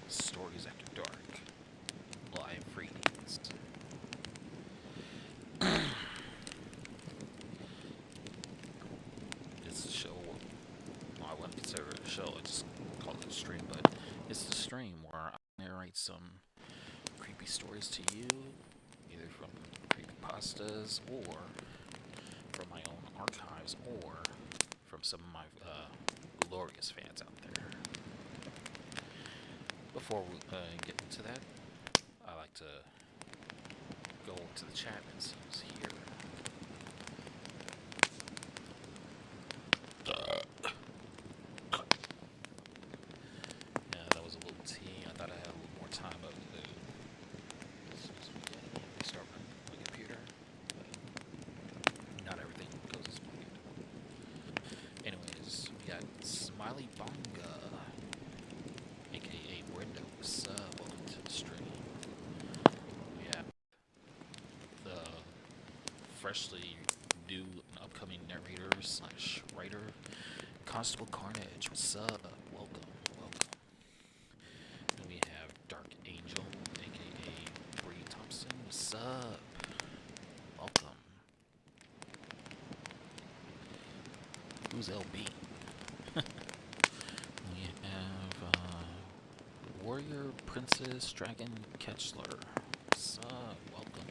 Stories After Dark live readings. It's a show. Well, I wouldn't consider it a show. I just call it a stream, but it's the stream where I narrate some creepy stories to you, either from creepypastas or from my own archives or from some of my glorious fans out there. Before we get into that, I like to go to the chat and see who's here. Yeah, that was a little tea. I thought I had a little more time, but as soon as we restart my computer, not everything goes as planned. Anyways, we got Smiley Bonga, aka Brenda. What's up? Welcome to the stream. We have the freshly new and upcoming narrator slash writer, Constable Carnage. What's up? Welcome, welcome. And we have Dark Angel, aka Bree Thompson. What's up? Welcome. Who's LB? We have Warrior Princess Dragon Ketchler. What's up? Welcome.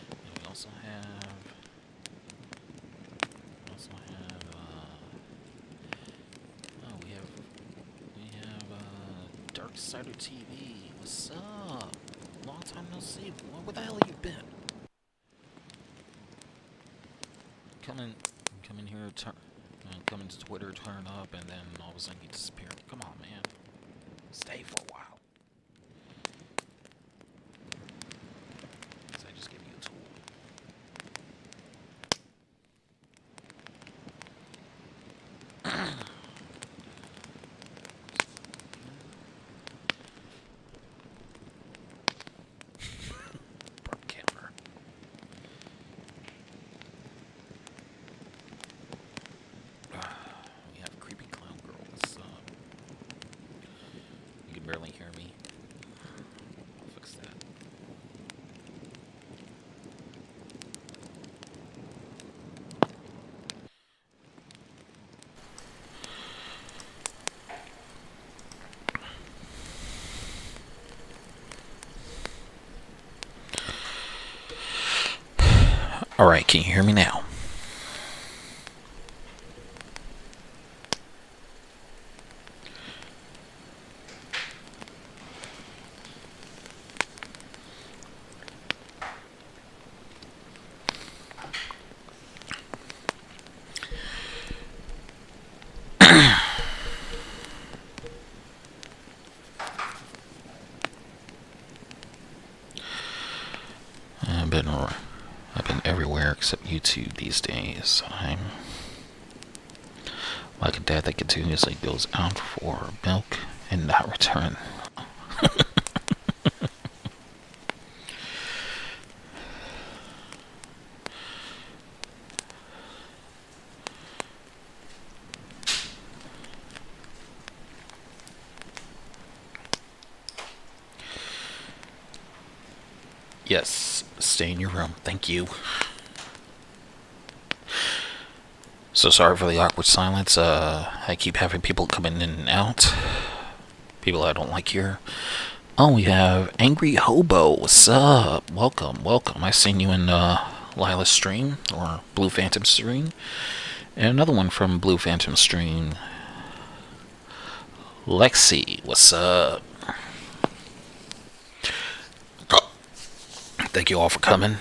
And we also have Darksider TV. What's up? Long time no see. Where the hell have you been? Come in here, come into Twitter, turn up, and then all of a sudden you disappear. Come on, man. Stay for a while. So I just gave you a tool. We have Creepy Clown Girl. What's up? You can barely hear me. I'll fix that. Alright, can you hear me now? I've been everywhere except YouTube these days. I'm like a dad that continuously goes out for milk and not return. Yes, stay in your room. Thank you. So sorry for the awkward silence. I keep having people coming in and out. People I don't like here. Oh, we have Angry Hobo. What's up? Welcome, welcome. I seen you in Lila's stream, or Blue Phantom stream. And another one from Blue Phantom stream. Lexi, what's up? Thank you all for coming.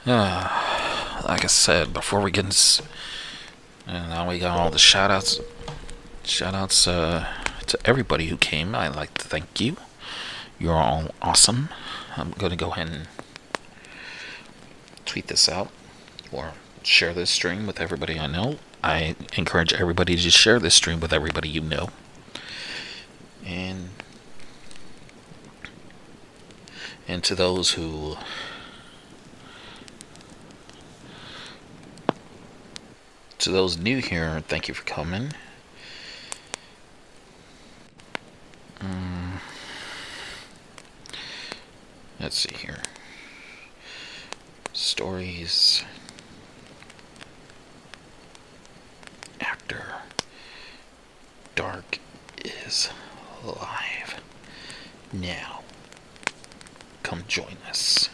Like I said, before we get into, and now we got all the shoutouts. Shoutouts to everybody who came. I'd like to thank you. You're all awesome. I'm going to go ahead and tweet this out or share this stream with everybody I know. I encourage everybody to share this stream with everybody you know. And And to those who new here, thank you for coming. Let's see here. Stories. After Dark is live. Now, come join us.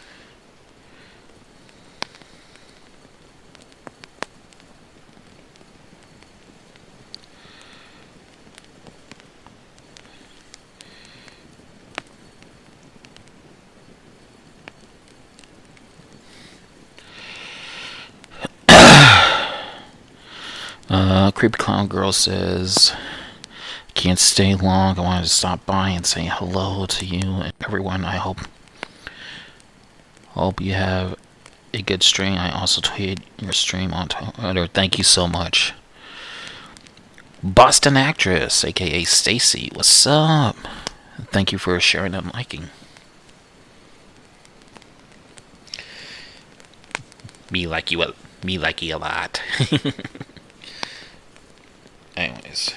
Creepy Clown Girl says, can't stay long. I wanted to stop by and say hello to you and everyone. I hope you have a good stream. I also tweeted your stream on Twitter. Thank you so much. Boston Actress, aka Stacy, what's up? Thank you for sharing and liking. Me like you a lot. Anyways,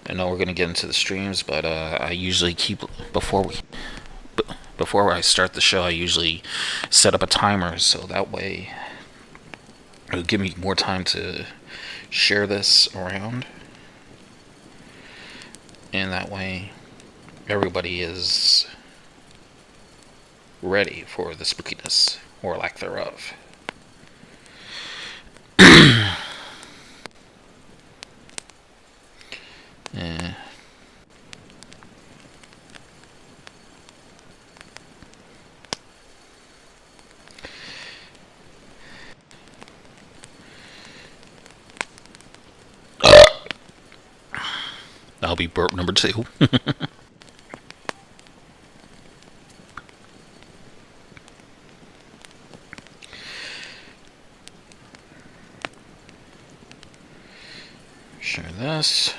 I know we're gonna get into the streams, but I usually keep before I start the show. I usually set up a timer so that way it'll give me more time to share this around, and that way everybody is ready for the spookiness or lack thereof. Yeah. That'll be burp number 2. Share this.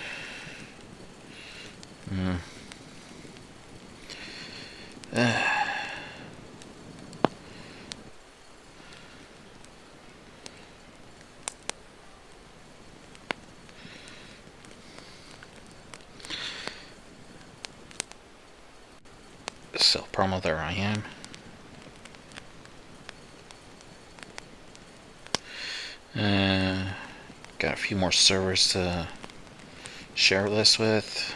Self promo, there I am. Got a few more servers to share this with.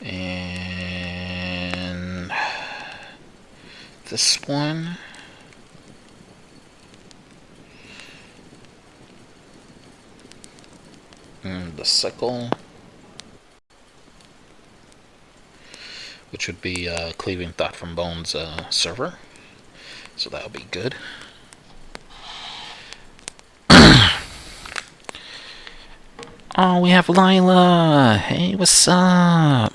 And this one. The sickle, which would be Cleaving Thought from Bones server, so that'll be good. Oh, we have Lila. Hey, what's up?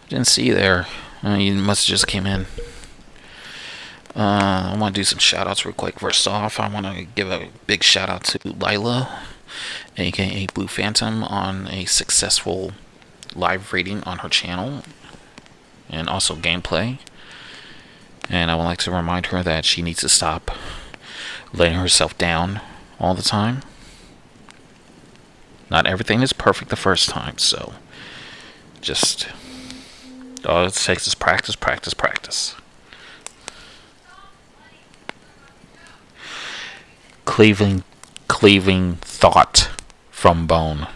Didn't see you there. You must have just came in. I want to do some shout outs real quick. First off, I want to give a big shout out to Lila, aka Blue Phantom, on a successful live rating on her channel and also gameplay. And I would like to remind her that she needs to stop letting herself down all the time. Not everything is perfect the first time, so just all it takes is practice, practice, practice. Cleaving Thought from Bone.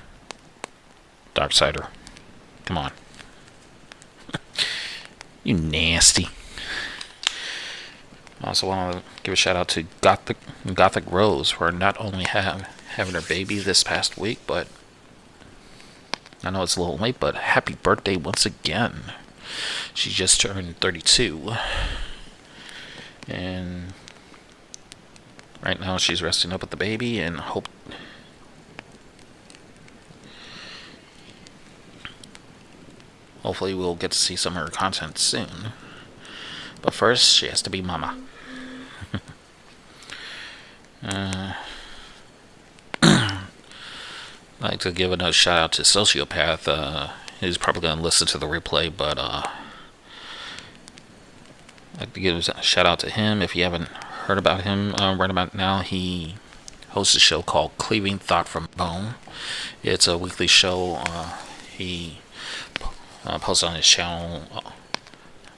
Darksider. Come on. You nasty. I also want to give a shout out to Gothic Rose for not only having her baby this past week, but I know it's a little late, but happy birthday once again. She just turned 32. And right now she's resting up with the baby, and hopefully we'll get to see some of her content soon. But first, she has to be mama. I'd like to give another shout out to Sociopath. He's probably going to listen to the replay, but I'd like to give a shout out to him. If you haven't heard about him right about now, he hosts a show called Cleaving Thought from Bone. It's a weekly show. He posts on his channel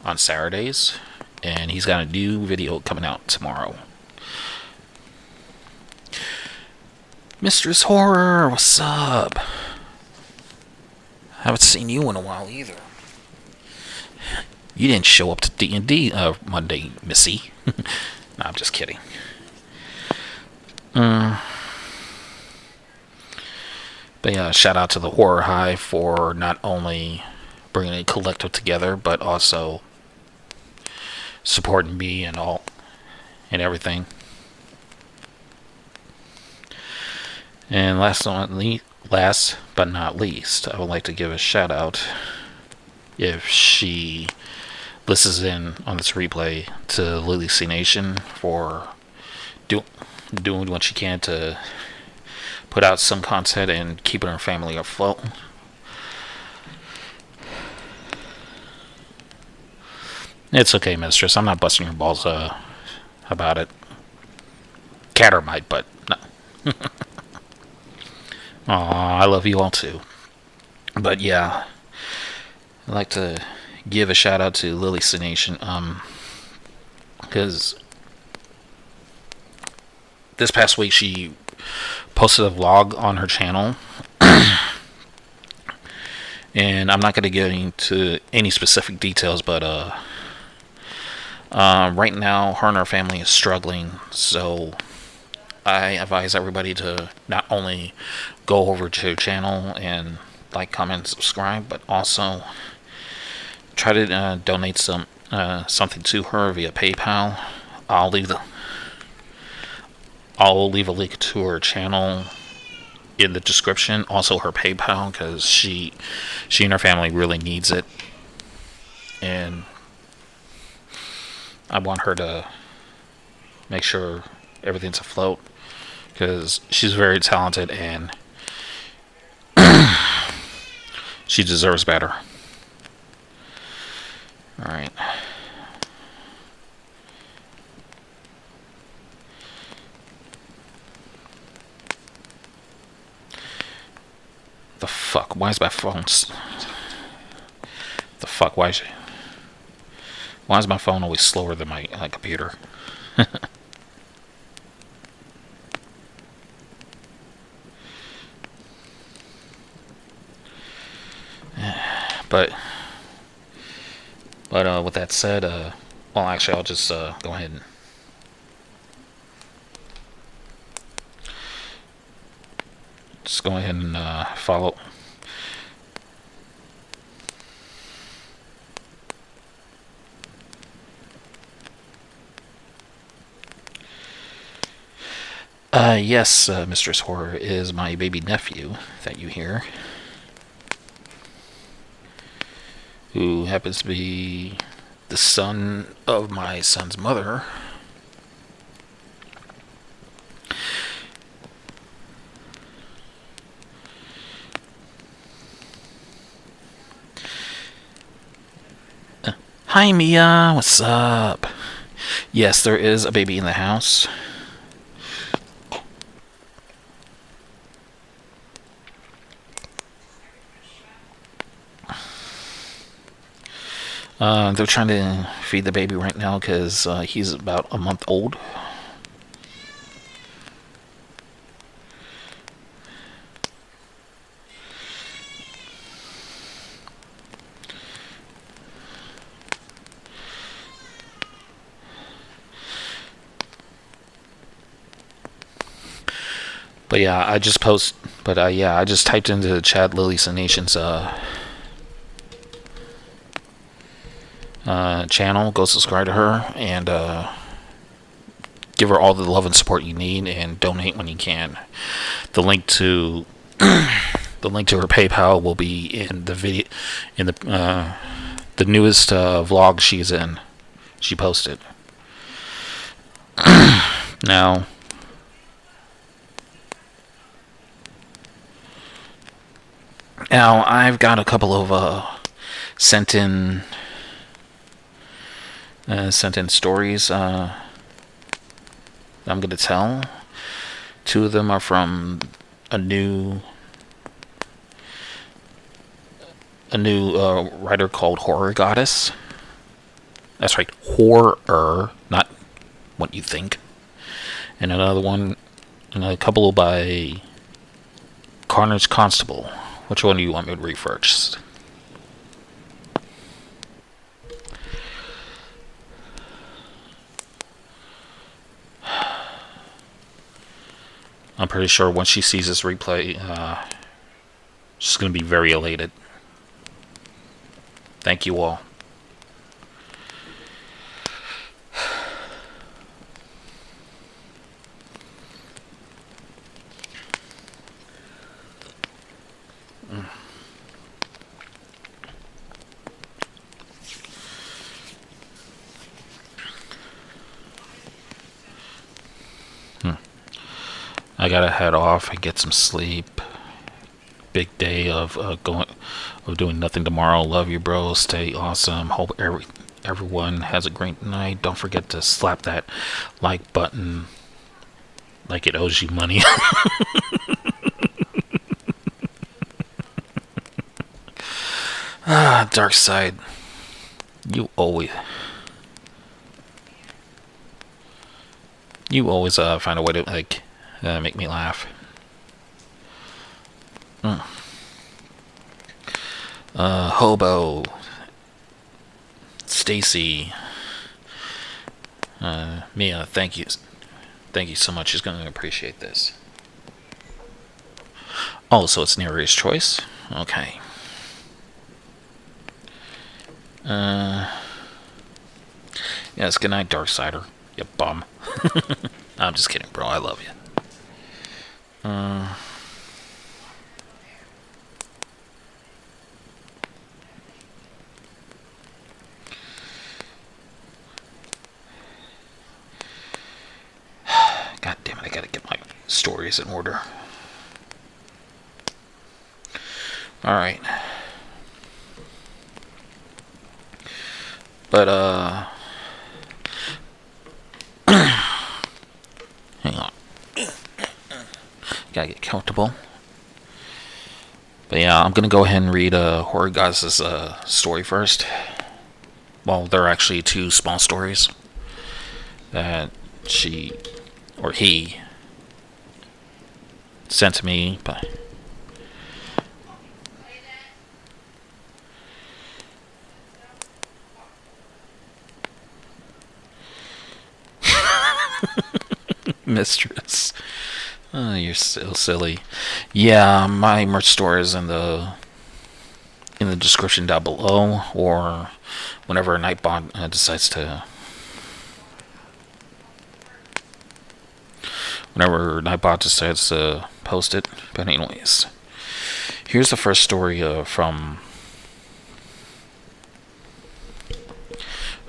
on Saturdays, and he's got a new video coming out tomorrow. Mistress Horror, what's up? Haven't seen you in a while either. You didn't show up to D&D Monday, Missy. No, I'm just kidding. But yeah, shout out to the Horror Hive for not only bringing a collective together, but also supporting me and all and everything. And last but not least, I would like to give a shout out, if she listens in on this replay, to Lily C Nation for doing what she can to put out some content and keeping her family afloat. It's okay, mistress. I'm not busting your balls about it. Catter might, but no. Aw, I love you all too. But yeah, I'd like to give a shout out to Lily C Nation, because this past week she posted a vlog on her channel, and I'm not going to get into any specific details, but right now her and her family is struggling, so I advise everybody to not only go over to her channel and like, comment, subscribe, but also try to donate something to her via PayPal. I'll leave a link to her channel in the description, also her PayPal, because she and her family really needs it, and I want her to make sure everything's afloat, because she's very talented and she deserves better. Alright. The fuck? Why is my phone... The fuck? Why is my phone always slower than my computer? But with that said, well, actually, I'll just go ahead and follow. Yes, Mistress Horror is my baby nephew that you hear, who happens to be the son of my son's mother. Hi, Mia. What's up? Yes, there is a baby in the house. They're trying to feed the baby right now because he's about a month old. But yeah, I just typed into the chat Lily C Nation's channel. Go subscribe to her and give her all the love and support you need, and donate when you can. The link to her PayPal will be in the video, in the newest vlog she posted. Now, Now, I've got a couple of sent in stories I'm going to tell. Two of them are from a new writer called Horror Goddess. That's right, horror, not what you think. And another one, and a couple by Carnage Constable. Which one do you want me to read first? I'm pretty sure once she sees this replay, she's going to be very elated. Thank you all. I gotta head off and get some sleep. Big day of doing nothing tomorrow. Love you, bro. Stay awesome. Hope everyone has a great night. Don't forget to slap that like button like it owes you money. Dark side. You always find a way to make me laugh. Hobo, Stacy, Mia, thank you so much. She's gonna appreciate this. Oh, so it's Neria's choice. Okay. Yes. Good night, Darksider. You bum. I'm just kidding, bro. I love you. God damn it, I gotta get my stories in order. Alright. But, hang on. Gotta get comfortable. But yeah, I'm gonna go ahead and read Horror Goddess's story first. Well, there are actually two small stories that she or he sent to me. But Mistress. Oh, you're so silly. Yeah, my merch store is in the description down below, or whenever Nightbot decides to. Whenever Nightbot decides to post it. But anyways, here's the first story from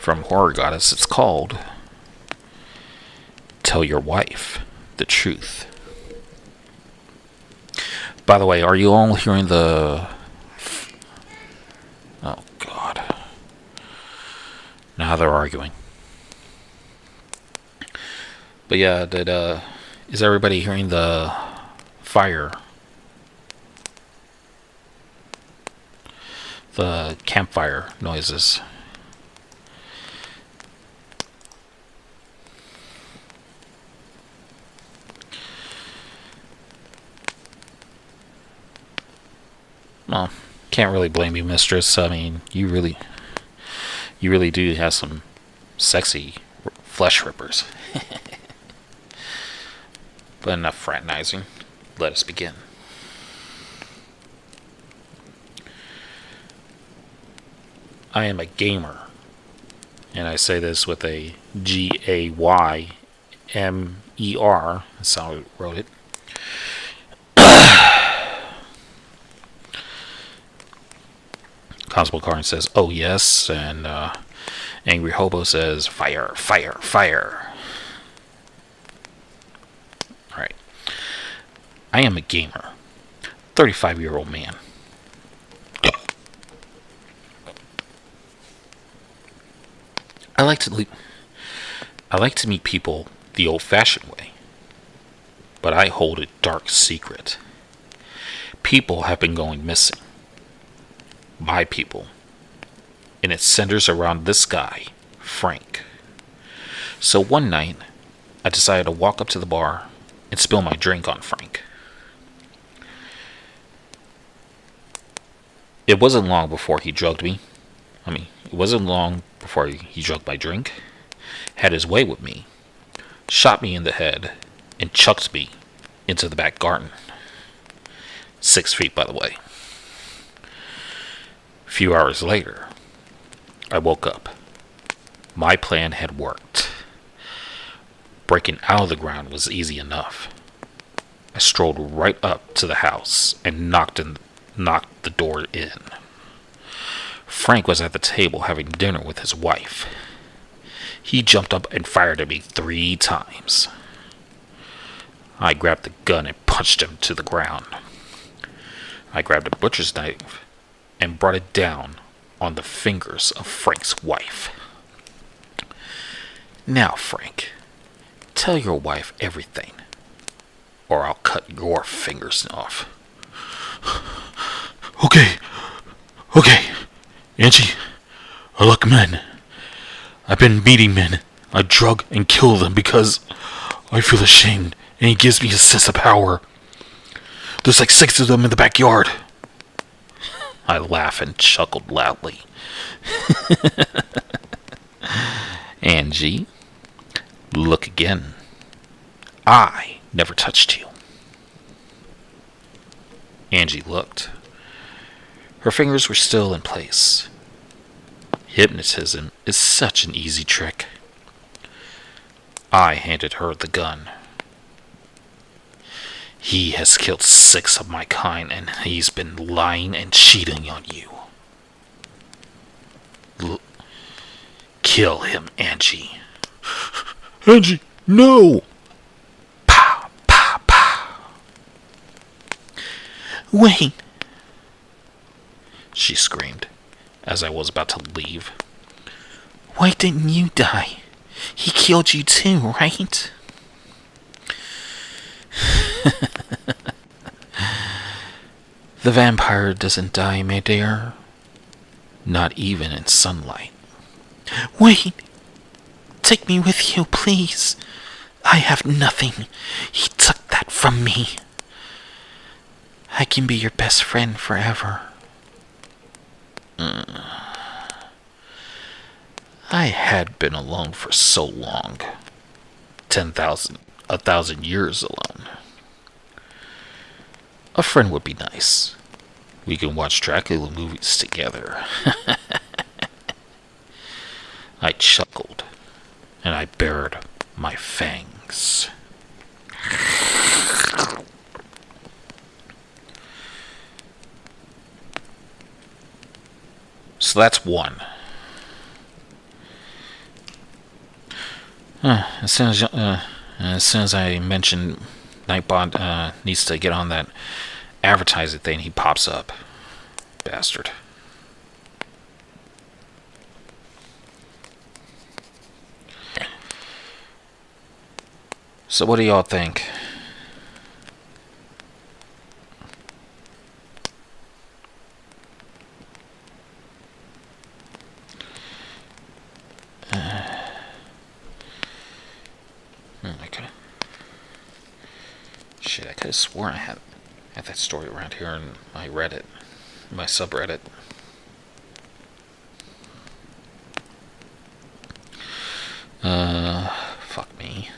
Horror Goddess. It's called "Tell Your Wife the Truth." By the way, are you all hearing the... Oh, God. Now they're arguing. But yeah, is everybody hearing the fire? The campfire noises. Well, can't really blame you, Mistress. I mean, you really do have some sexy flesh rippers. But enough fraternizing. Let us begin. I am a gamer, and I say this with a Gaymer. That's how I wrote it. Constable Karn says, "Oh yes," and Angry Hobo says, "Fire, fire, fire." Alright. I am a gamer. 35-year-old man. I like to le- I like to meet people the old-fashioned way, but I hold a dark secret. People have been going missing. My people. And it centers around this guy, Frank. So one night, I decided to walk up to the bar and spill my drink on Frank. It wasn't long before he drugged me. It wasn't long before he drugged my drink, had his way with me, shot me in the head, and chucked me into the back garden. 6 feet, by the way. A few hours later, I woke up. My plan had worked. Breaking out of the ground was easy enough. I strolled right up to the house and knocked the door in. Frank was at the table having dinner with his wife. He jumped up and fired at me 3 times. I grabbed the gun and punched him to the ground. I grabbed a butcher's knife and brought it down on the fingers of Frank's wife. Now, Frank, tell your wife everything, or I'll cut your fingers off. Okay. Angie, I like men. I've been meeting men. I drug and kill them because I feel ashamed, and it gives me a sense of power. There's like 6 of them in the backyard. I laughed and chuckled loudly. Angie, look again. I never touched you. Angie looked. Her fingers were still in place. Hypnotism is such an easy trick. I handed her the gun. He has killed 6 of my kind, and he's been lying and cheating on you. Kill him, Angie. Angie, no! Pow, pow, pow. Wait! She screamed as I was about to leave. Why didn't you die? He killed you too, right? The vampire doesn't die, my dear. Not even in sunlight. Wait! Take me with you, please. I have nothing. He took that from me. I can be your best friend forever. I had been alone for so long. 1,000 years alone. A friend would be nice. We can watch Dracula movies together. I chuckled, and I bared my fangs. So that's 1. As soon as I mentioned Nightbot needs to get on that advertising thing, he pops up. Bastard. So what do y'all think? Okay. Shit, I could have sworn I had that story around here in my Reddit, my subreddit. Fuck me.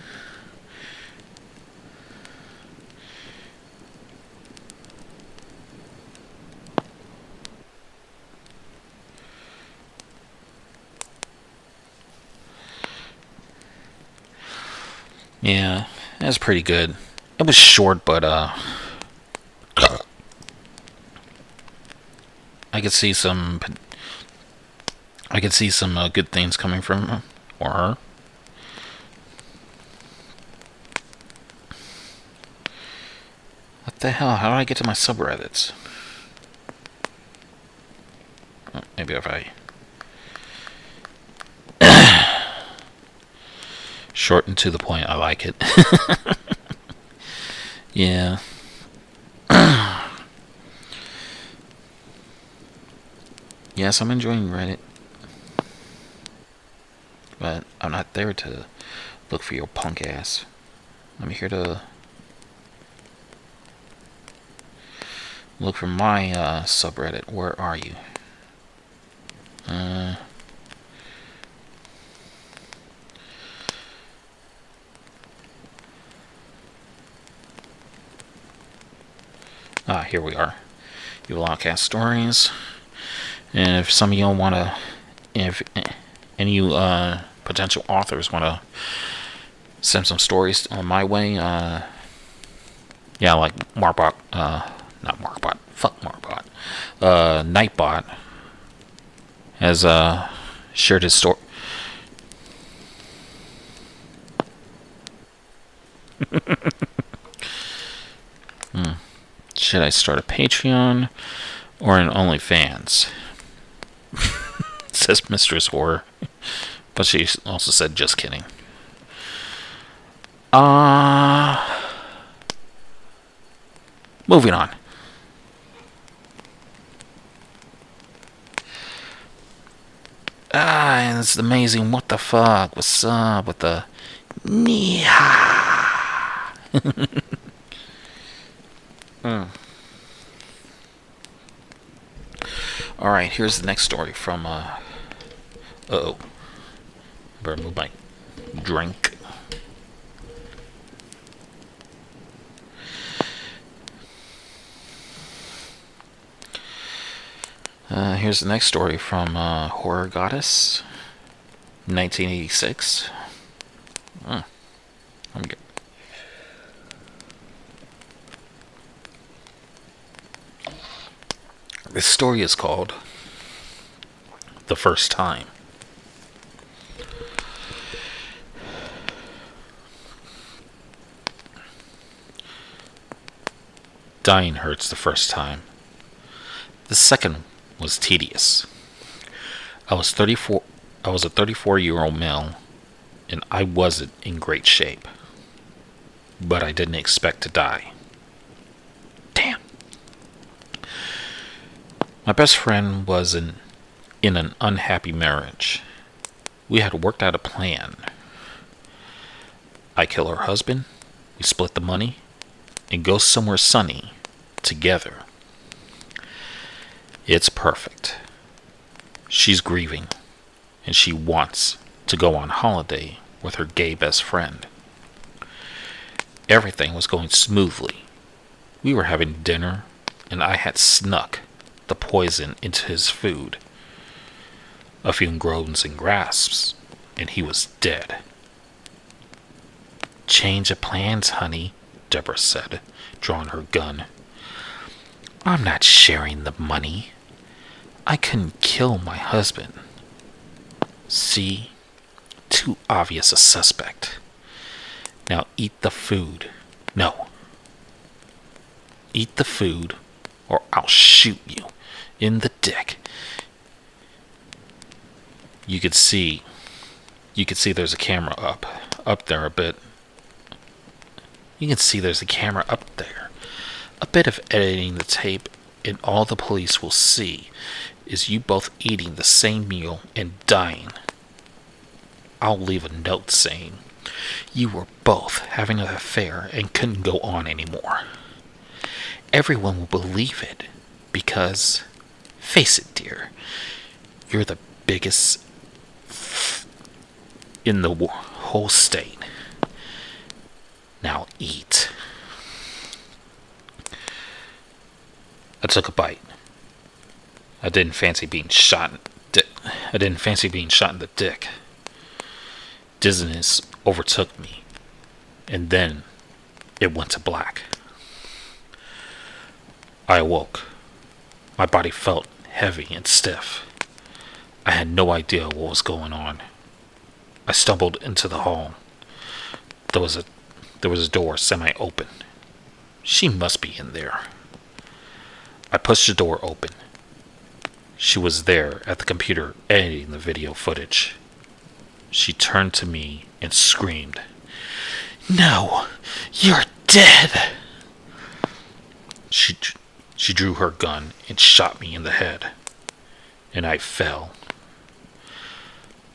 Yeah, that's pretty good. It was short, but I could see some good things coming from him or her. What the hell? How do I get to my subreddits? Oh, maybe if I Short and to the point. I like it. Yeah. Yes, I'm enjoying Reddit. But I'm not there to look for your punk ass. I'm here to look for my subreddit. Where are you? Here we are. Evil Outcast Stories. And if some of y'all want to, if any potential authors want to send some stories on my way, yeah, like Marbot, not Marbot, fuck Marbot, Nightbot has shared his story. Should I start a Patreon or an OnlyFans? Says Mistress Horror. But she also said, just kidding. Moving on. And it's amazing. What the fuck? What's up with the Nia? Alright, here's the next story from, uh-oh. Better move my drink. Here's the next story from, Horror Goddess, 1986. I'm good. This story is called The First Time. Dying hurts the first time. The second was tedious. I was a 34-year-old male, and I wasn't in great shape. But I didn't expect to die. Damn. My best friend was in an unhappy marriage. We had worked out a plan. I kill her husband, we split the money, and go somewhere sunny together. It's perfect. She's grieving, and she wants to go on holiday with her gay best friend. Everything was going smoothly. We were having dinner, and I had snuck the poison into his food. A few groans and grasps, and he was dead. Change of plans, honey, Deborah said, drawing her gun. I'm not sharing the money. I couldn't kill my husband. See? Too obvious a suspect. Now eat the food. No. Eat the food, or I'll shoot you in the dick. You could see there's a camera up there a bit. You can see there's a camera up there. A bit of editing the tape, and all the police will see is you both eating the same meal and dying. I'll leave a note saying you were both having an affair and couldn't go on anymore. Everyone will believe it because, face it, dear, you're the biggest in the whole state. Now eat. I took a bite. I didn't fancy being shot in the dick. Dizziness overtook me, and then it went to black. I awoke. My body felt heavy and stiff. I had no idea what was going on. I stumbled into the hall. There was a door semi-open. She must be in there. I pushed the door open. She was there at the computer editing the video footage. She turned to me and screamed, "No, you're dead!" She drew her gun and shot me in the head, and I fell.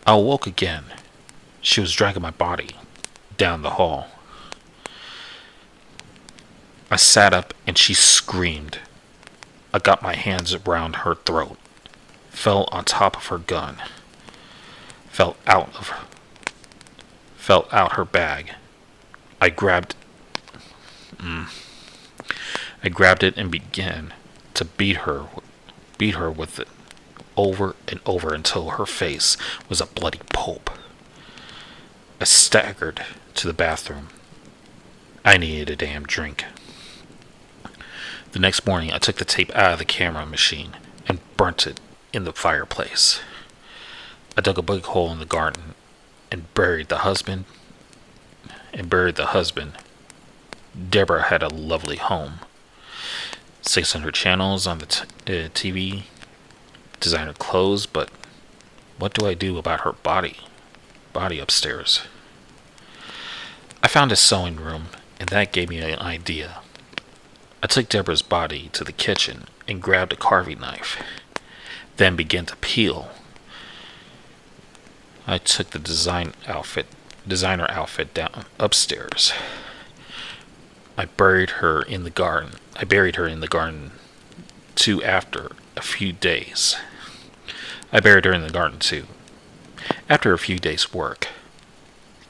I awoke again. She was dragging my body down the hall. I sat up and she screamed. I got my hands around her throat, fell on top of her gun, fell out her bag. I grabbed it and began to beat her with it over and over until her face was a bloody pulp. I staggered to the bathroom. I needed a damn drink. The next morning, I took the tape out of the camera machine and burnt it in the fireplace. I dug a big hole in the garden and buried the husband. Deborah had a lovely home. 600 channels on the TV, designer clothes, but what do I do about her body upstairs? I found a sewing room, and that gave me an idea. I took Deborah's body to the kitchen and grabbed a carving knife, then began to peel. I took the designer outfit down upstairs. I buried her in the garden too after a few days. After a few days' work,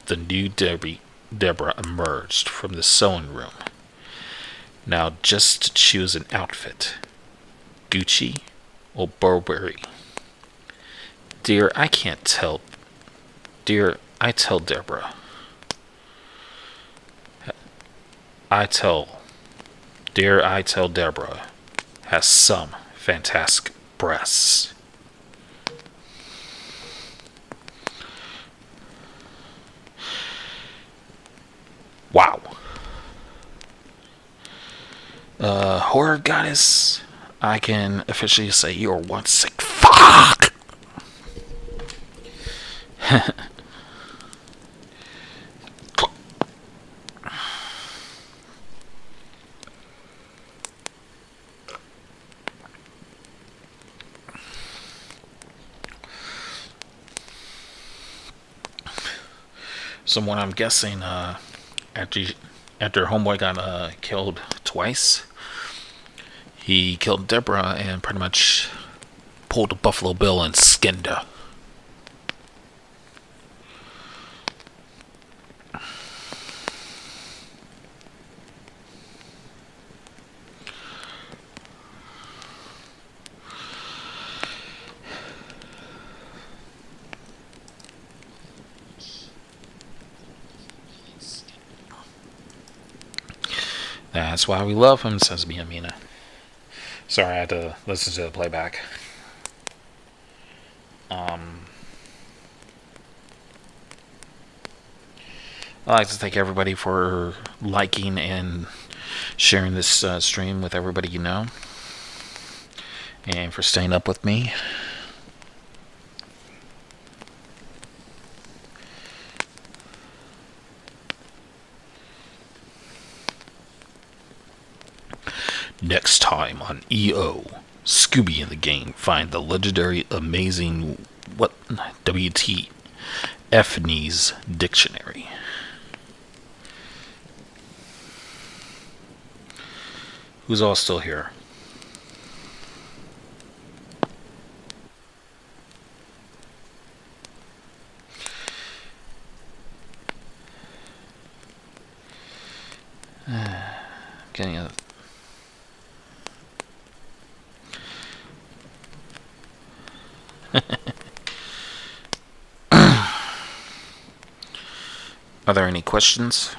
the new Deborah emerged from the sewing room. Now just to choose an outfit, Gucci or Burberry. I tell Deborah. I tell Deborah has some fantastic breasts. Wow. Horror goddess, I can officially say you're one sick fuck. Someone I'm guessing, after Homeboy got killed twice, he killed Deborah and pretty much pulled a Buffalo Bill and skinned her. That's why we love him, says Miamina. Sorry, I had to listen to the playback. I'd like to thank everybody for liking and sharing this stream with everybody you know, and for staying up with me. Next time on EO, Scooby in the Game, find the legendary, amazing WTF's dictionary. Who's all still here? Getting a Are there any questions?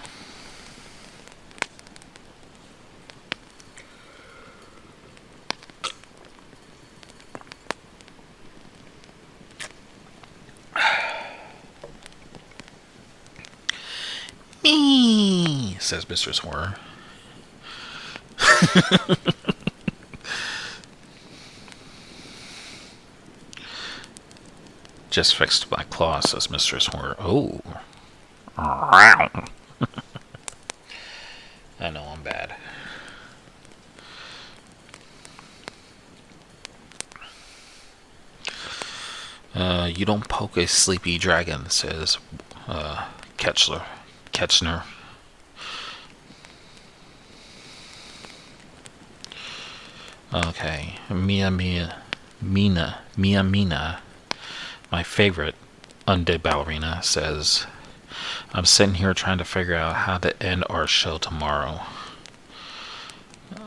Me, says Mistress Horror. Just fixed my claw, says Mistress Horror. Oh. I know I'm bad. You don't poke a sleepy dragon, says Ketchner. Okay, Mina, my favorite undead ballerina, says, I'm sitting here trying to figure out how to end our show tomorrow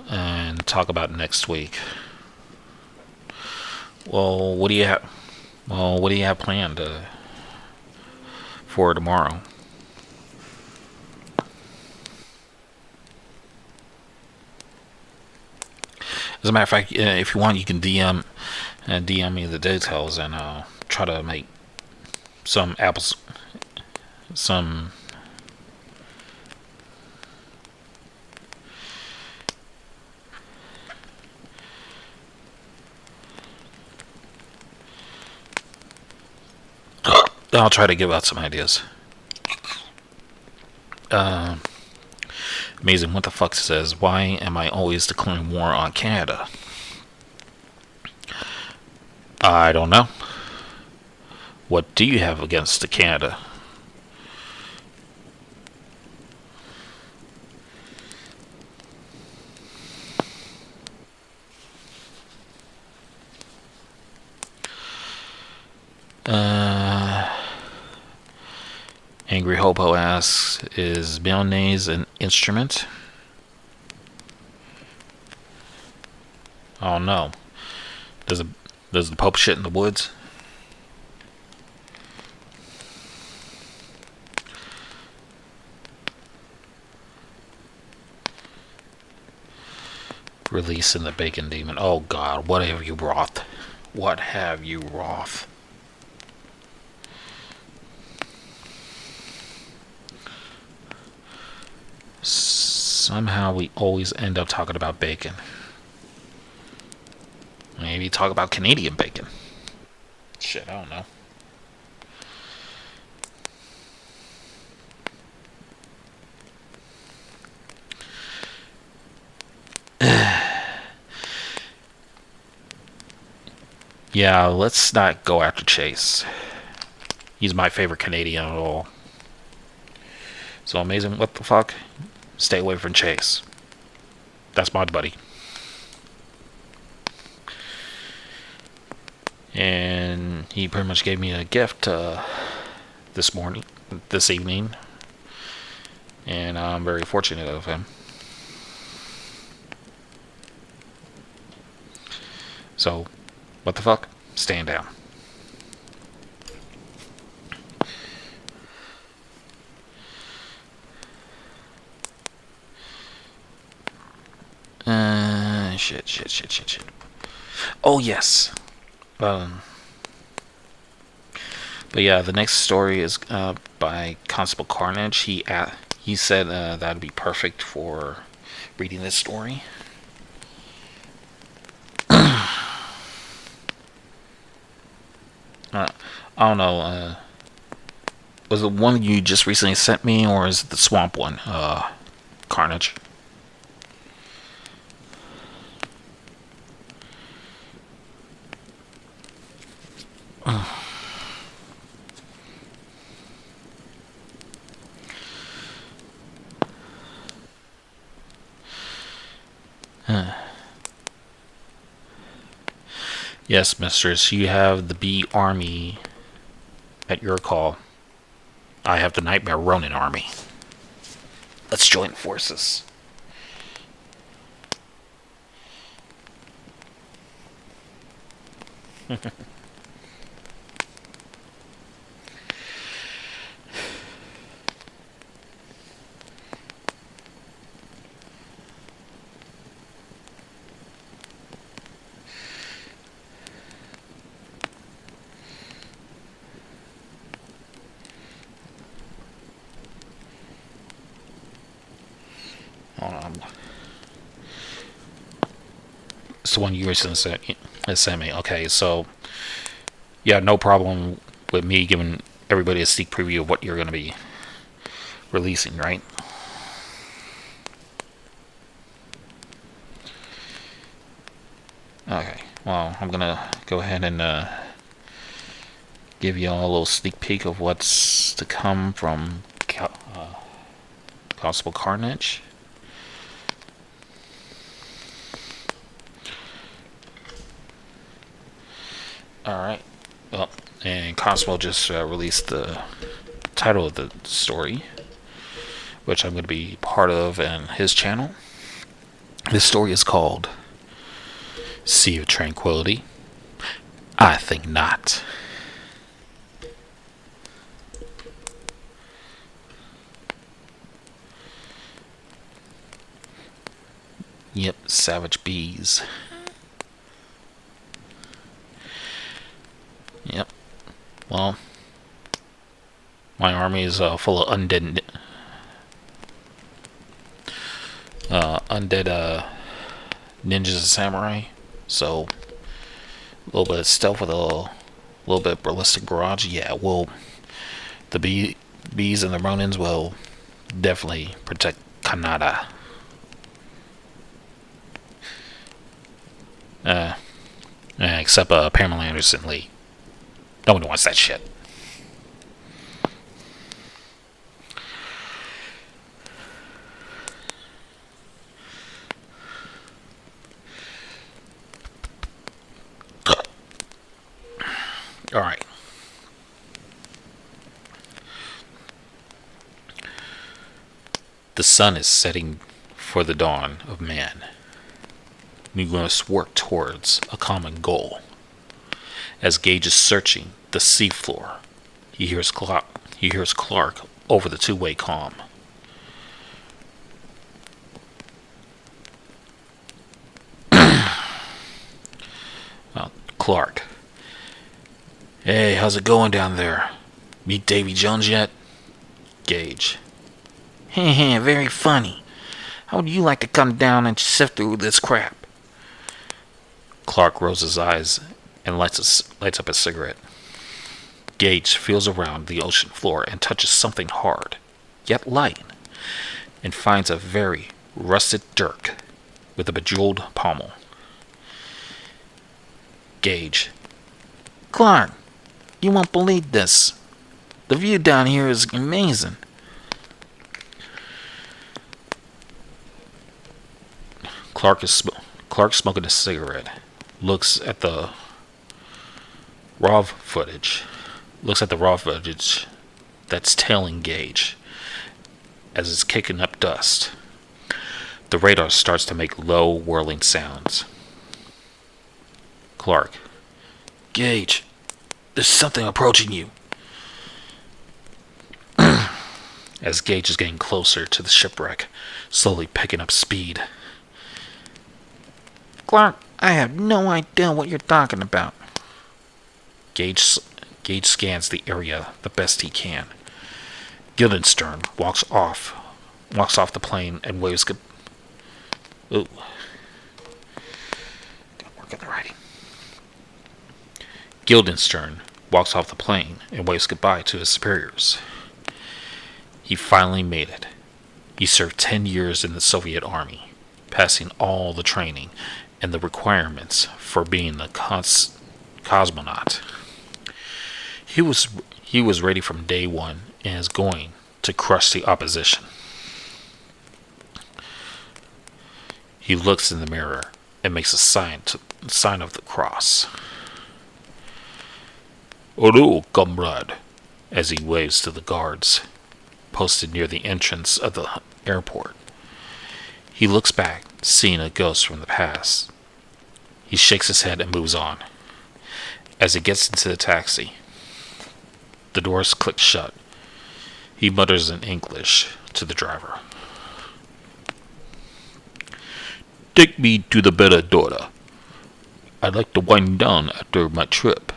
and talk about next week. Well, what do you have? Well, what do you have planned for tomorrow? As a matter of fact, if you want, you can DM me the details, and I'll try to make some apples, some. I'll try to give out some ideas. Amazing. What the fuck says, why am I always declaring war on Canada? I don't know. What do you have against Canada? Angry Hobo asks, is mayonnaise an instrument? Oh no. Does the Pope shit in the woods? Releasing the bacon demon. Oh god, what have you wrought? What have you wrought? Somehow we always end up talking about bacon. Maybe talk about Canadian bacon. Shit, I don't know. Yeah, let's not go after Chase. He's my favorite Canadian at all. So amazing, what the fuck? Stay away from Chase. That's my buddy. And he pretty much gave me a gift this evening. And I'm very fortunate of him. So, what the fuck? Stand down. Shit. Oh, yes. But yeah, the next story is by Constable Carnage. He said that'd be perfect for reading this story. I don't know. Was it one you just recently sent me, or is it the Swamp one? Carnage. Yes, mistress, you have the bee army at your call. I have the Nightmare Ronin army. Let's join forces. It's the one you recently sent me. Okay, so yeah, no problem with me giving everybody a sneak preview of what you're going to be releasing, right? Okay, well, I'm going to go ahead and give you all a little sneak peek of what's to come from Constable Carnage. Alright, well, and Constable just released the title of the story, which I'm going to be part of in his channel. This story is called Sea of Tranquility. I think not. Yep, savage bees. Yep. Well, my army is full of undead ninjas and samurai. So a little bit of stealth with a little bit of ballistic barrage. Yeah, well, the bees and the Ronins will definitely protect Kanata. Except Pamela Anderson Lee. Nobody wants that shit. Alright. The sun is setting for the dawn of man. We must work towards a common goal. As Gage is searching the seafloor, he hears Clark over the two-way comm. Well, Clark. Hey, how's it going down there? Meet Davy Jones yet? Gage. Heh, very funny. How would you like to come down and sift through this crap? Clark rolls his eyes and lights up a cigarette. Gage feels around the ocean floor and touches something hard, yet light, and finds a very rusted dirk with a bejeweled pommel. Gage. Clark, you won't believe this. The view down here is amazing. Clark smoking a cigarette. Looks at the raw footage. That's tailing Gage as it's kicking up dust. The radar starts to make low, whirling sounds. Clark. Gage, there's something approaching you. As Gage is getting closer to the shipwreck, slowly picking up speed. Clark, I have no idea what you're talking about. Gage scans the area the best he can. Guildenstern walks off the plane and waves Ooh. Gotta work on the writing. Guildenstern walks off the plane and waves goodbye to his superiors. He finally made it. He served 10 years in the Soviet Army, passing all the training and the requirements for being a cosmonaut. He was ready from day one and is going to crush the opposition. He looks in the mirror and makes a sign of the cross. Hello, comrade, as he waves to the guards posted near the entrance of the airport. He looks back, seeing a ghost from the past. He shakes his head and moves on. As he gets into the taxi, the doors click shut. He mutters in English to the driver. Take me to the better daughter. I'd like to wind down after my trip.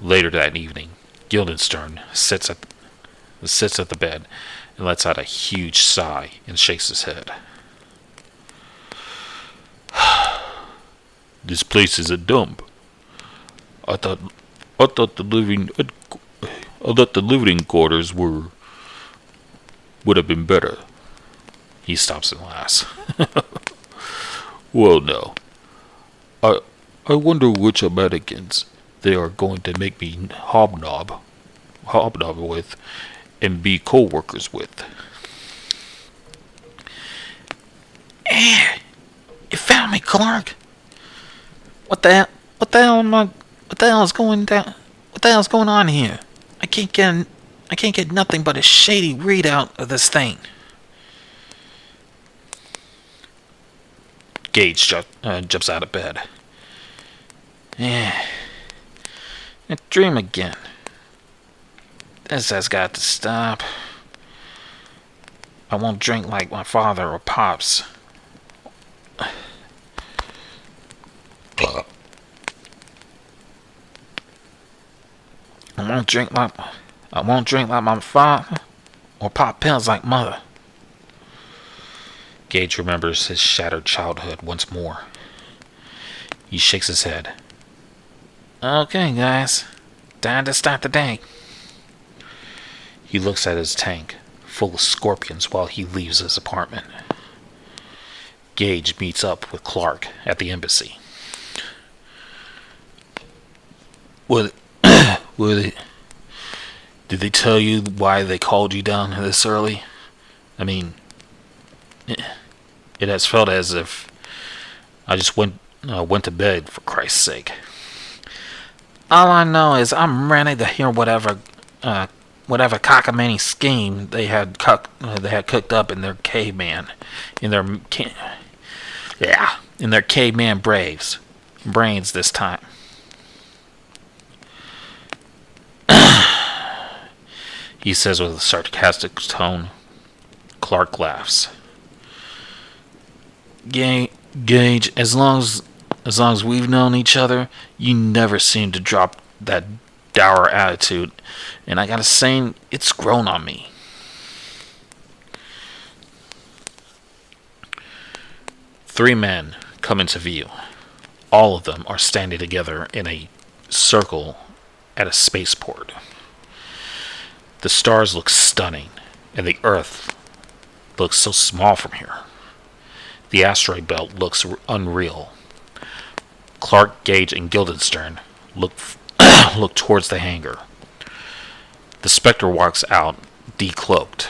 Later that evening, Guildenstern sits at the bed and lets out a huge sigh and shakes his head. This place is a dump. I thought I thought the living I thought the living quarters would have been better. He stops and laughs. Well, no. I I wonder which Americans they are going to make me hobnob with, and be co-workers with. You found me, Clark. What the hell? What the hell am I? What the hell is going down? What the hell is going on here? I can't get nothing but a shady readout of this thing. Gage jumps out of bed. Yeah. A dream again. This has got to stop. I won't drink like my father or Pops. I won't drink like my father or pop pills like mother. Gage remembers his shattered childhood once more. He shakes his head. Okay, guys. Time to start the day. He looks at his tank, full of scorpions, while he leaves his apartment. Gage meets up with Clark at the embassy. What? Did they tell you why they called you down this early? I mean, it has felt as if I just went to bed, for Christ's sake. All I know is I'm ready to hear whatever cockamamie scheme they had cooked up in their caveman, in their caveman brains this time. He says with a sarcastic tone. Clark laughs. Gage, as long as we've known each other, you never seem to drop that dour attitude, and I gotta say, it's grown on me. Three men come into view. All of them are standing together in a circle at a spaceport. The stars look stunning, and the Earth looks so small from here. The asteroid belt looks unreal. Clark, Gage, and Guildenstern look towards the hangar. The Spectre walks out, decloaked.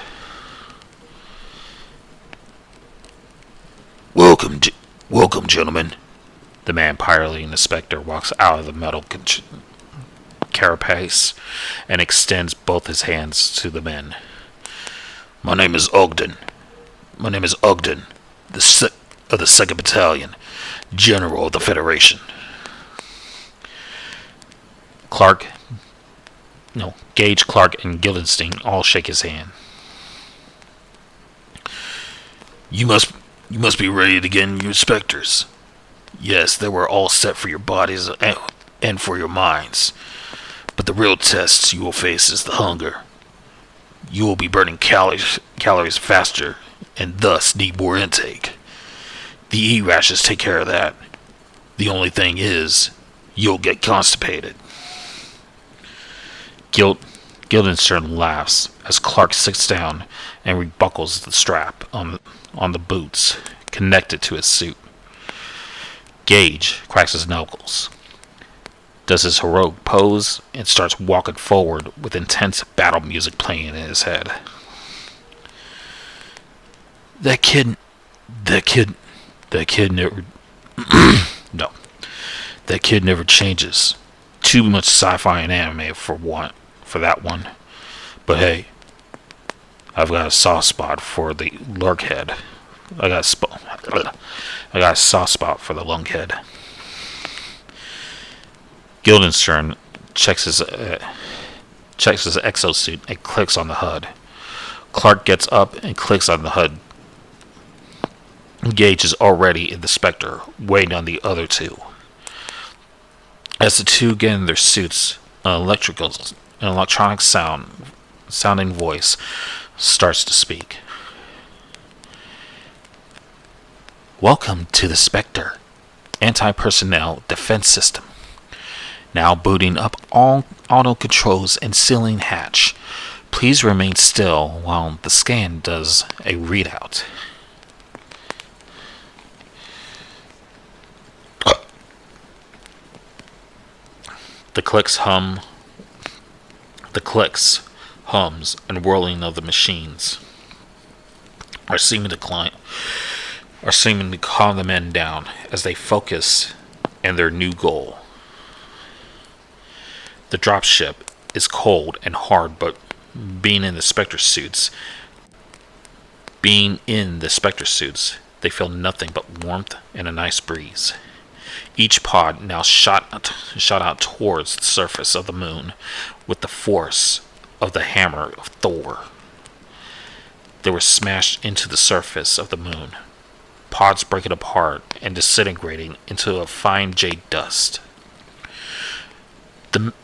Welcome, gentlemen. The man piloting the Spectre walks out of the metal carapace and extends both his hands to the men. My name is Ogden, of the 2nd Battalion, General of the Federation. Gage, Clark, and Guildenstern all shake his hand. You must be ready to get your specters. Yes, they were all set for your bodies and for your minds. But the real test you will face is the hunger. You will be burning calories faster, and thus need more intake. The E-rashes take care of that. The only thing is, you'll get constipated. Guildenstern laughs as Clark sits down and rebuckles the strap on the boots connected to his suit. Gage cracks his knuckles, does his heroic pose, and starts walking forward with intense battle music playing in his head. That kid never no. That kid never changes. Too much sci-fi and anime for that one. But hey, I've got a soft spot for the Lurkhead. I got a soft spot for the Lunkhead. Guildenstern checks his exosuit and clicks on the HUD. Clark gets up and clicks on the HUD. Gage is already in the Spectre, waiting on the other two. As the two get in their suits, an electronic sounding voice starts to speak. Welcome to the Spectre. anti-personnel defense system. Now booting up all auto controls and ceiling hatch. Please remain still while the scan does a readout. The clicks, hums, and whirling of the machines are seeming to calm the men down as they focus on their new goal. The dropship is cold and hard, but being in the Spectre suits, they feel nothing but warmth and a nice breeze. Each pod now shot out towards the surface of the moon with the force of the hammer of Thor. They were smashed into the surface of the moon, pods breaking apart and disintegrating into a fine jade dust.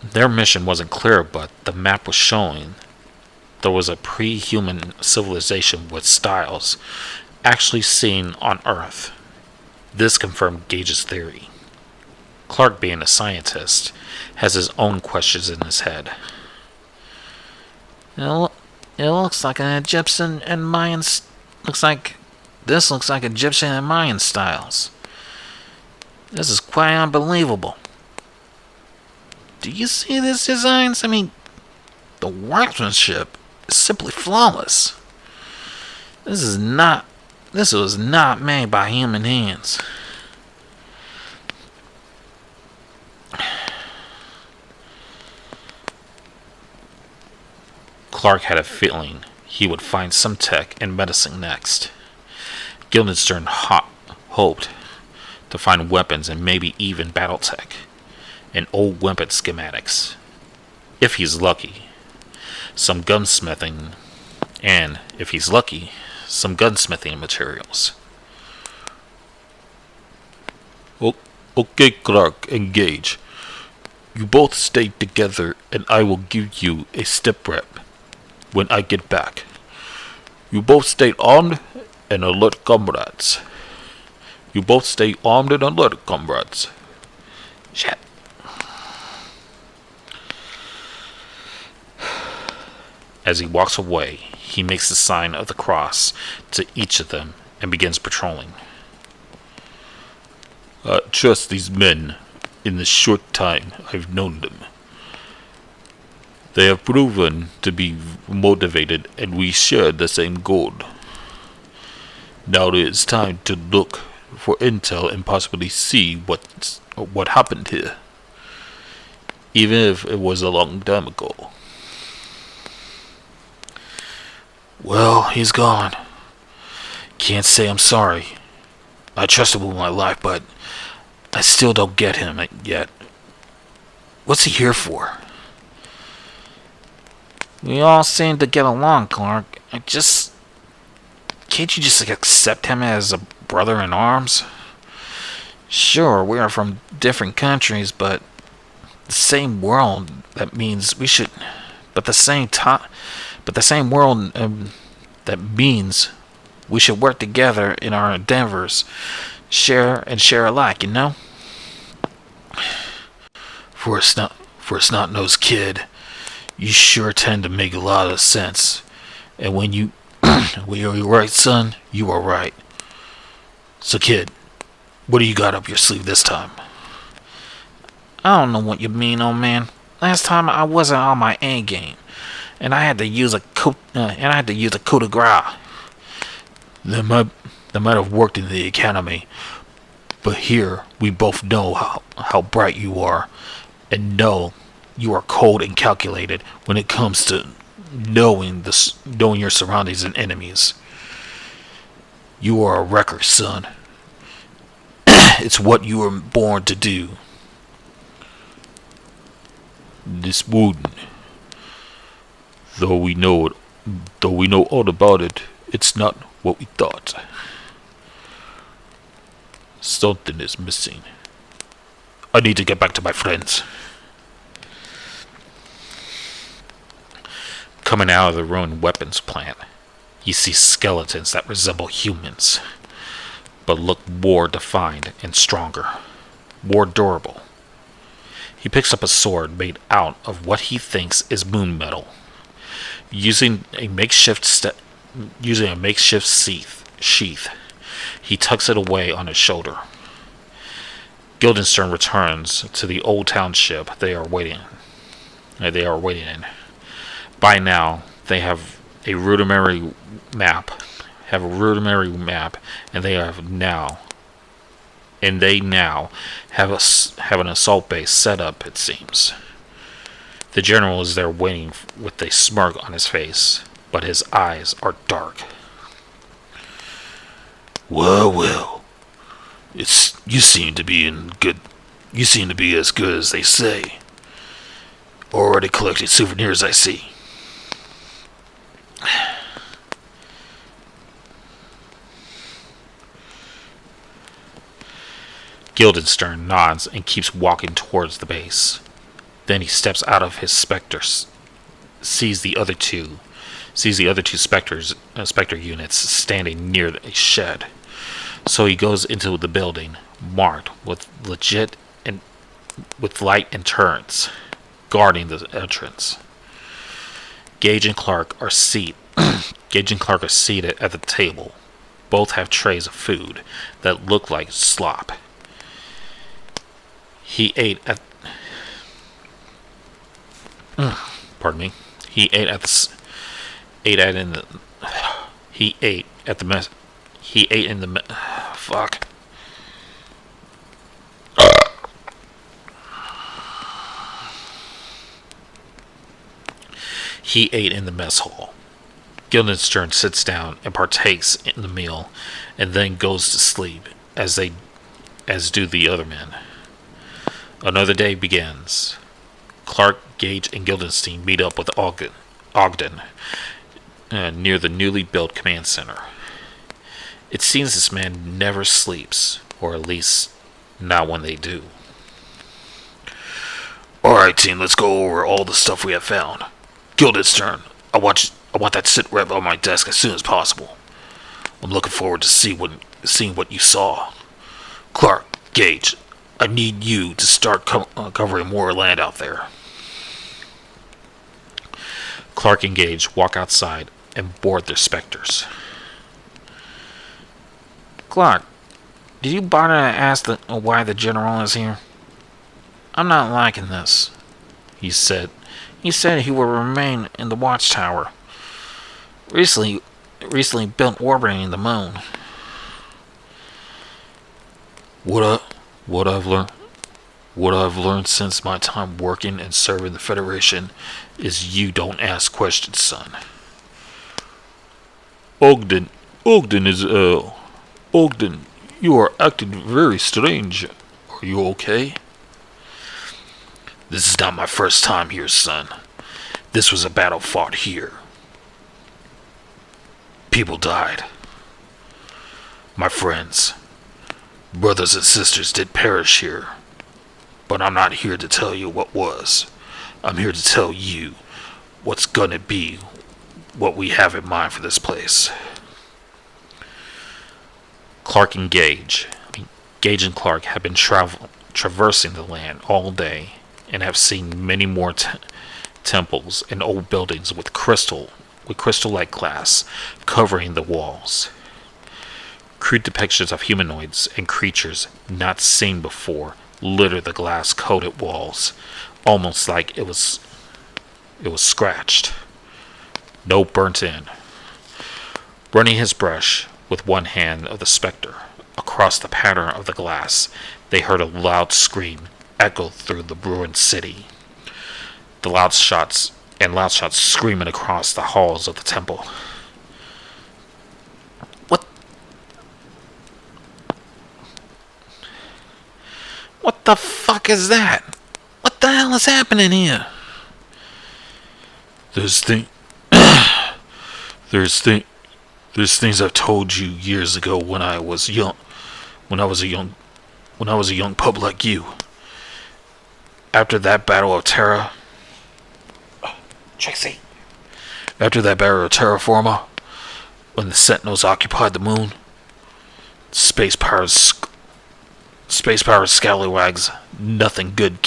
Their mission wasn't clear, but the map was showing there was a pre-human civilization with styles actually seen on Earth. This confirmed Gage's theory. Clark, being a scientist, has his own questions in his head. It looks like an Egyptian and Mayan. Looks like Egyptian and Mayan styles. This is quite unbelievable. Do you see these designs? I mean, the workmanship is simply flawless. This was not made by human hands. Clark had a feeling he would find some tech and medicine next. Guildenstern hoped to find weapons and maybe even battle tech and old weapon schematics. If he's lucky, some gunsmithing, and if he's lucky, some gunsmithing materials. Okay, Clark and Gage. You both stay together and I will give you a step rep when I get back. You both stay armed and alert, comrades. Shit. As he walks away, he makes the sign of the cross to each of them and begins patrolling. I trust these men in the short time I've known them. They have proven to be motivated and we share the same goal. Now it is time to look for intel and possibly see what happened here. Even if it was a long time ago. Well, he's gone. Can't say I'm sorry. I trusted him with my life, but I still don't get him yet. What's he here for? We all seem to get along, Clark. Can't you just accept him as a brother in arms? Sure, we are from different countries, but the same world. That means we should. But the same world. That means we should work together in our endeavors, share alike. You know. For a snot-nosed kid, you sure tend to make a lot of sense. And when you're right, son, you are right. So, kid, what do you got up your sleeve this time? I don't know what you mean, old man. Last time I wasn't on my A game, and I had to use a coup de grace. That might have worked in the academy, but here we both know how bright you are, and know you are cold and calculated when it comes to knowing your surroundings and enemies. You are a wrecker, son. It's what you were born to do. This Woden, though we know all about it, it's not what we thought. Something is missing. I need to get back to my friends. Coming out of the ruined weapons plant, you see skeletons that resemble humans. but look more defined and stronger, more durable. He picks up a sword made out of what he thinks is moon metal. Using a makeshift sheath, he tucks it away on his shoulder. Guildenstern returns to the old township they are waiting in. By now, they have a rudimentary map, and they now have an assault base set up, it seems. The general is there waiting with a smirk on his face, but his eyes are dark. Well, you seem to be as good as they say. Already collected souvenirs, I see. Guildenstern nods and keeps walking towards the base. Then he steps out of his specters, sees the other two specter units standing near a shed. So he goes into the building, marked with light and turrets, guarding the entrance. Gage and Clark are seated at the table. Both have trays of food that look like slop. He ate at the mess hall. Guildenstern sits down and partakes in the meal, and then goes to sleep, as do the other men. Another day begins. Clark, Gage, and Guildenstern meet up with Ogden near the newly built command center. It seems this man never sleeps, or at least not when they do. Alright, team, let's go over all the stuff we have found. Guildenstern, I want that sit rep on my desk as soon as possible. I'm looking forward to seeing what you saw. Clark, Gage, I need you to start covering more land out there. Clark and Gage walk outside and board their specters. Clark, did you bother to ask why the general is here? I'm not liking this, he said. He said he will remain in the watchtower. Recently built orbiting the moon. What I've learned since my time working and serving the Federation is you don't ask questions, son. Ogden, you are acting very strange. Are you okay? This is not my first time here, son. This was a battle fought here. People died. My friends, brothers and sisters did perish here. But I'm not here to tell you what was. I'm here to tell you what's gonna be, what we have in mind for this place. Gage and Clark have been traversing the land all day and have seen many more temples and old buildings with crystal-like glass covering the walls. Crude depictions of humanoids and creatures not seen before litter the glass-coated walls, almost like it was scratched. No burnt in. Running his brush with one hand of the specter across the pattern of the glass, they heard a loud scream echo through the ruined city. The loud shots screaming across the halls of the temple. What the fuck is that? What the hell is happening here? There's things I've told you years ago when I was young. When I was a young pup like you. After that Battle of Terra. Trixie. After that Battle of Terra Forma, when the Sentinels occupied the moon, Space pirates, space pirates, scallywags. Nothing good.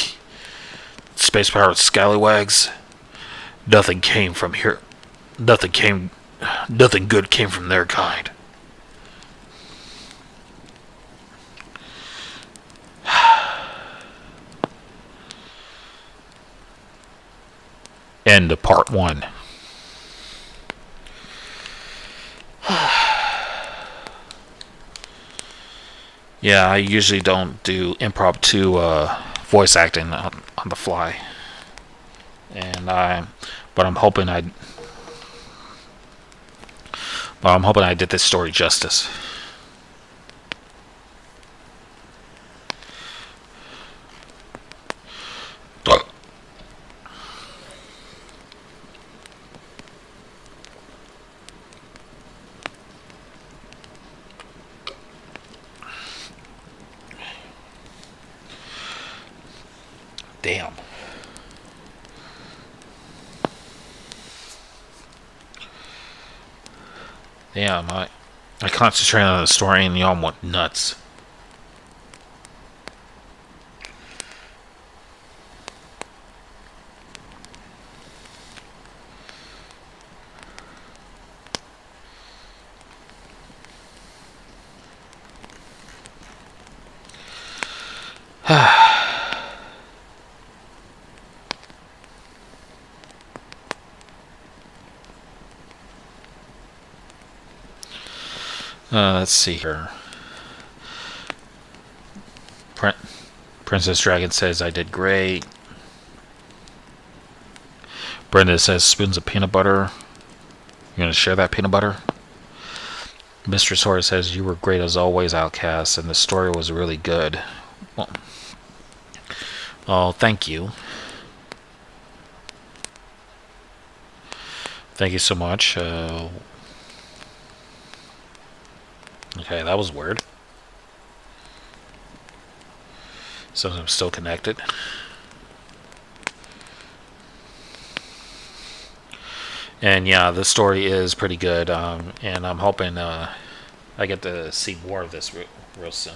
Space pirates, scallywags. Nothing came from here. Nothing came. Nothing good came from their kind. End of part 1. Yeah, I usually don't do impromptu voice acting on the fly, but I'm hoping I did this story justice. Damn. Damn, I concentrate on the story and y'all went nuts. Let's see here. Princess Dragon says I did great. Brenda says spoons of peanut butter. You gonna share that peanut butter? Mistress Horace says you were great as always, Outcast, and the story was really good. Well, oh, thank you. Thank you so much. Okay, that was weird. So I'm still connected. And yeah, the story is pretty good, and I'm hoping I get to see more of this real soon.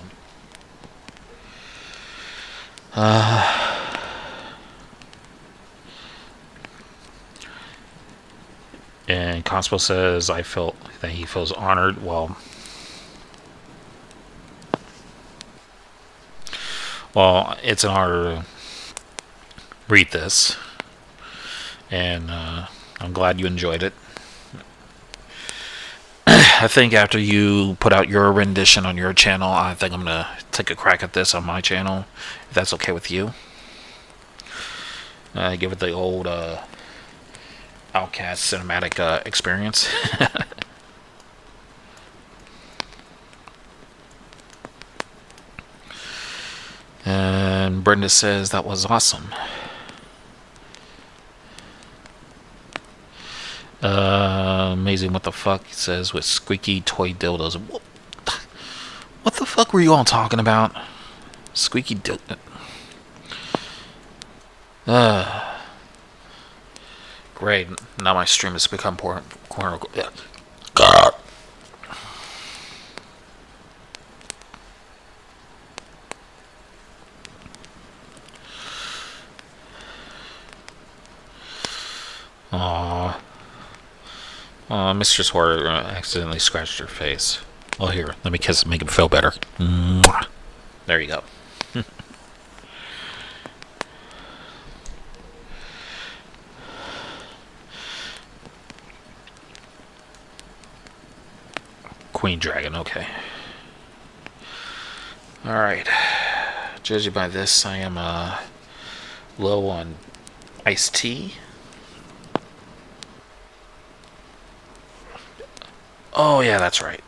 And Constable says I felt that he feels honored. Well, it's an honor to read this, and I'm glad you enjoyed it. I think after you put out your rendition on your channel, I think I'm gonna take a crack at this on my channel, if that's okay with you. Give it the old Outcast cinematic experience. And Brenda says that was awesome. Amazing. What the fuck? He says with squeaky toy dildos. What the fuck were you all talking about? Squeaky dildo. Great. Now my stream has become poor. Yeah. God. Aww. Mistress Horror accidentally scratched her face. Well, here, let me kiss him, make him feel better. Mwah. There you go. Queen Dragon, okay. Alright. Judging by this, I am low on iced tea. Oh, yeah, that's right.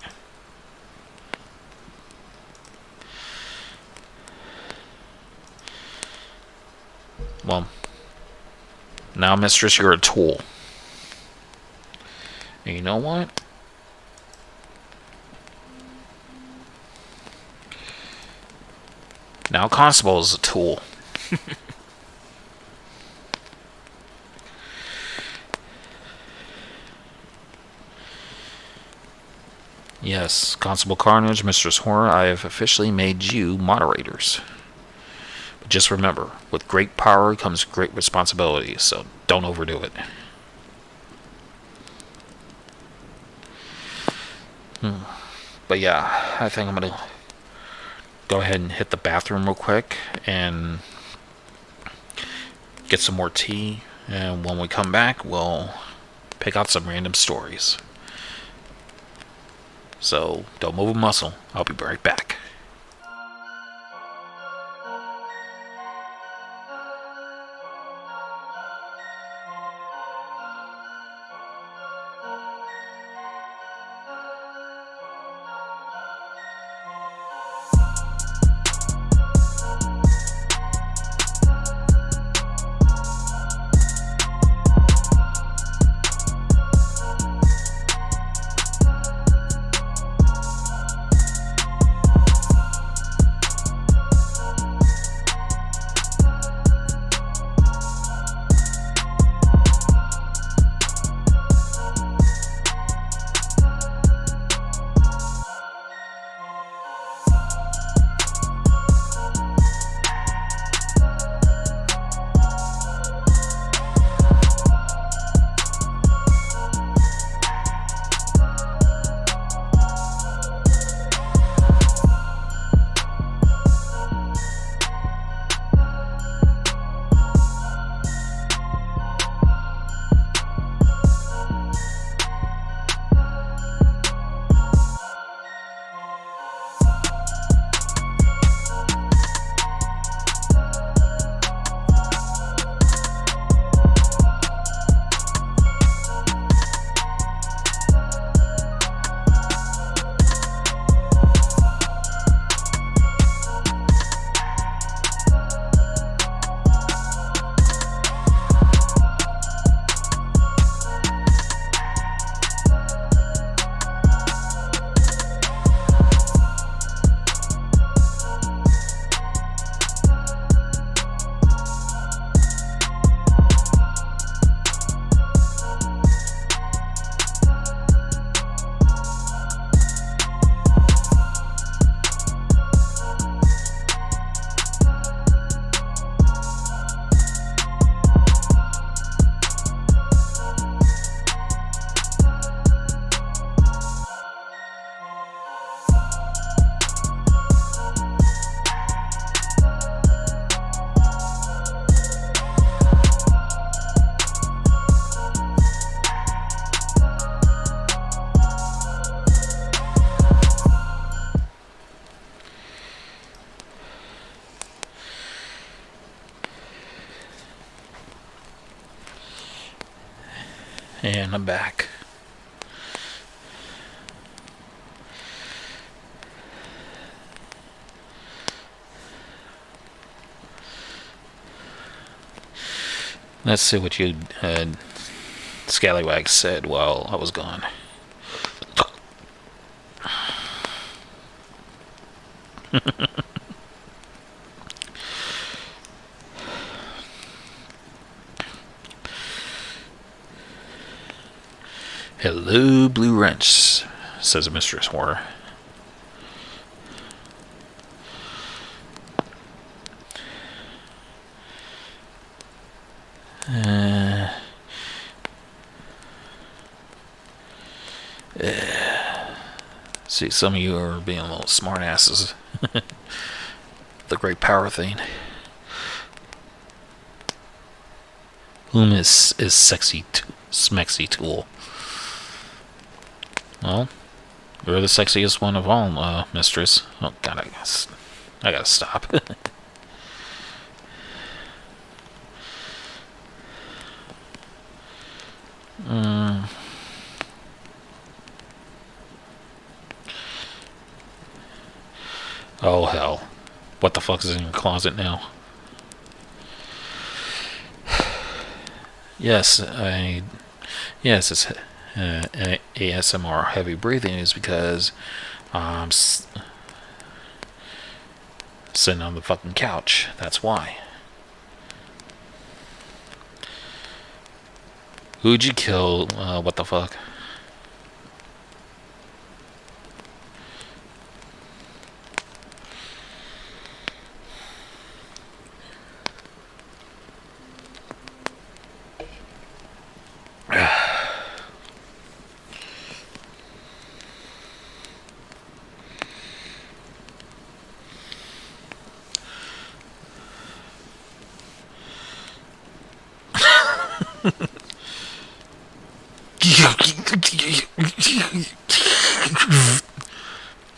Well, now, Mistress, you're a tool. And you know what? Now Constable is a tool. Yes, Constable Carnage, Mistress Horror, I have officially made you moderators. But just remember, with great power comes great responsibility, so don't overdo it. But yeah, I think I'm gonna go ahead and hit the bathroom real quick and get some more tea. And when we come back, we'll pick out some random stories. So don't move a muscle. I'll be right back. And I'm back. Let's see what you Scallywag said while I was gone. Hello, Blue Wrench, says Mistress Horror. See, some of you are being little smartasses. The great power thing. Whom is sexy smexy tool? Well, you're the sexiest one of all, mistress. Oh god, I gotta stop. Oh hell. What the fuck is in your closet now? Yes, it's ASMR heavy breathing is because I'm sitting on the fucking couch. That's why. Who'd you kill? What the fuck?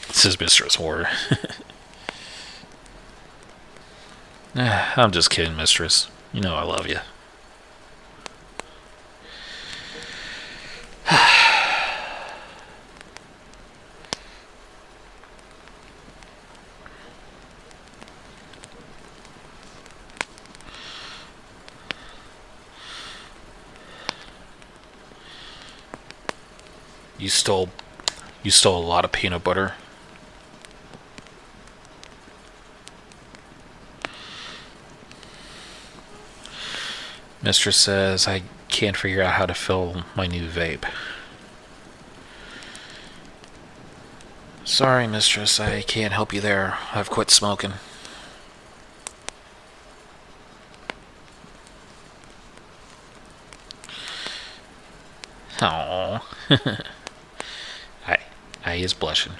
says Mistress Horror. I'm just kidding, Mistress. You know I love you. You stole a lot of peanut butter. Mistress says I can't figure out how to fill my new vape. Sorry, Mistress, I can't help you there. I've quit smoking. Aww. I is blushing.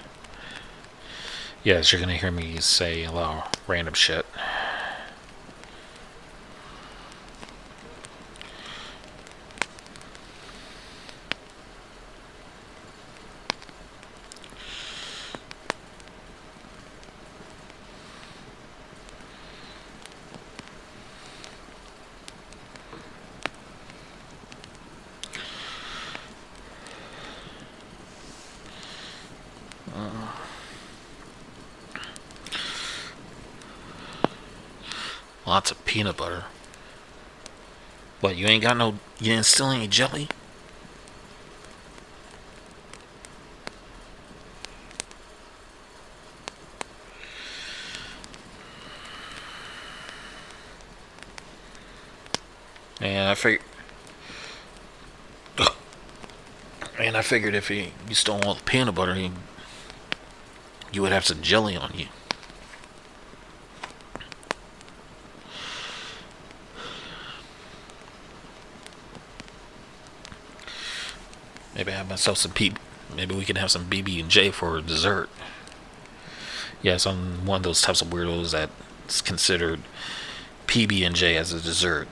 Yes, you're gonna hear me say a lot of random shit. Lots of peanut butter. What, you ain't got no... You didn't steal any jelly? And I figured if you stole all the peanut butter, you would have some jelly on you. Maybe I have myself some Maybe we can have some BB&J for dessert. Yes, I'm one of those types of weirdos that's considered PB&J as a dessert.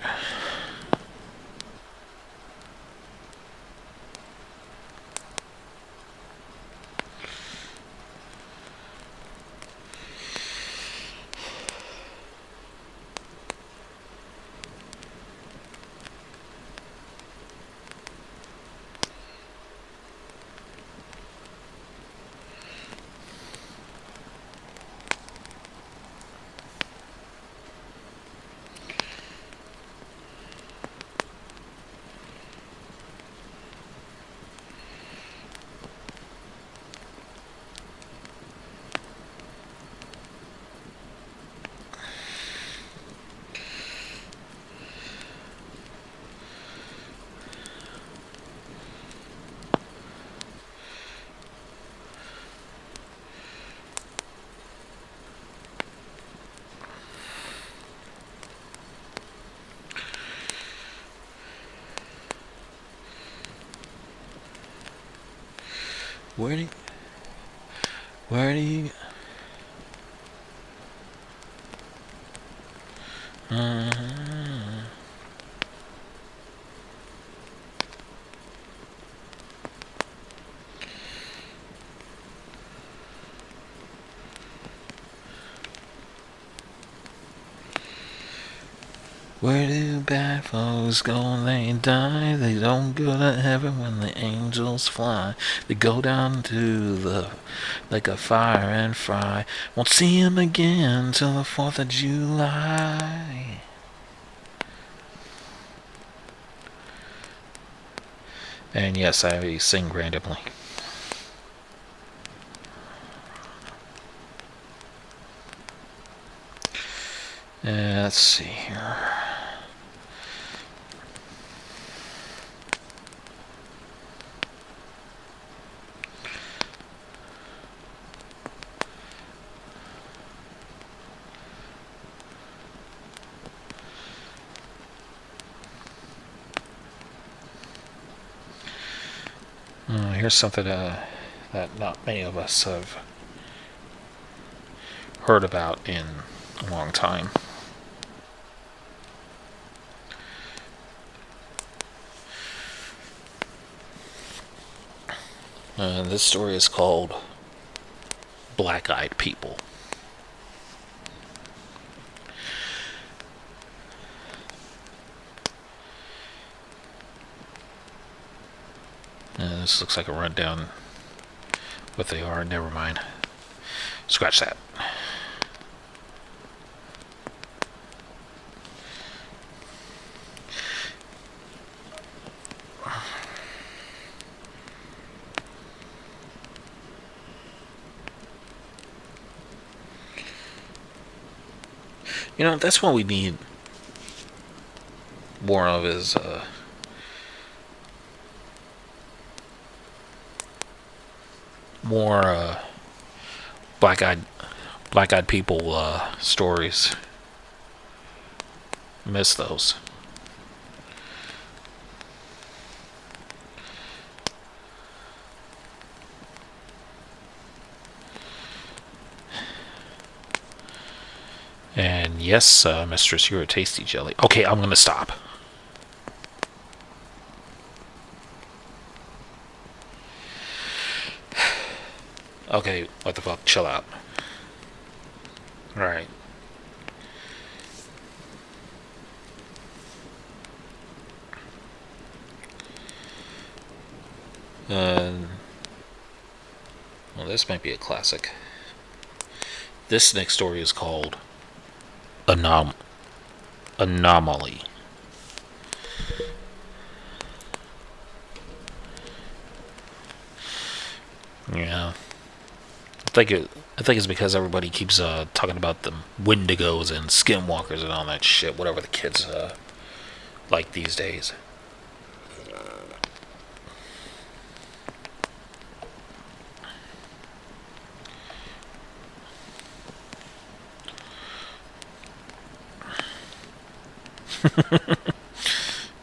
Where do you Where do bad folks go? They die. They don't go to heaven when the angels fly. They go down to the like a fire and fry. Won't see him again till the 4th of July. And yes, I sing randomly. Let's see here. Here's something that not many of us have heard about in a long time. This story is called Black Eyed People. This looks like a rundown. What they are, never mind. Scratch that. You know, that's what we need more of is more black eyed people stories. Miss those. And yes, mistress, you're a tasty jelly. Okay, I'm gonna stop. Okay, what the fuck? Chill out. Alright. Well, this might be a classic. This next story is called Anomaly. Yeah. I think it's because everybody keeps talking about the Wendigos and Skinwalkers and all that shit, whatever the kids like these days.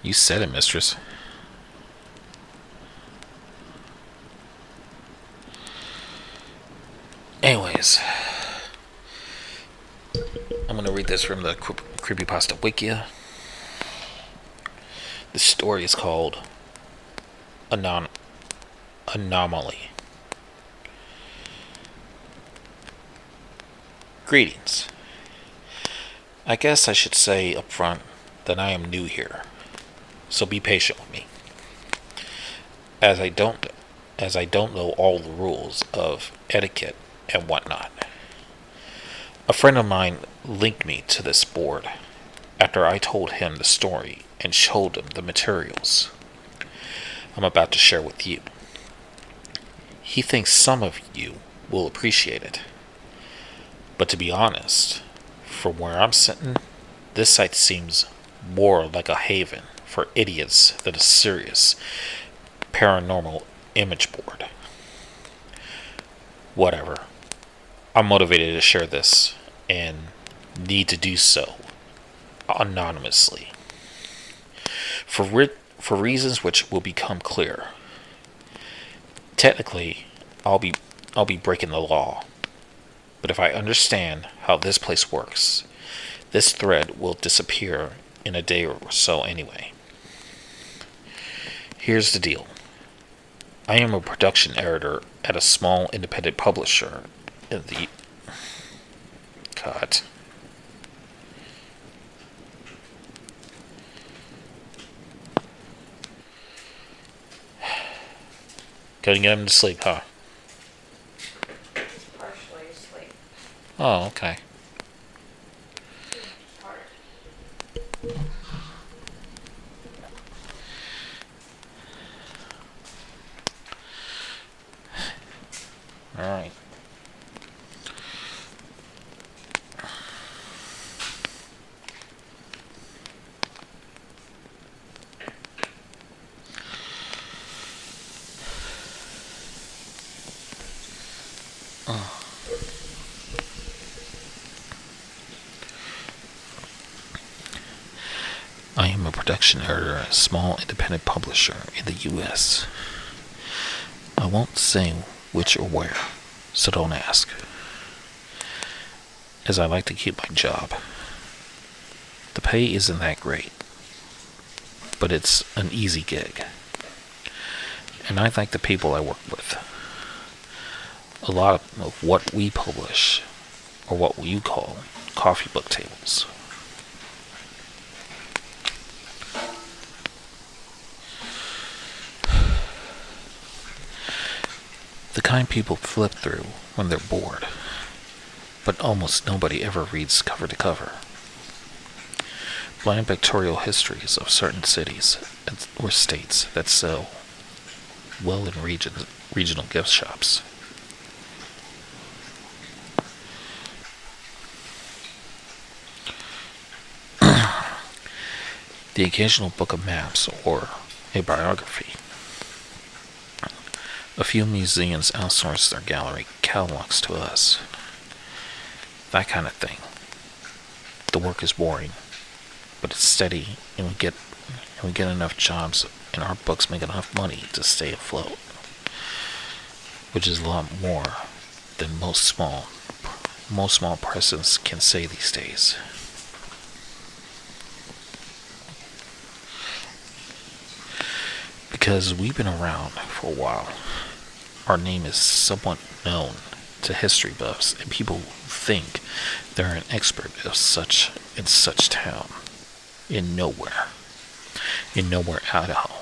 You said it, mistress. Anyways, I'm gonna read this from the Creepypasta Wikia. The story is called Anomaly. Greetings. I guess I should say up front that I am new here, so be patient with me, as I don't know all the rules of etiquette and whatnot. A friend of mine linked me to this board after I told him the story and showed him the materials I'm about to share with you. He thinks some of you will appreciate it, but to be honest, from where I'm sitting, this site seems more like a haven for idiots than a serious paranormal image board. Whatever. I'm motivated to share this and need to do so anonymously for reasons which will become clear. Technically, I'll be breaking the law, but if I understand how this place works, this thread will disappear in a day or so anyway. Here's the deal. I am a production editor at a small independent publisher in the... God. Couldn't get him to sleep, huh? Partially asleep. Oh, okay. Part. Alright. I am a production editor at a small independent publisher in the US. I won't say which or where, so don't ask, as I like to keep my job. The pay isn't that great, but it's an easy gig, And I thank the people I work with. A lot of what we publish are what you call coffee book tables. The kind people flip through when they're bored, but almost nobody ever reads cover to cover. Bland pictorial histories of certain cities or states that sell well in regional gift shops. The occasional book of maps or a biography. A few museums outsource their gallery catalogs to us. That kind of thing. The work is boring, but it's steady, and we get enough jobs, and our books make enough money to stay afloat, which is a lot more than most small presses can say these days. Because we've been around for a while, our name is somewhat known to history buffs, and people think they're an expert of such in such town, in nowhere at all.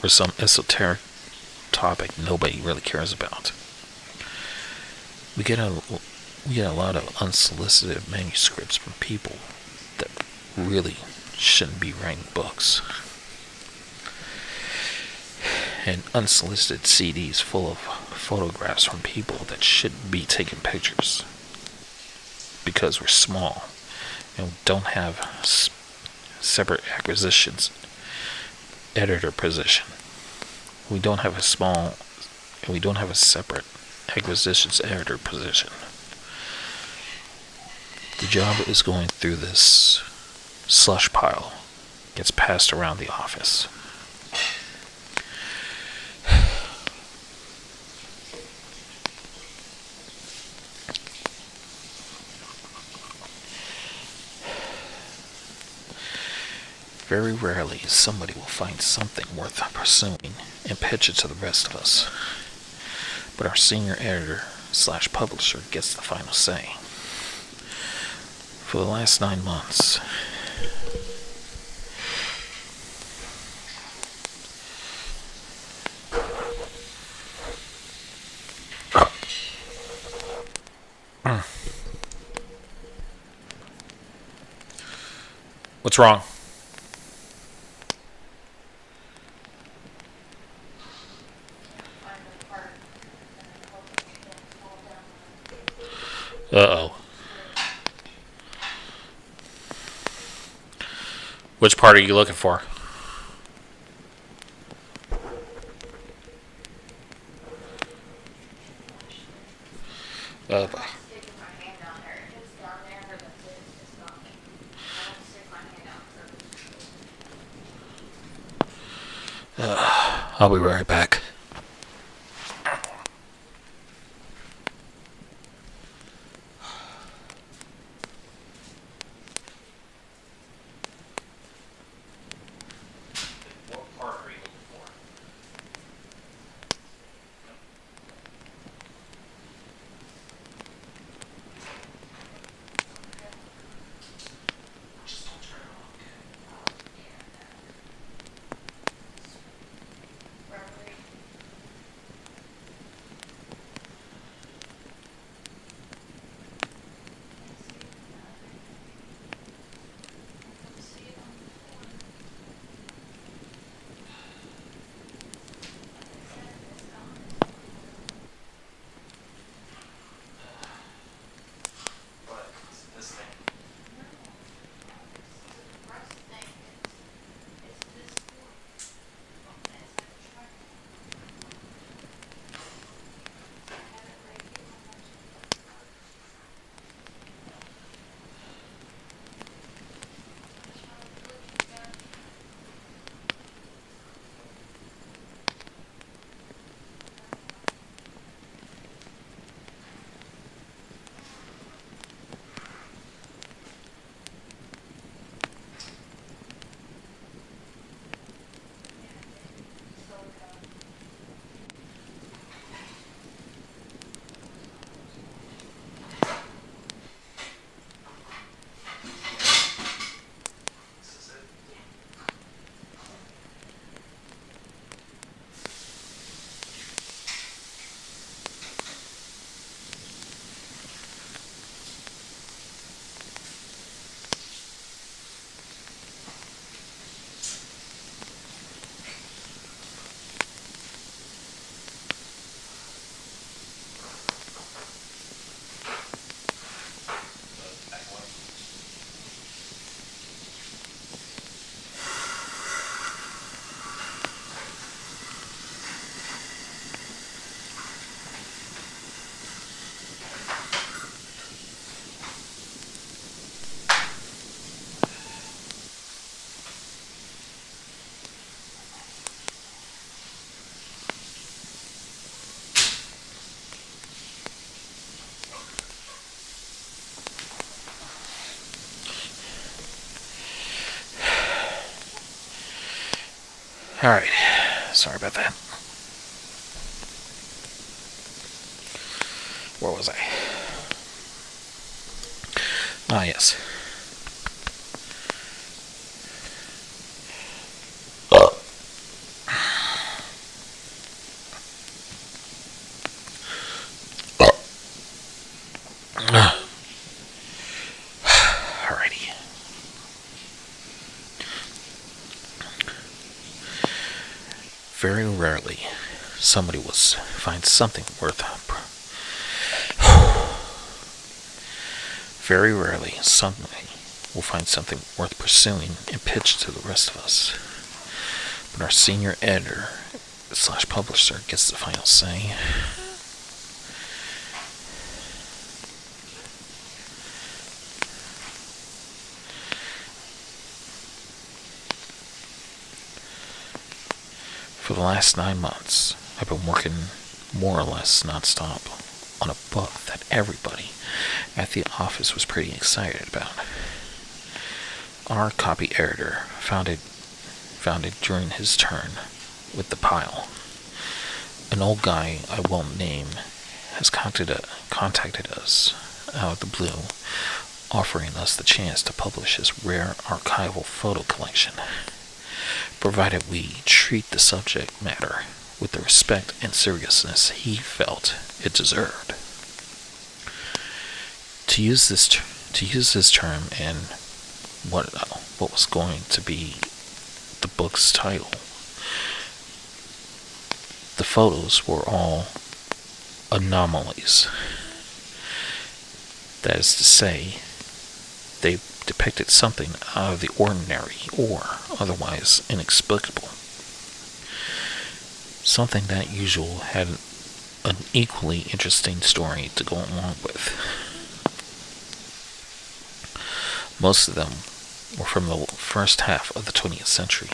Or some esoteric topic nobody really cares about. We get a lot of unsolicited manuscripts from people that really shouldn't be writing books, and unsolicited CDs full of photographs from people that shouldn't be taking pictures because we're small and don't have separate acquisitions editor position. We don't have a separate acquisitions editor position. The job is going through this slush pile, gets passed around the office. Very rarely somebody will find something worth pursuing and pitch it to the rest of us. But our senior editor/publisher gets the final say. For the last 9 months, What's wrong? Find the part and then hope it can't fall down. Uh-oh. Which part are you looking for? Sticking my hand down there. If it's down there, that's it. It's nothing. I don't stick my hand out purposely. I'll be right back. What part are you looking for? Just don't turn it on, okay? Rubbery. Alright, sorry about that. Where was I? Ah, yes. Alrighty. Very rarely, somebody will find something worth. Very rarely, somebody will find something worth pursuing and pitch to the rest of us. But our senior editor / publisher gets the final say. For the last 9 months, I've been working more or less nonstop on a book that everybody at the office was pretty excited about. Our copy editor found it during his turn with the pile. An old guy I won't name has contacted us out of the blue, offering us the chance to publish his rare archival photo collection, provided we treat the subject matter with the respect and seriousness he felt it deserved. To use this term and what was going to be the book's title, the photos were all anomalies. That is to say, they depicted something out of the ordinary or otherwise inexplicable. Something that usually had an equally interesting story to go along with. Most of them were from the first half of the 20th century.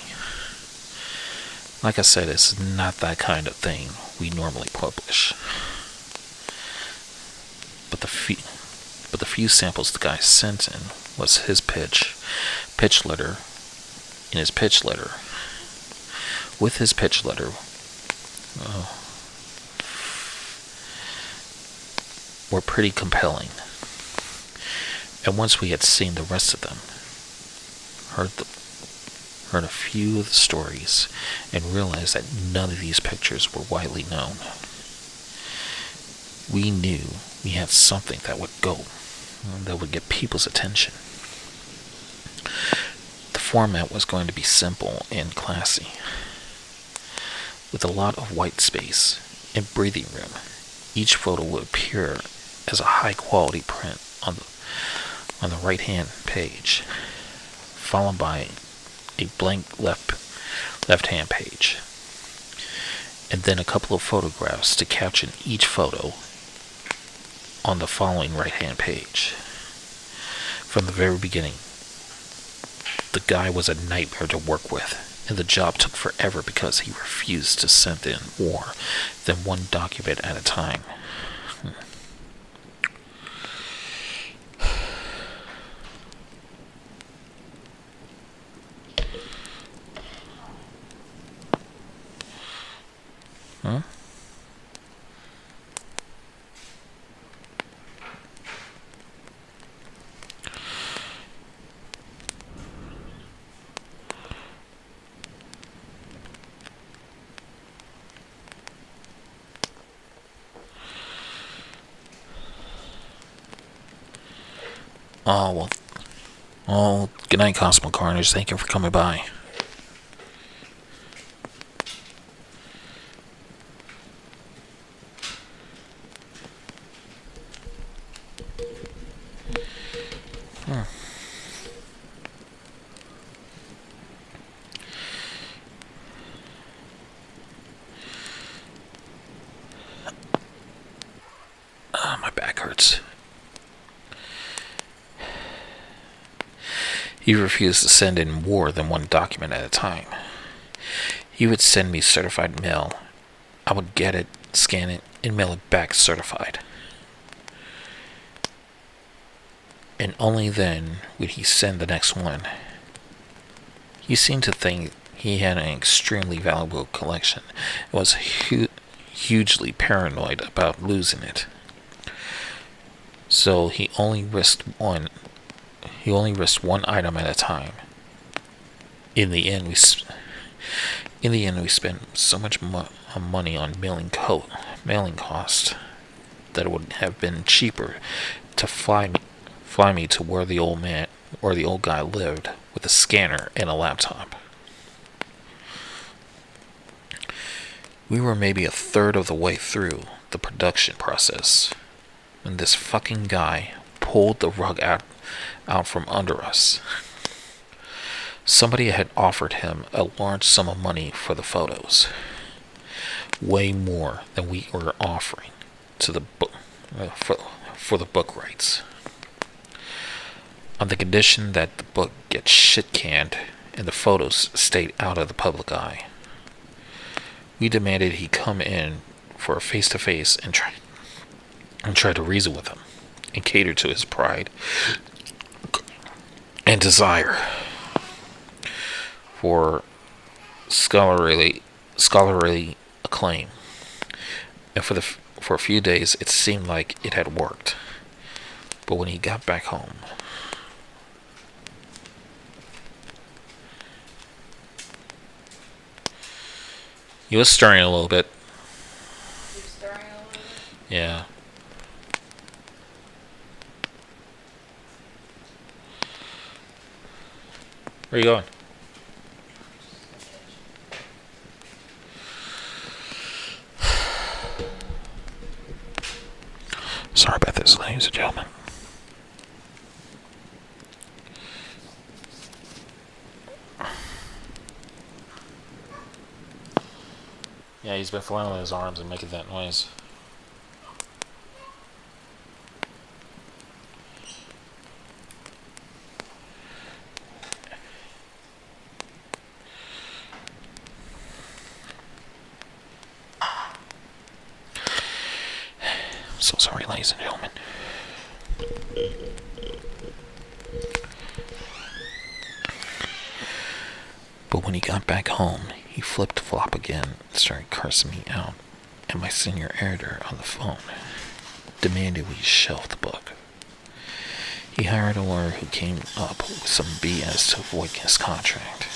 Like I said, it's not that kind of thing we normally publish. But the few samples the guy sent in was his pitch letter. In his pitch letter, with his pitch letter, were pretty compelling. And once we had seen the rest of them, heard a few of the stories, and realized that none of these pictures were widely known, we knew we had something that would get people's attention. The format was going to be simple and classy, with a lot of white space and breathing room. Each photo would appear as a high-quality print on the right-hand page, followed by a blank left-hand page, and then a couple of photographs to caption each photo on the following right-hand page. From the very beginning, the guy was a nightmare to work with, and the job took forever because he refused to send in more than one document at a time. Huh? Oh, well. Oh, good night, Cosmo Carnage. Thank you for coming by. My back hurts. He refused to send in more than one document at a time. He would send me certified mail. I would get it, scan it, and mail it back certified. And only then would he send the next one. He seemed to think he had an extremely valuable collection and was hugely paranoid about losing it. So he only risked one item at a time. In the end, we spent so much money on mailing cost that it would have been cheaper to fly me to where the old guy lived with a scanner and a laptop. We were maybe a third of the way through the production process when this fucking guy pulled the rug out from under us. Somebody had offered him a large sum of money for the photos, way more than we were offering to the book for the book rights, on the condition that the book gets shit canned and the photos stayed out of the public eye. We demanded he come in for a face-to-face and try to reason with him and cater to his pride and desire for scholarly acclaim. And for a few days it seemed like it had worked. But when he got back home, he was stirring a little bit. You're stirring a little bit? Yeah. Where are you going? Sorry about this, ladies and gentlemen. Yeah, he's been flailing his arms and making that noise. So sorry, ladies and gentlemen. But when he got back home, he flipped-flop again and started cursing me out and my senior editor on the phone, demanded we shelf the book. He hired a lawyer who came up with some BS to avoid his contract.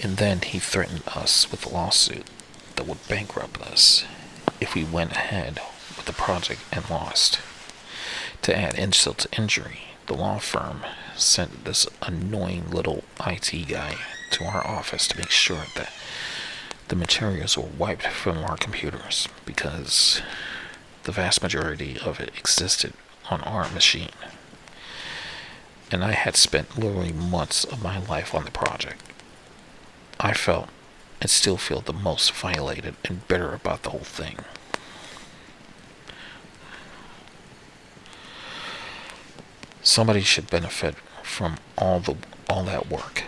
And then he threatened us with a lawsuit that would bankrupt us if we went ahead with the project and lost. To add insult to injury, the law firm sent this annoying little IT guy to our office to make sure that the materials were wiped from our computers, because the vast majority of it existed on our machine. And I had spent literally months of my life on the project. I felt and still feel the most violated and bitter about the whole thing. Somebody should benefit from all that work.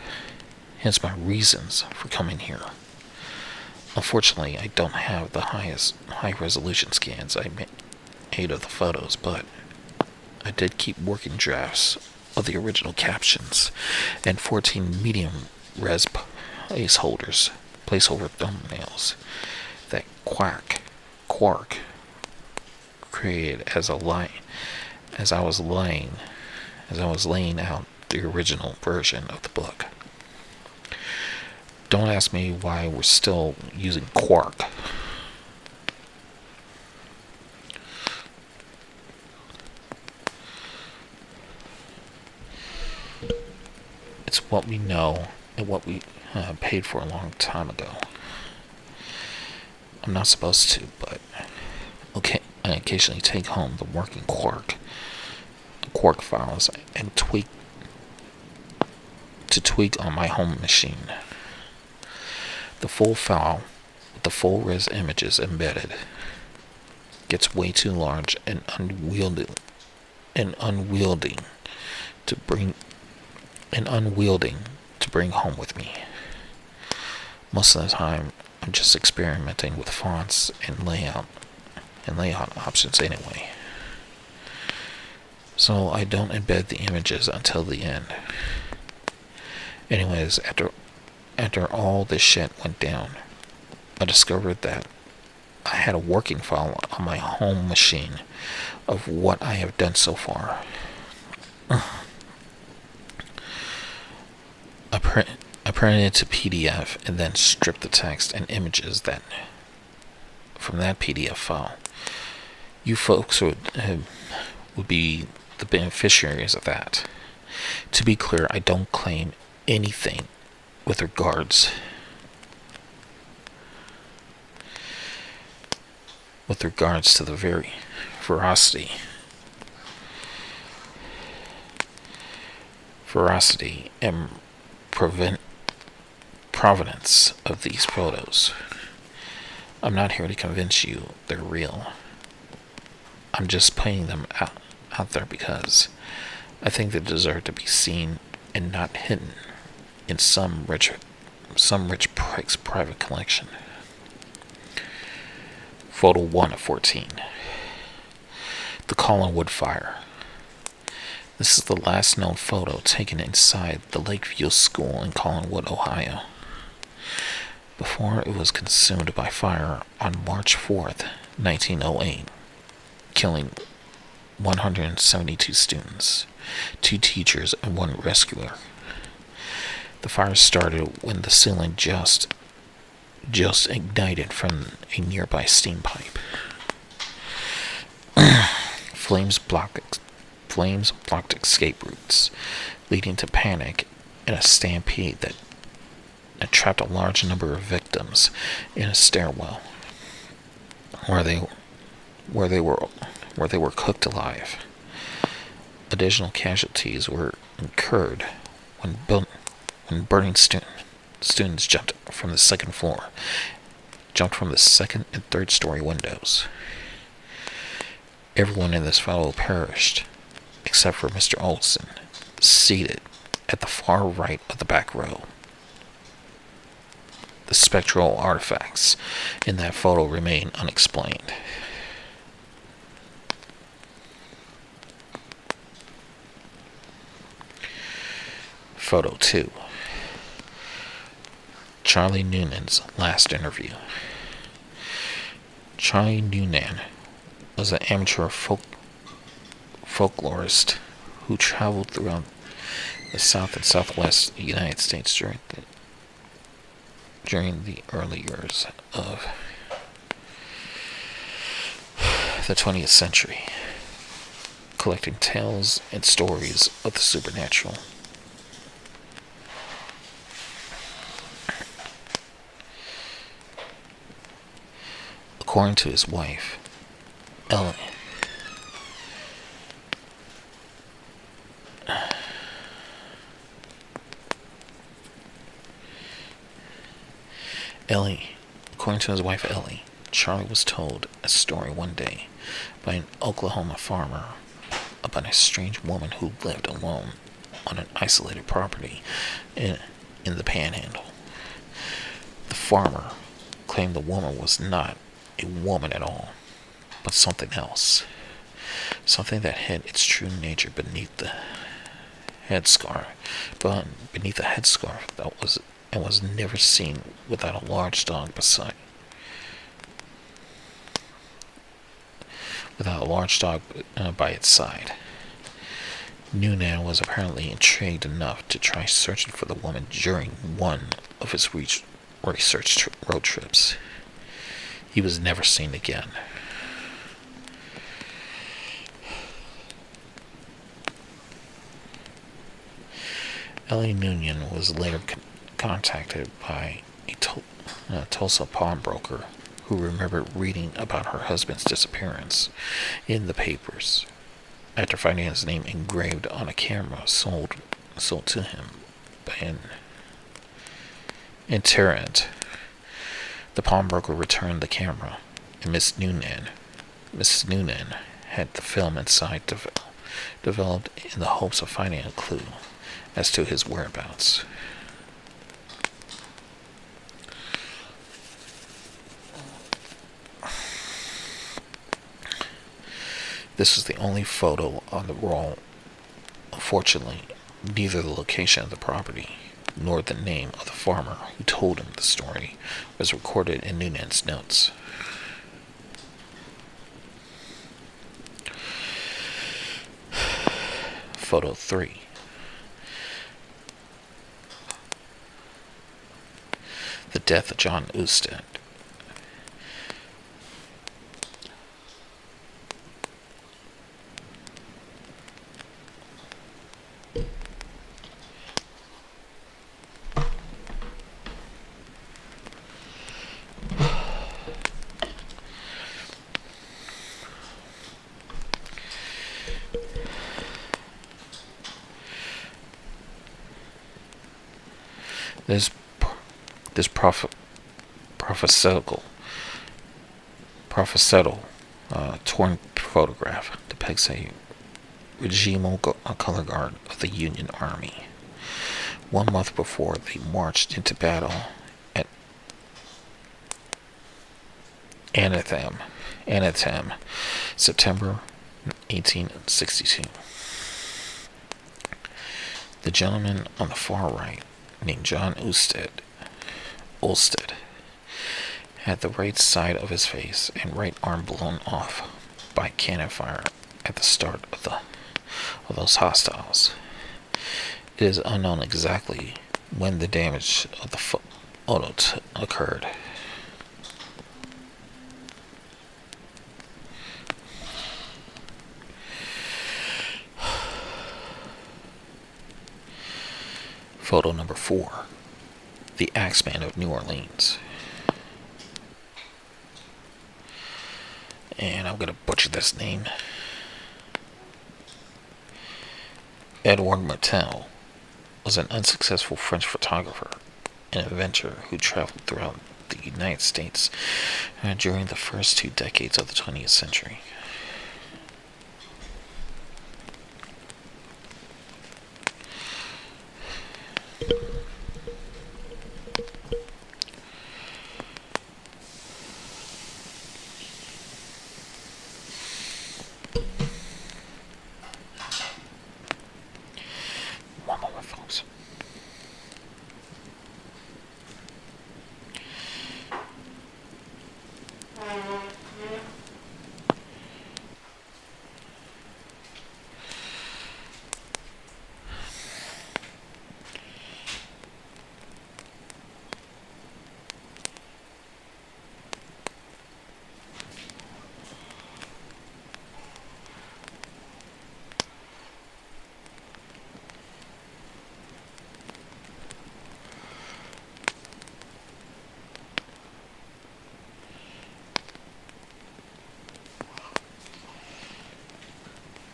Hence my reasons for coming here. Unfortunately, I don't have the high resolution scans I made of the photos, but I did keep working drafts of the original captions and 14 medium res placeholder thumbnails that Quark created as I was laying out the original version of the book. Don't ask me why we're still using Quark. It's what we know and what we paid for a long time ago. I'm not supposed to, but okay, I occasionally take home the working Quark files and tweak on my home machine. The full file with the full res images embedded gets way too large and unwieldy to bring home with me. Most of the time I'm just experimenting with fonts and layout options anyway. So I don't embed the images until the end. Anyways, after all this shit went down, I discovered that I had a working file on my home machine of what I have done so far. I printed it to PDF and then stripped the text and images from that PDF file. You folks would be the beneficiaries of that. To be clear, I don't claim anything with regards to the very veracity and provenance of these photos. I'm not here to convince you they're real. I'm just putting them out there because I think they deserve to be seen and not hidden in some rich prick's private collection. Photo 1 of 14. The Collinwood Fire. This is the last known photo taken inside the Lakeview School in Collinwood, Ohio, before it was consumed by fire on March 4th, 1908, killing 172 students, 2 teachers, and 1 rescuer. The fire started when the ceiling just ignited from a nearby steam pipe. Flames blocked escape routes, leading to panic and a stampede that trapped a large number of victims in a stairwell, where they were cooked alive. Additional casualties were incurred when burning students jumped from the second and third story windows. Everyone in this photo perished, except for Mr. Olson, seated at the far right of the back row. The spectral artifacts in that photo remain unexplained. Photo 2. Charlie Noonan's last interview. Charlie Noonan was an amateur folklorist who traveled throughout the South and Southwest United States during the early years of the 20th century, collecting tales and stories of the supernatural. According to his wife, Ellie, Charlie was told a story one day by an Oklahoma farmer about a strange woman who lived alone on an isolated property in the Panhandle. The farmer claimed the woman was not a woman at all, but something else. Something that hid its true nature beneath the headscarf, that was never seen without a large dog by its side. Noonan was apparently intrigued enough to try searching for the woman during one of his research road trips. He was never seen again. Ellie Noonan was later contacted by a Tulsa pawnbroker who remembered reading about her husband's disappearance in the papers after finding his name engraved on a camera sold to him by an Tarrant. The pawnbroker returned the camera, and Mrs. Noonan had the film inside developed in the hopes of finding a clue as to his whereabouts. This was the only photo on the roll. Unfortunately, neither the location of the property nor the name of the farmer who told him the story was recorded in Noonan's notes. Photo 3. The death of John Usted. This prophetical torn photograph depicts a regimental color guard of the Union Army. 1 month before they marched into battle at Antietam, September 1862. The gentleman on the far right, named John Olsted, had the right side of his face and right arm blown off by cannon fire at the start of those hostiles. It is unknown exactly when the damage of the photo occurred. Photo number 4. The Axeman of New Orleans. And I'm going to butcher this name. Edouard Martel was an unsuccessful French photographer and inventor who traveled throughout the United States during the first 2 decades of the 20th century. One moment, folks.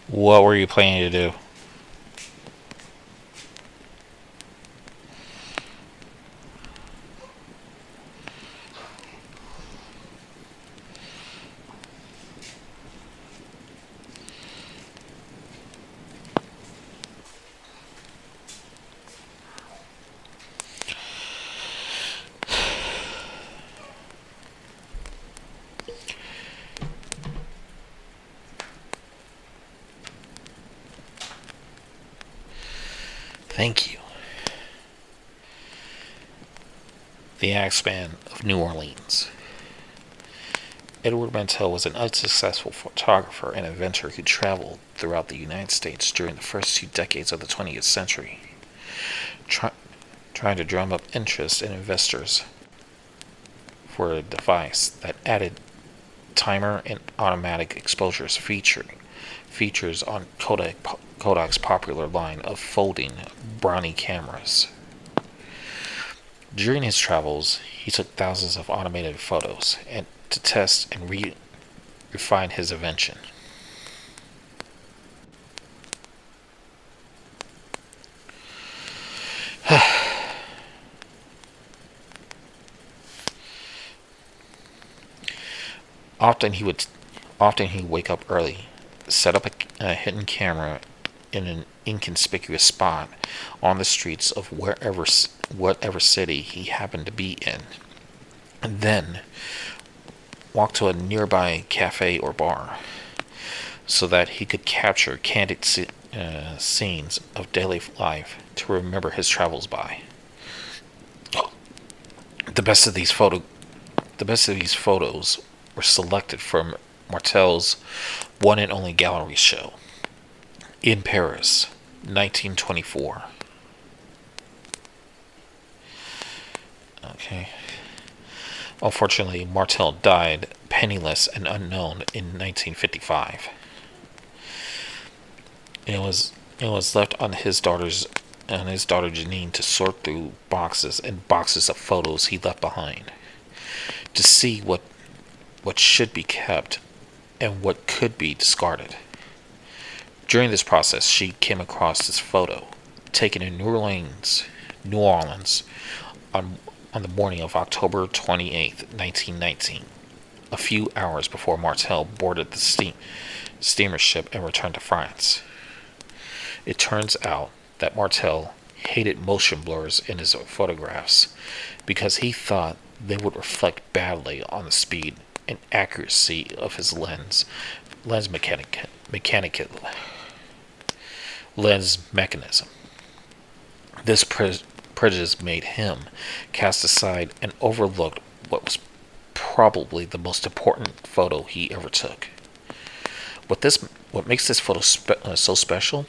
What were you planning to do? Thank you. The Axeman of New Orleans. Edouard Martel was an unsuccessful photographer and inventor who traveled throughout the United States during the first 2 decades of the 20th century, trying to drum up interest in investors for a device that added timer and automatic exposures features on Kodak's popular line of folding Brownie cameras. During his travels, he took thousands of automated photos and to test and refine his invention. Often he would wake up early, set up a hidden camera in an inconspicuous spot on the streets of whatever city he happened to be in, and then walk to a nearby cafe or bar so that he could capture candid scenes of daily life to remember his travels by. The best of these photos were selected from Martel's one and only gallery show in Paris, 1924. Okay. Unfortunately, Martel died penniless and unknown in 1955. It was left on his daughter Janine to sort through boxes and boxes of photos he left behind to see what should be kept and what could be discarded. During this process, she came across this photo taken in New Orleans, on the morning of October 28th, 1919, a few hours before Martel boarded the steamer ship and returned to France. It turns out that Martel hated motion blurs in his photographs because he thought they would reflect badly on the speed and accuracy of his lens mechanism. This prejudice made him cast aside and overlook what was probably the most important photo he ever took. What makes this photo so special?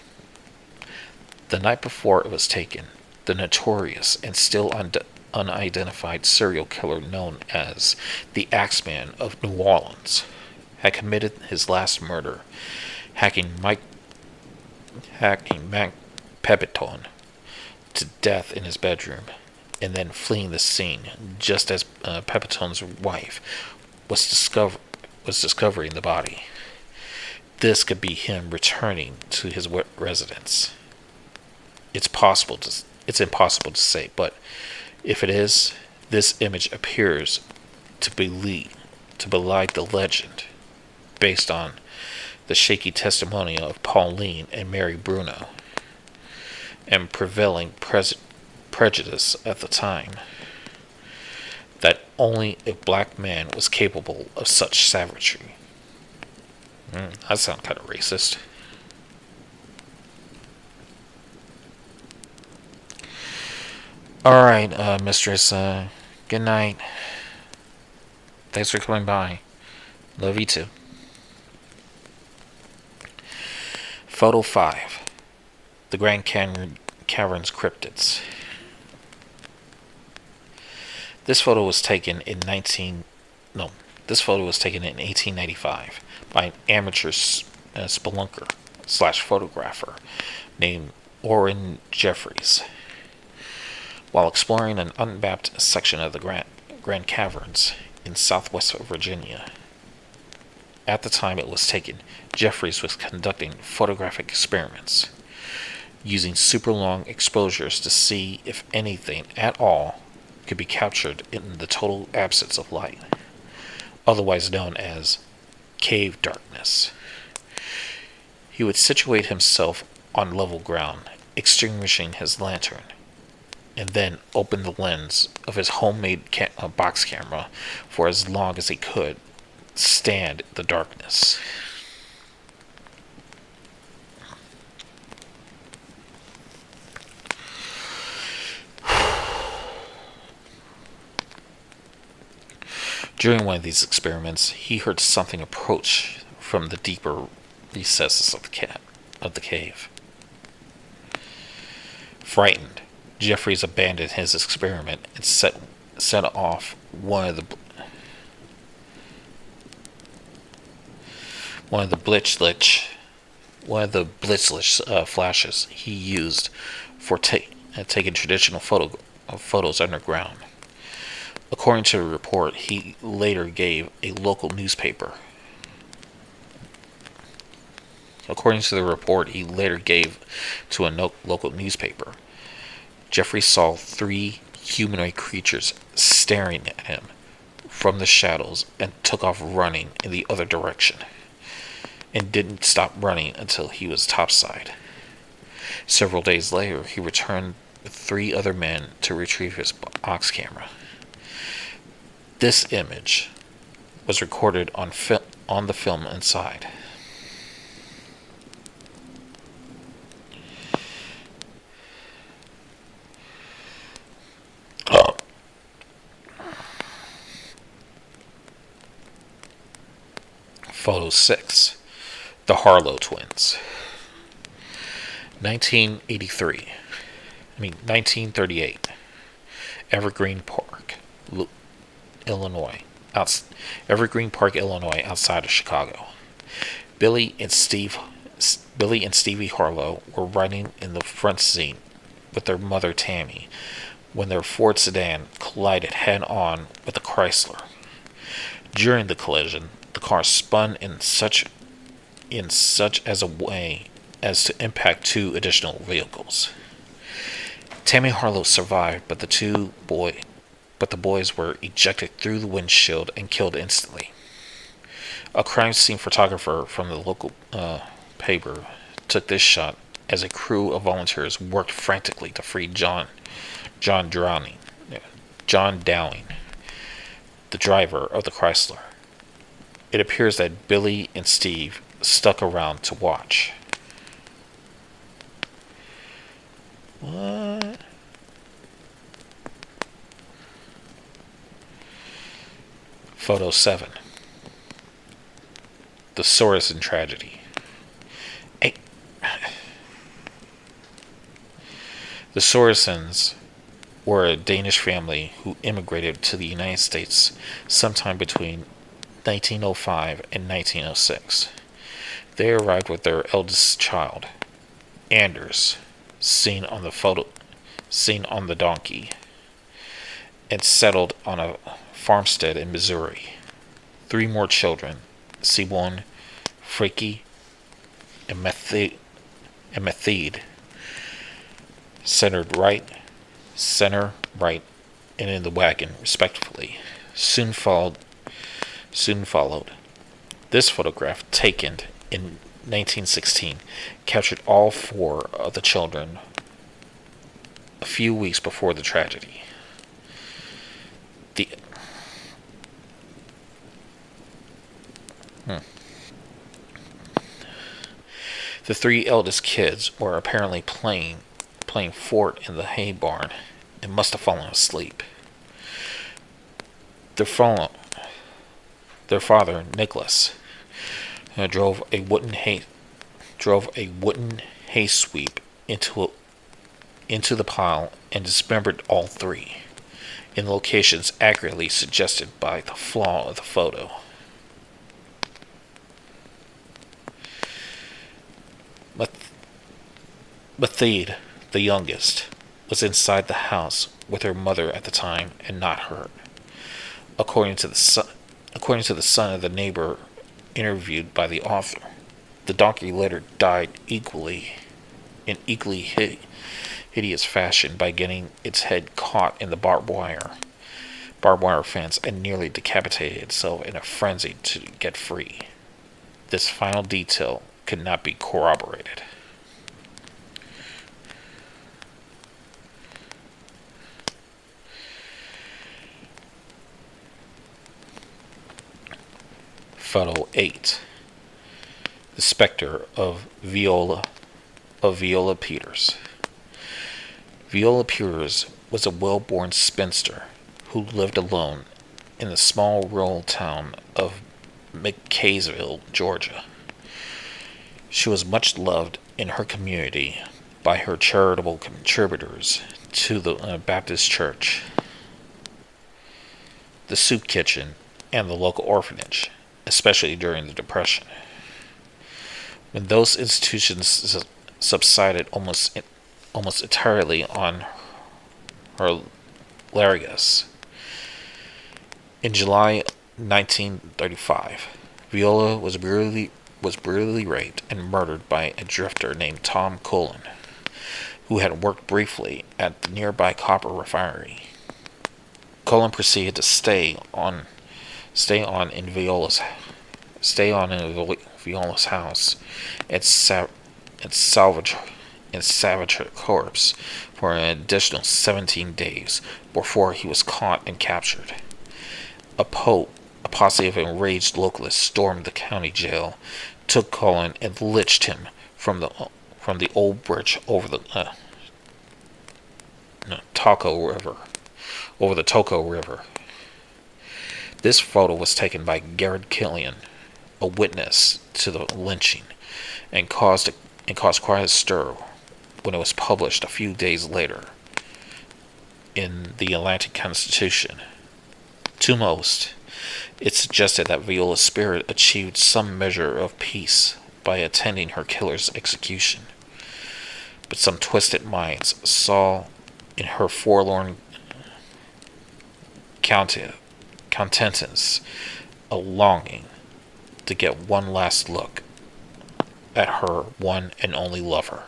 The night before it was taken, the notorious and still unidentified serial killer known as the Axeman of New Orleans had committed his last murder, hacking Mac Pepitone to death in his bedroom, and then fleeing the scene just as Pepitone's wife was discovering the body. This could be him returning to his residence. It's impossible to say, but if it is, this image appears to belie the legend based on the shaky testimony of Pauline and Mary Bruno and prevailing prejudice at the time that only a black man was capable of such savagery. That sounds kind of racist. Alright, mistress, good night. Thanks for coming by. Love you too. Photo 5. The Grand Caverns Cryptids. This photo was taken in 1895 by an amateur spelunker / photographer named Orrin Jeffries. While exploring an unmapped section of the Grand Caverns in southwest Virginia. At the time it was taken, Jeffries was conducting photographic experiments, using super long exposures to see if anything at all could be captured in the total absence of light, otherwise known as cave darkness. He would situate himself on level ground, extinguishing his lantern, and then open the lens of his homemade box camera for as long as he could stand the darkness. During one of these experiments, he heard something approach from the deeper recesses of the cave. Frightened, Jeffries abandoned his experiment and set off one of the Blitzlicht flashes he used for taking traditional photos underground. According to the report, he later gave a local newspaper. Jeffrey saw 3 humanoid creatures staring at him from the shadows and took off running in the other direction, and didn't stop running until he was topside. Several days later, he returned with 3 other men to retrieve his box camera. This image was recorded on the film inside. Photo 6. The Harlow Twins. 1938. Evergreen Park, Illinois. Evergreen Park, Illinois, outside of Chicago. Billy and Stevie Harlow were riding in the front seat with their mother Tammy when their Ford sedan collided head-on with a Chrysler. During the collision, the car spun in such as a way as to impact two additional vehicles. Tammy Harlow survived, but the boys were ejected through the windshield and killed instantly. A crime scene photographer from the local paper took this shot as a crew of volunteers worked frantically to free John Downing, the driver of the Chrysler. It appears that Billy and Steve stuck around to watch. What? Photo 7. The Sorensen tragedy. The Sorensens were a Danish family who immigrated to the United States sometime between 1905 and 1906. They arrived with their eldest child, Anders, seen on the donkey, and settled on a farmstead in Missouri. 3 more children, Simon, Friki, and Methede, center, right, and in the wagon, respectively, soon followed. This photograph, taken in 1916, captured all 4 of the children a few weeks before the tragedy. The 3 eldest kids were apparently playing fort in the hay barn and must have fallen asleep. Their father, Nicholas, drove a wooden hay sweep into the pile and dismembered all 3 in locations accurately suggested by the flaw of the photo. Methede, the youngest, was inside the house with her mother at the time and not hurt. According to the son of the neighbor interviewed by the author, the donkey later died in equally hideous fashion by getting its head caught in the barbed wire fence and nearly decapitated itself in a frenzy to get free. This final detail could not be corroborated. Photo 8. The Spectre of Viola Peters. Viola Peters was a well-born spinster who lived alone in the small rural town of McKaysville, Georgia. She was much loved in her community by her charitable contributors to the Baptist church, the soup kitchen, and the local orphanage, especially during the Depression. When those institutions subsided almost entirely on her largesse. In July 1935, Viola was brutally raped and murdered by a drifter named Tom Cullen, who had worked briefly at the nearby copper refinery. Cullen proceeded to stay on in Viola's house and salvage her corpse for an additional 17 days before he was caught and captured. A posse of enraged localists stormed the county jail, took Cullen, and lynched him from the old bridge over the Toco River. This photo was taken by Garrett Killian a witness to the lynching and caused quite a stir when it was published a few days later in the Atlantic Constitution. To most, it suggested that Viola's spirit achieved some measure of peace by attending her killer's execution. But some twisted minds saw in her forlorn countenance a longing to get one last look at her one and only lover.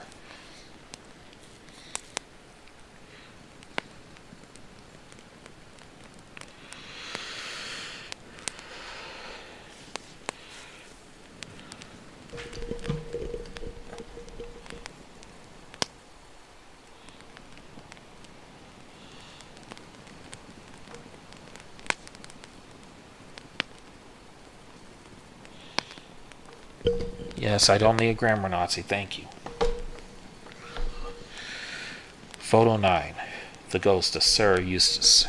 Yes, I don't need a grammar Nazi, thank you. Photo 9. The ghost of Sarah Eustace.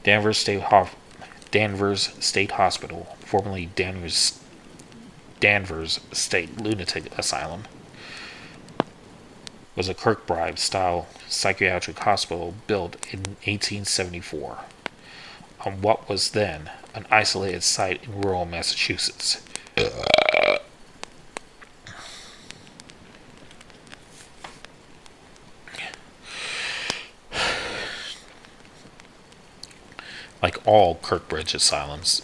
Danvers State Hospital, formerly Danvers State Lunatic Asylum, was a Kirkbride-style psychiatric hospital built in 1874 on what was then an isolated site in rural Massachusetts. Like all Kirkbride asylums,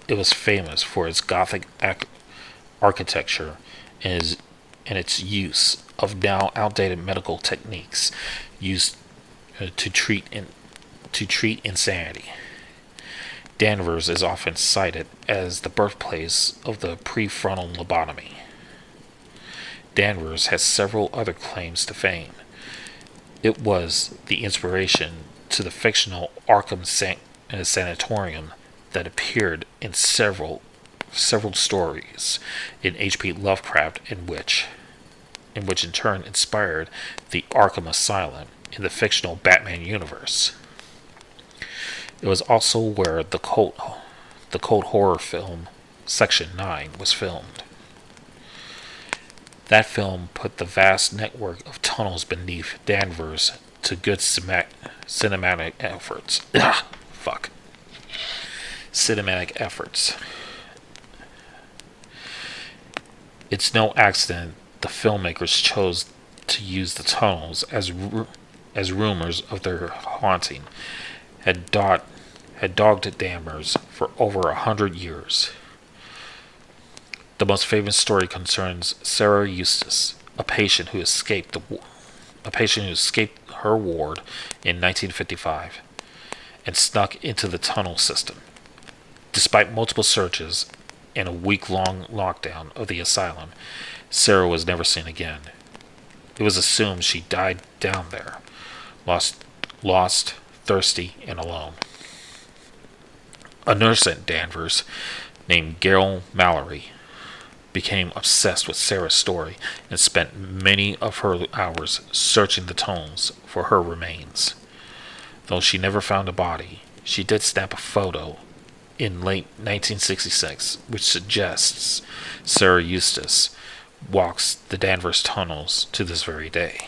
it was famous for its Gothic architecture and its use of now outdated medical techniques used to treat insanity. Danvers is often cited as the birthplace of the prefrontal lobotomy. Danvers has several other claims to fame. It was the inspiration to the fictional Arkham Sanatorium that appeared in several stories in H.P. Lovecraft, in which in turn inspired the Arkham Asylum in the fictional Batman universe. It was also where the cult horror film Section 9 was filmed. That film put the vast network of tunnels beneath Danvers to good cinematic efforts. Cinematic efforts. It's no accident the filmmakers chose to use the tunnels as rumors of their haunting had dogged Danvers for over 100 years. The most famous story concerns Sarah Eustace, a patient who escaped her ward in 1955 and snuck into the tunnel system. Despite multiple searches and a week-long lockdown of the asylum, Sarah was never seen again. It was assumed she died down there, lost, thirsty, and alone. A nurse at Danvers named Gail Mallory became obsessed with Sarah's story and spent many of her hours searching the tunnels for her remains. Though she never found a body, she did snap a photo in late 1966 which suggests Sarah Eustace walks the Danvers tunnels to this very day.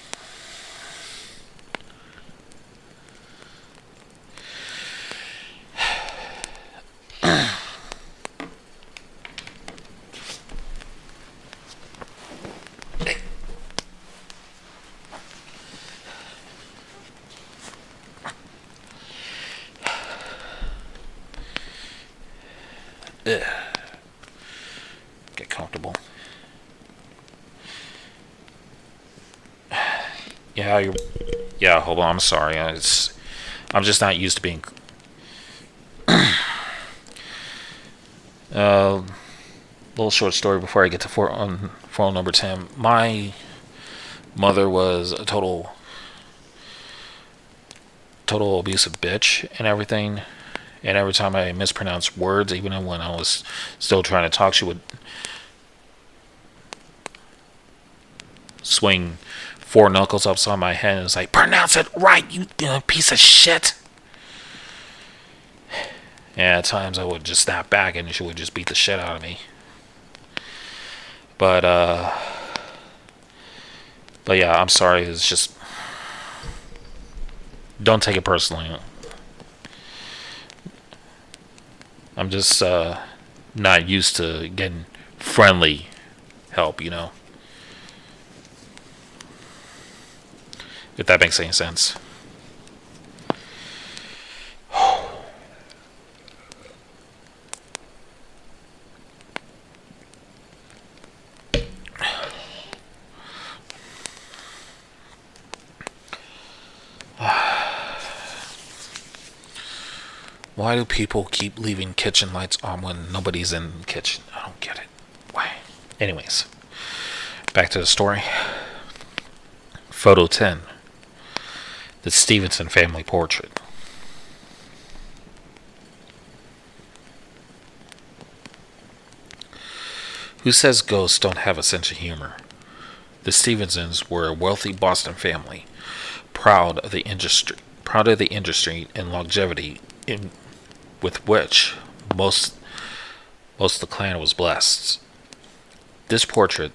Get comfortable. Yeah, hold on, I'm sorry. I'm just not used to being little short story before I get to phone number 10. My mother was a total abusive bitch and everything. And every time I mispronounced words, even when I was still trying to talk, she would swing 4 knuckles upside my head and was like, "Pronounce it right, you piece of shit." And at times I would just snap back and she would just beat the shit out of me. But yeah, I'm sorry. It's just, don't take it personally. I'm just not used to getting friendly help, you know? If that makes any sense. Why do people keep leaving kitchen lights on when nobody's in the kitchen? I don't get it. Why? Anyways, back to the story. Photo 10. The Stevenson family portrait. Who says ghosts don't have a sense of humor? The Stevensons were a wealthy Boston family, proud of the industry and longevity with which most of the clan was blessed. This portrait,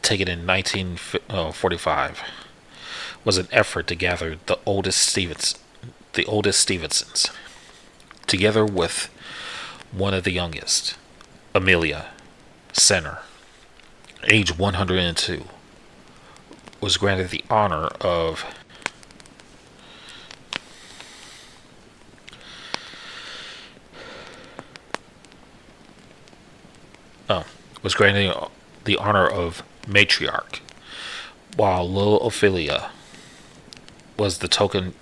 taken in 1945, was an effort to gather the oldest Stevensons, together with one of the youngest, Amelia Senner, age 102, was granted the honor of matriarch, while little Ophelia was the token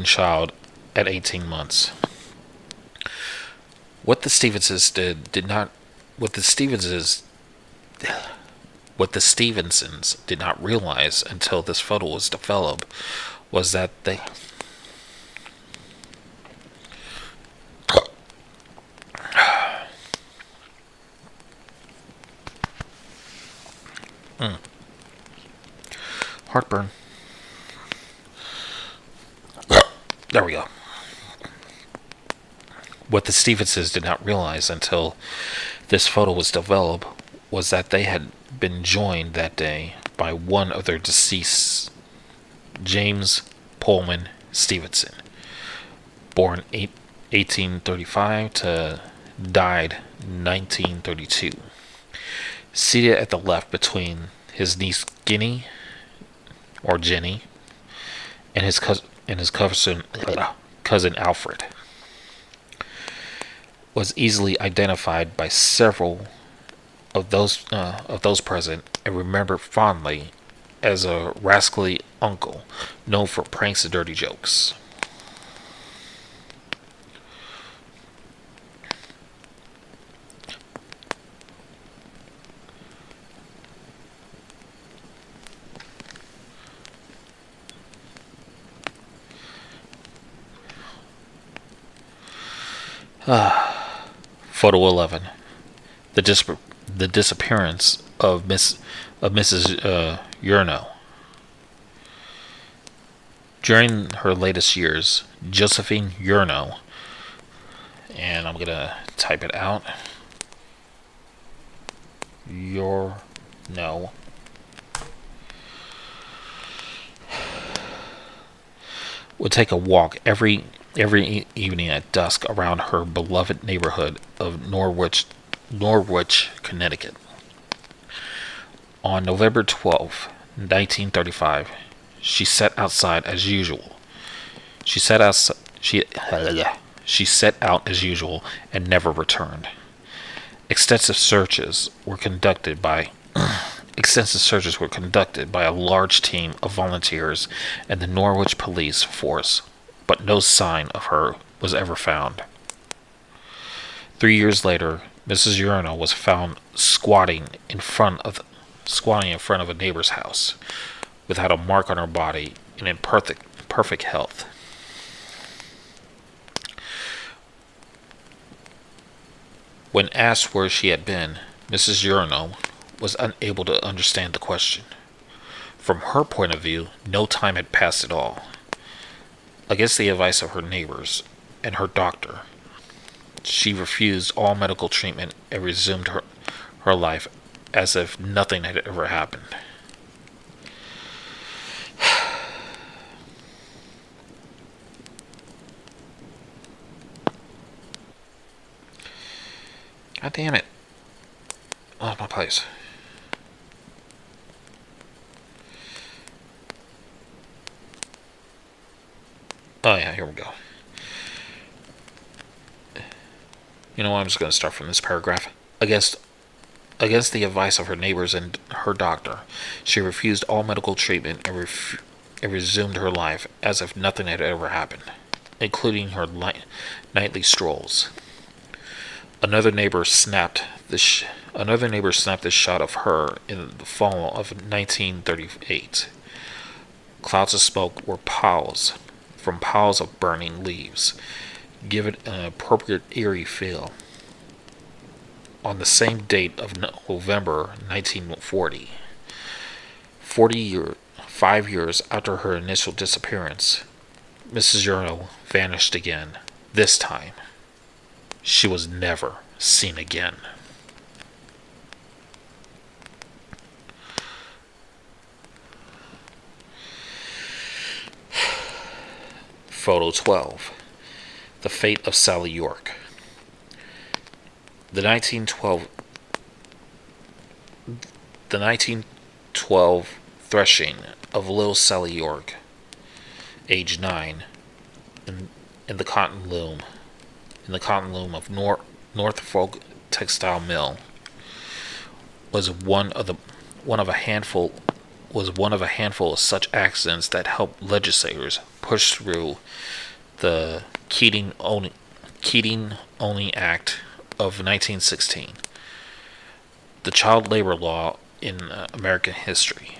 child at 18 months. What the Stevensons did not realize until this photo was developed was that they heartburn. There we go. What the Stevensons did not realize until this photo was developed was that they had been joined that day by one of their deceased, James Pullman Stevenson, born 1835 to died 1932. Seated at the left between his niece Jenny, and his cousin Alfred, was easily identified by several of those present and remembered fondly as a rascally uncle known for pranks and dirty jokes. Photo 11. The disappearance of Mrs. Urnau. During her latest years, Josephine Urnau, and I'm gonna type it out. Urnau would take a walk every evening at dusk around her beloved neighborhood of Norwich, Connecticut. On November 12, 1935, she set outside as usual. She set out as usual and never returned. Extensive searches were conducted by a large team of volunteers and the Norwich police force, but no sign of her was ever found. 3 years later, Mrs. Urnau was found squatting in front of a neighbor's house, without a mark on her body and in perfect health. When asked where she had been, Mrs. Urnau was unable to understand the question. From her point of view, no time had passed at all. Against the advice of her neighbors and her doctor, she refused all medical treatment and resumed her life as if nothing had ever happened. God damn it. Lost my place. Oh yeah, here we go. You know what, I'm just going to start from this paragraph. Against the advice of her neighbors and her doctor, she refused all medical treatment and resumed her life as if nothing had ever happened, including her nightly strolls. Another neighbor snapped this shot of her in the fall of 1938. Clouds of smoke were piles of burning leaves, give it an appropriate eerie feel. On the same date of November 1940, 5 years after her initial disappearance, Mrs. Earl vanished again. This time, she was never seen again. Photo 12. The Fate of Sally York. The 1912 threshing of little Sally York, age 9, in the cotton loom of Norfolk Textile Mill, was one of a handful of such accidents that helped legislators push through the Keating-Only Act of 1916, the child labor law in American history.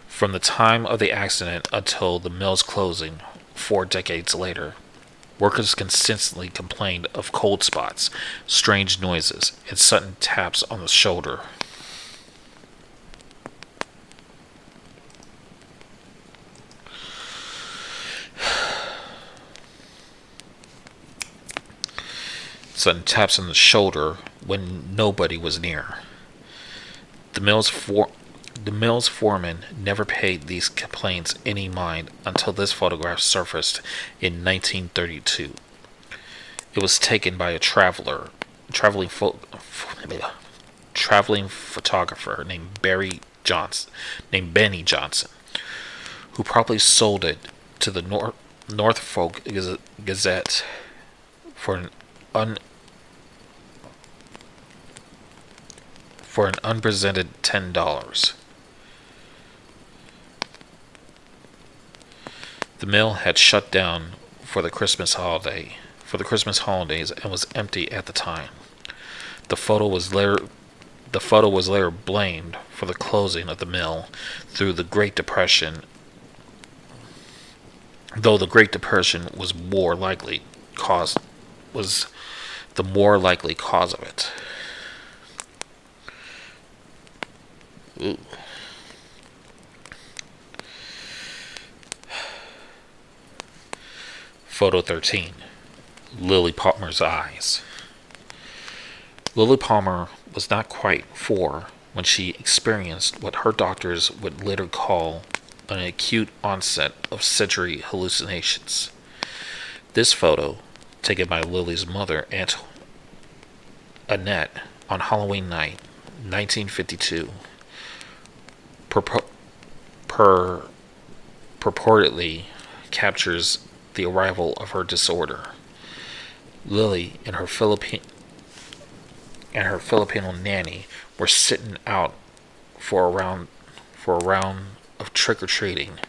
From the time of the accident until the mill's closing 4 decades later, workers consistently complained of cold spots, strange noises, and sudden taps on the shoulder. Sudden taps on the shoulder when nobody was near. The mill's foreman never paid these complaints any mind until this photograph surfaced in 1932. It was taken by a traveling photographer named Benny Johnson, who probably sold it to the Norfolk Gazette for an unpresented $10. The mill had shut down for the Christmas holidays and was empty at the time. The photo was later blamed for the closing of the mill through the Great Depression, though the Great Depression was the more likely cause of it. Ooh. Photo 13. Lily Palmer's eyes. Lily Palmer was not quite 4 when she experienced what her doctors would later call an acute onset of sensory hallucinations. This photo, taken by Lily's mother, Aunt Annette, on Halloween night, 1952, purportedly captures the arrival of her disorder. Lily and her Filipino nanny were sitting out for a round of trick-or-treating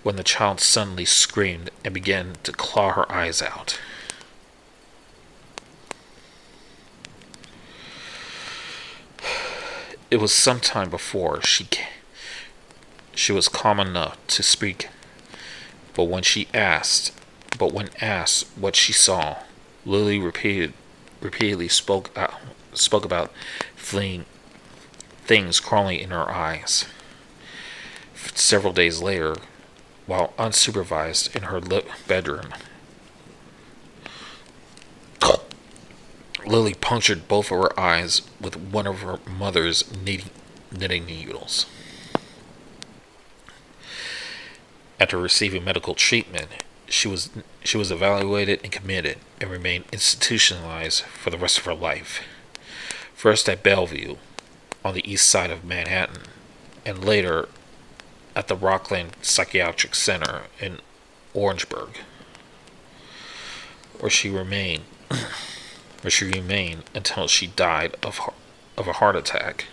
when the child suddenly screamed and began to claw her eyes out. It was some time before she was calm enough to speak, but when asked what she saw, Lily repeatedly spoke about things crawling in her eyes. Several days later, while unsupervised in her bedroom, Lily punctured both of her eyes with one of her mother's knitting needles. After receiving medical treatment, she was evaluated and committed and remained institutionalized for the rest of her life. First at Bellevue, on the east side of Manhattan, and later at the Rockland Psychiatric Center in Orangeburg, where she remained until she died of a heart attack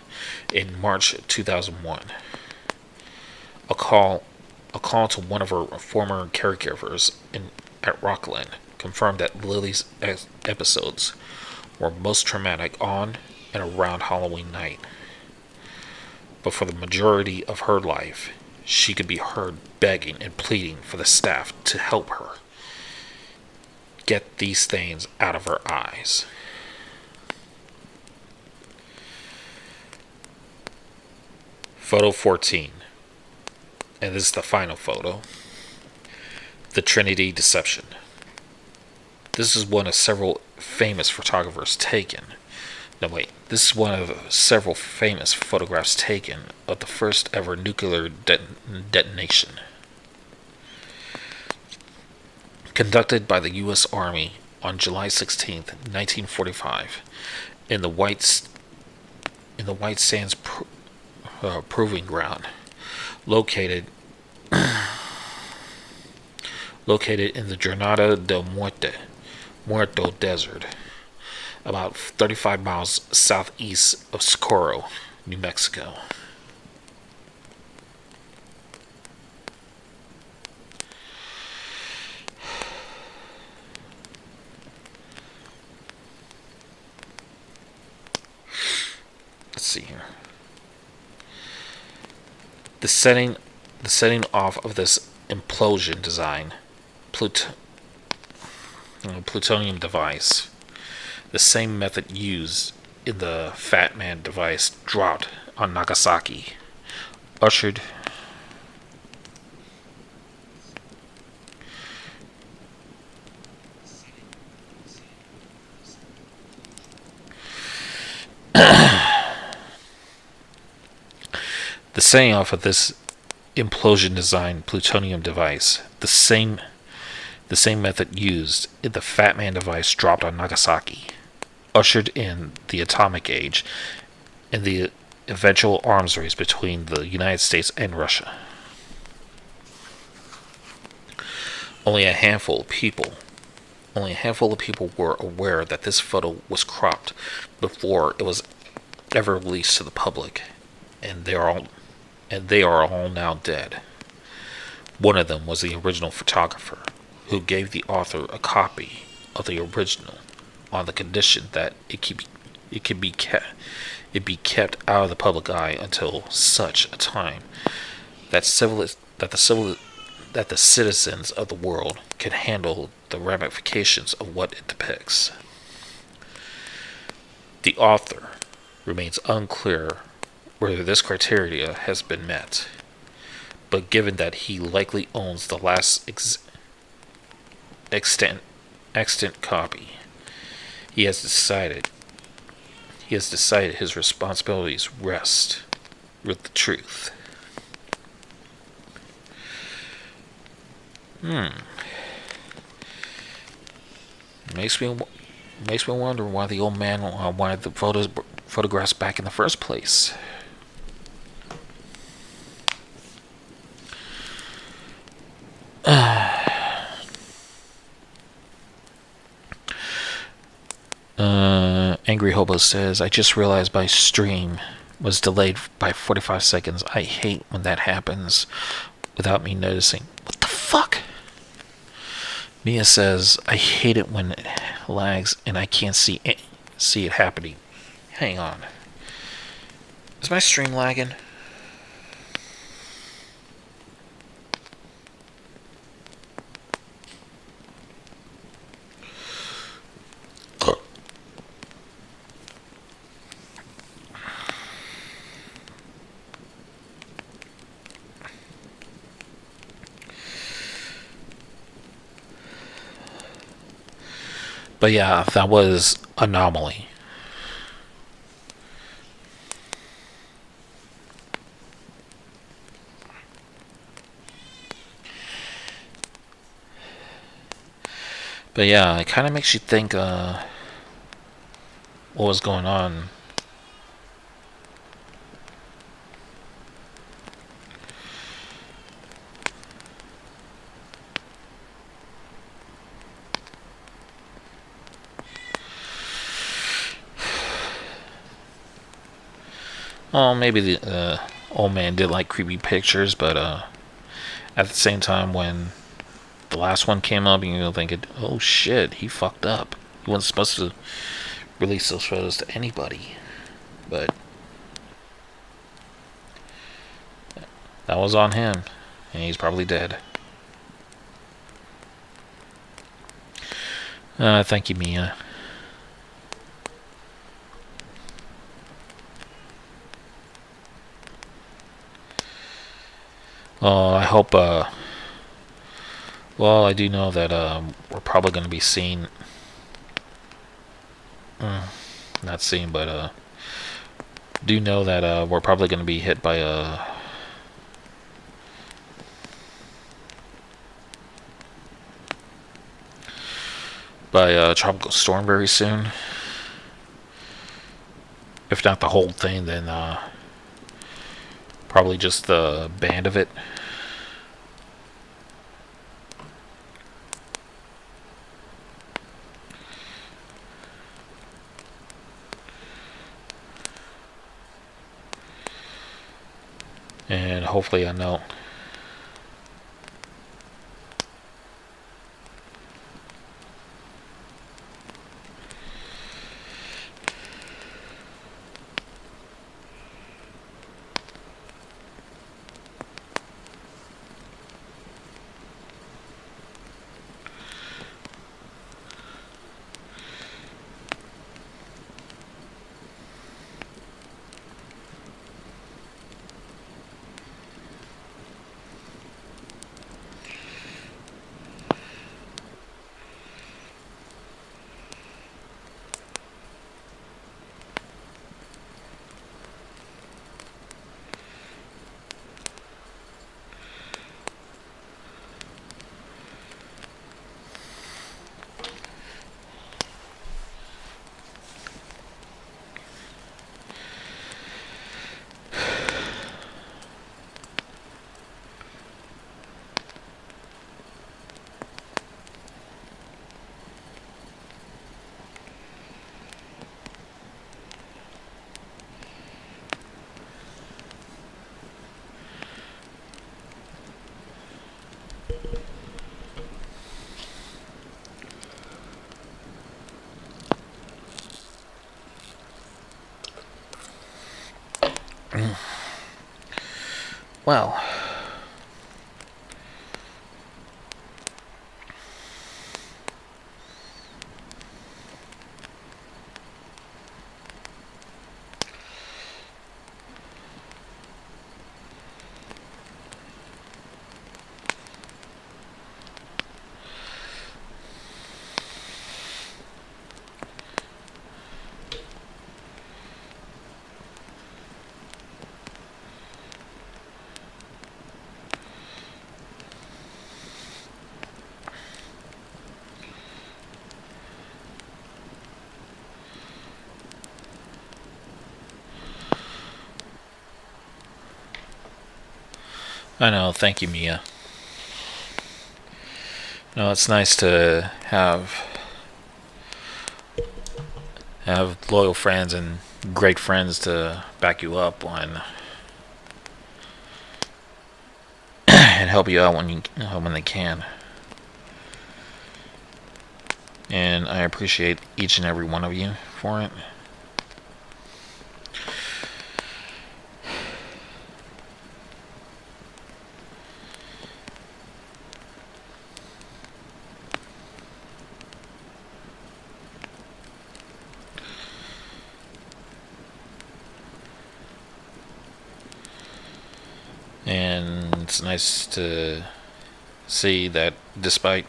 in March 2001. A call to one of her former caregivers at Rockland confirmed that Lily's episodes were most traumatic on and around Halloween night. But for the majority of her life, she could be heard begging and pleading for the staff to help her get these things out of her eyes. Photo 14. And this is the final photo. The Trinity Deception. This is one of several famous photographers taken. No, wait. This is one of several famous photographs taken of the first ever nuclear detonation. Conducted by the U.S. Army on July 16, 1945, in the White Sands Proving Ground, located in the Jornada del Muerto Desert, about 35 miles southeast of Socorro, New Mexico. Let's see here. The setting off of this implosion design, plutonium device, the same method used in the Fat Man device dropped on Nagasaki, ushered the setting off of this implosion design plutonium device, the same method used in the Fat Man device dropped on Nagasaki, ushered in the atomic age and the eventual arms race between the United States and Russia. Only a handful of people were aware that this photo was cropped before it was ever released to the public, and they are all now dead. One of them was the original photographer, who gave the author a copy of the original on the condition that it be kept out of the public eye until such a time that the citizens of the world can handle the ramifications of what it depicts. The author remains unclear whether this criteria has been met, but given that he likely owns the last extant copy, he has decided his responsibilities rest with the truth. Makes me wonder why the old man wanted the photographs back in the first place. Angry Hobo says, I just realized my stream was delayed by 45 seconds. I hate when that happens without me noticing. What the fuck? Mia says, I hate it when it lags and I can't see it happening. Hang on. Is my stream lagging? But yeah, that was Anomaly. But yeah, it kind of makes you think what was going on. Well, maybe the old man did like creepy pictures, but at the same time, when the last one came up, and you're thinking, oh shit, he fucked up. He wasn't supposed to release those photos to anybody. But that was on him, and he's probably dead. Thank you, Mia. I hope, well, I do know that, we're probably going to be seeing, not seeing, but, do know that, we're probably going to be hit by a tropical storm very soon. If not the whole thing, then, probably just the band of it. And hopefully I know. Well, I know. Thank you, Mia. No, it's nice to have loyal friends and great friends to back you up when and help you out when they can. And I appreciate each and every one of you for it. And it's nice to see that despite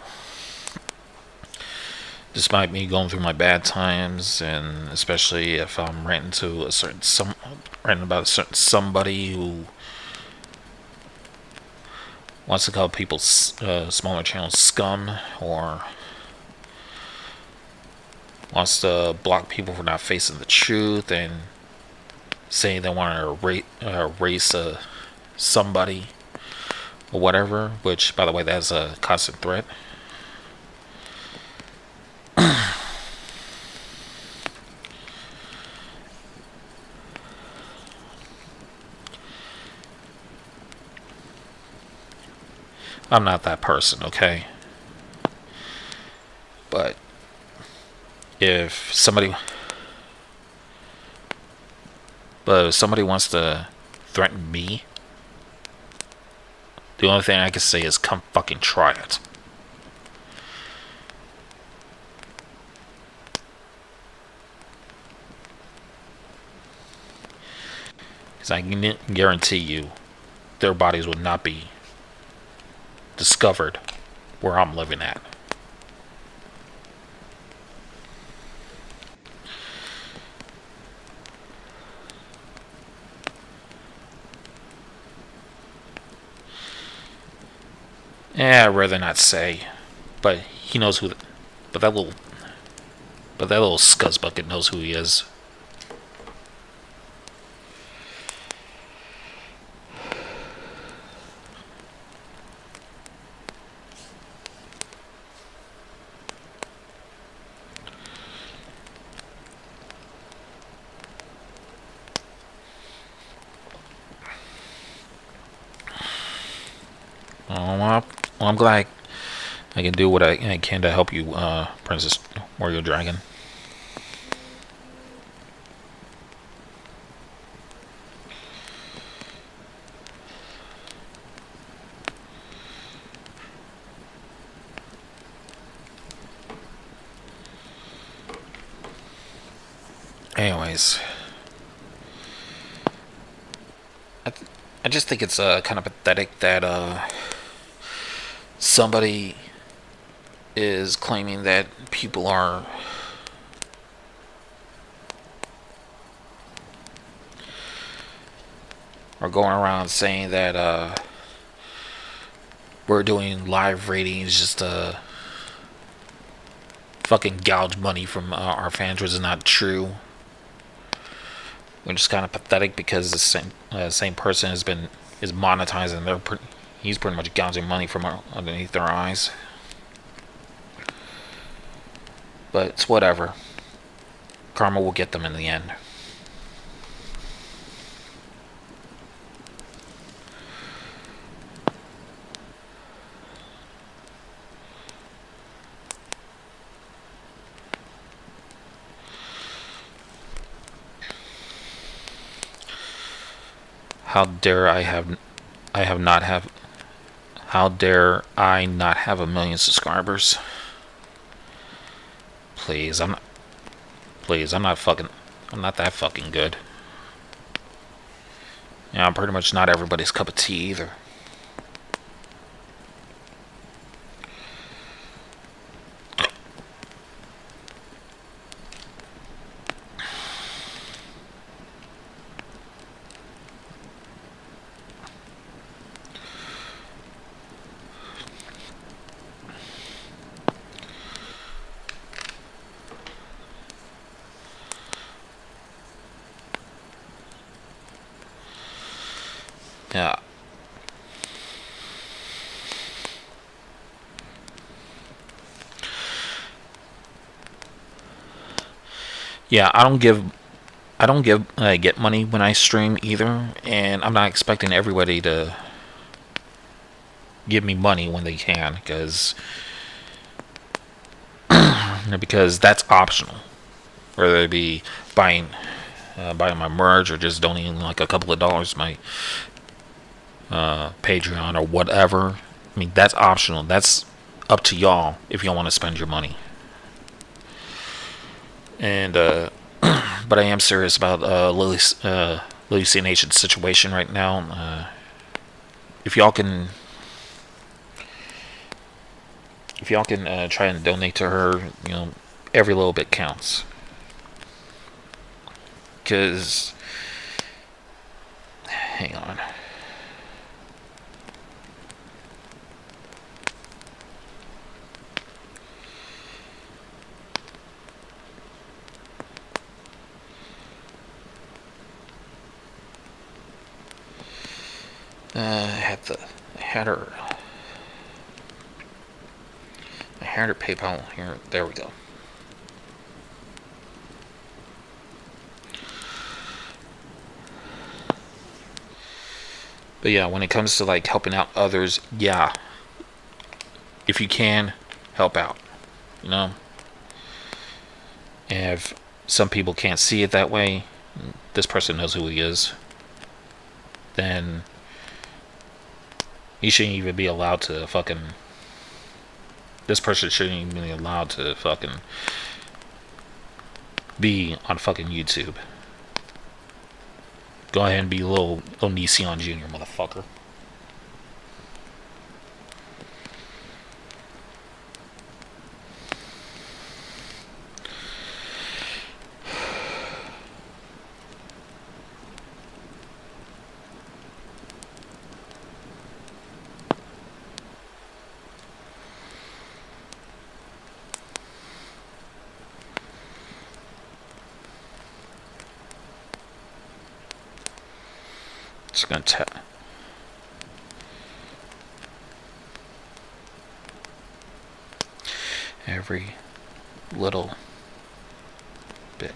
despite me going through my bad times, and especially if I'm ranting to ranting about a certain somebody who wants to call people smaller channels scum, or wants to block people for not facing the truth and saying they want to erase somebody or whatever, which, by the way, that's a constant threat. I'm not that person, okay? But if somebody wants to threaten me, the only thing I can say is come fucking try it. Because I can guarantee you their bodies would not be discovered where I'm living at. I'd rather not say, but he knows who. But that little scuzzbucket knows who he is. Well, I'm glad I can do what I can to help you, Princess Warrior Dragon. Anyways, I just think it's kind of pathetic that somebody is claiming that people are going around saying that we're doing live ratings just to fucking gouge money from our fans, which is not true. Which is kind of pathetic because the same person is monetizing. He's pretty much gouging money from underneath their eyes. But it's whatever. Karma will get them in the end. How dare I not have a million subscribers? Please, I'm not that fucking good. Yeah, I'm pretty much not everybody's cup of tea either. Yeah. Yeah, I don't get money when I stream either, and I'm not expecting everybody to give me money when they can, because that's optional. Whether it be buying my merch or just donating like a couple of dollars to my Patreon or whatever. I mean, that's optional. That's up to y'all if y'all want to spend your money. And but I am serious about Lily CNH's situation right now. If y'all can try and donate to her, every little bit counts. Because, hang on. I had her PayPal here. There we go. But yeah, when it comes to like helping out others, yeah, if you can, help out, you know. And if some people can't see it that way, this person knows who he is, then he shouldn't even be allowed to fucking, this person shouldn't even be allowed to fucking be on fucking YouTube. Go ahead and be little Onision Jr., motherfucker. Just gonna tap. Every little bit.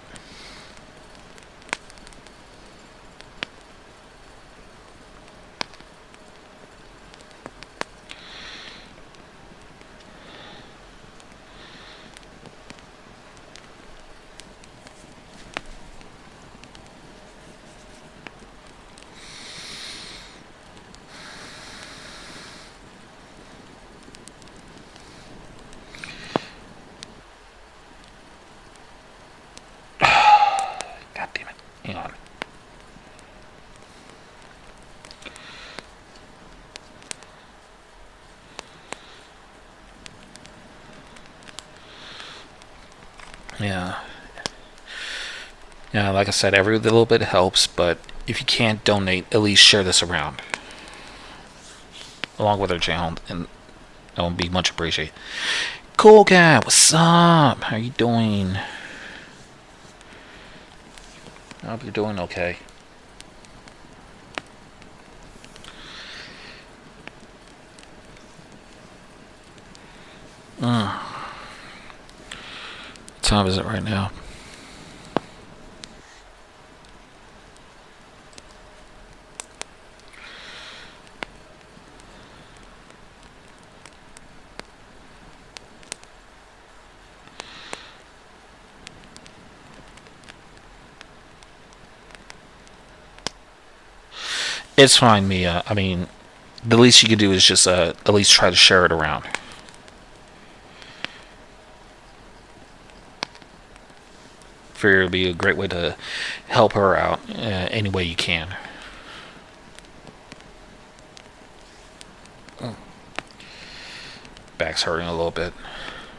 God damn it. Hang on. Yeah. Yeah, like I said, every little bit helps, but if you can't donate, at least share this around. Along with our channel, and that would be much appreciated. Cool guy, what's up? How you doing? I hope you're doing okay. What time is it right now? It's fine, Mia. I mean, the least you can do is just at least try to share it around. Figure it'd be a great way to help her out any way you can. Back's hurting a little bit.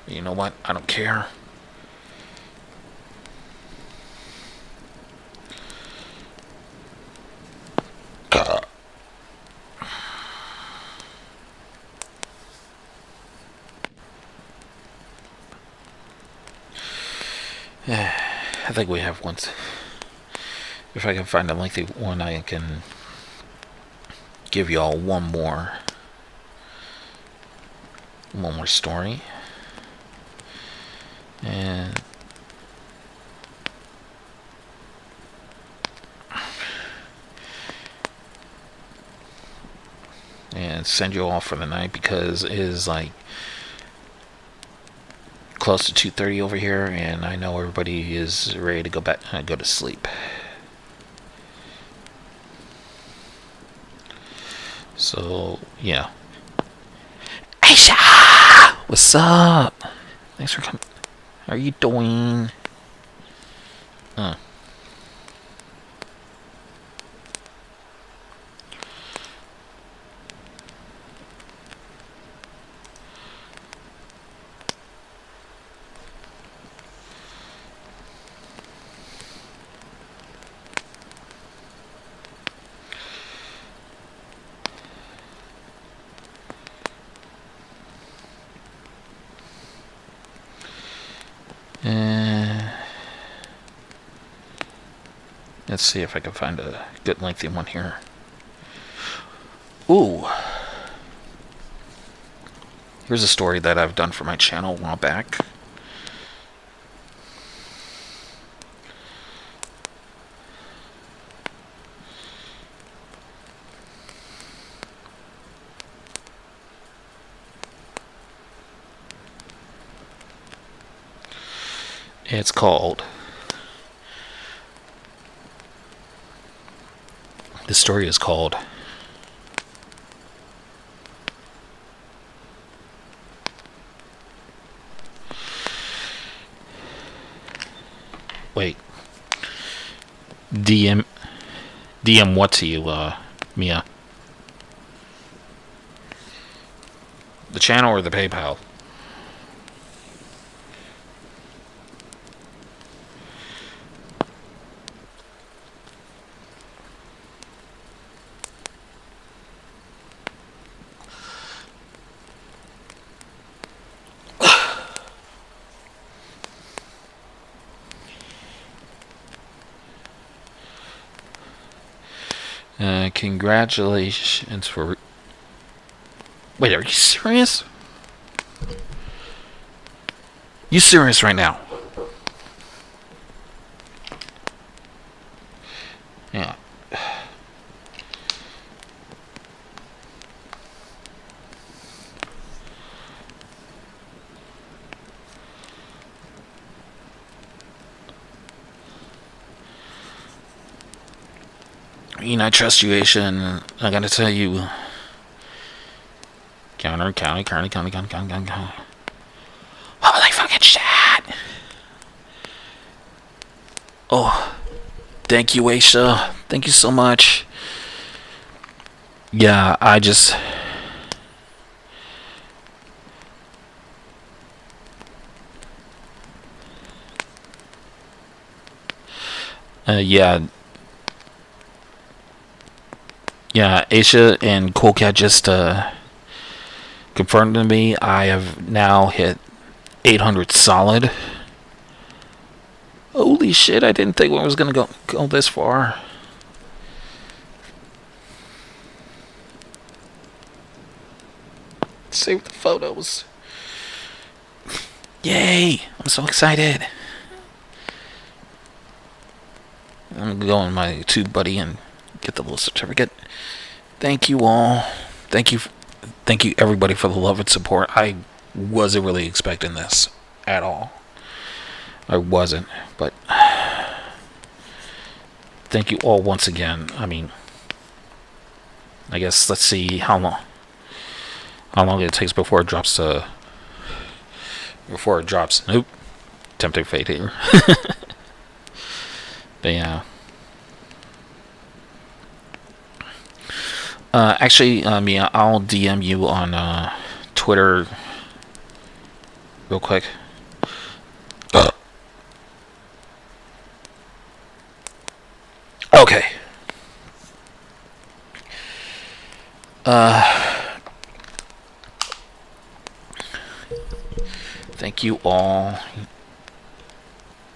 You know what? I don't care. I think we have one. If I can find a lengthy one, I can give y'all one more story. And send you off for the night, because it is like close to 2:30 over here, and I know everybody is ready to go back and go to sleep. So yeah. Aisha, what's up? Thanks for coming. How are you doing? Let's see if I can find a good lengthy one here. Ooh. Here's a story that I've done for my channel a while back. It's called... The story is called... Wait. DM what to you, Mia? The channel or the PayPal? Congratulations for... Wait, are you serious? You serious right now? Yeah. I trust you, Aisha, and I gotta tell you... Counter. Holy fucking shit! Oh, thank you, Aisha. Thank you so much. Yeah, I just... yeah. Yeah, Aisha and Coolcat just confirmed to me I have now hit 800 solid. Holy shit, I didn't think I was gonna go this far. Save the photos. Yay! I'm so excited. I'm gonna go on my YouTube buddy and get the little certificate. Thank you all. Thank you everybody for the love and support. I wasn't really expecting this at all. I wasn't, but thank you all once again. I mean, I guess let's see how long it takes before it drops Nope. Tempting fate here. But yeah. Actually, Mia, I'll DM you on Twitter real quick. Okay. Thank you all.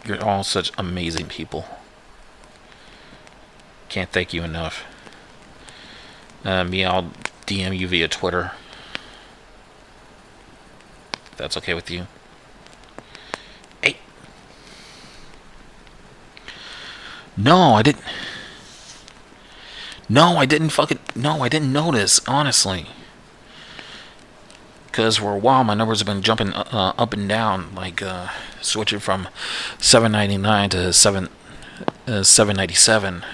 You're all such amazing people. Can't thank you enough. Me, I'll DM you via Twitter. If that's okay with you. Hey. No, I didn't. No, I didn't notice, honestly. Because for a while, my numbers have been jumping up and down, like switching from 799 to 797.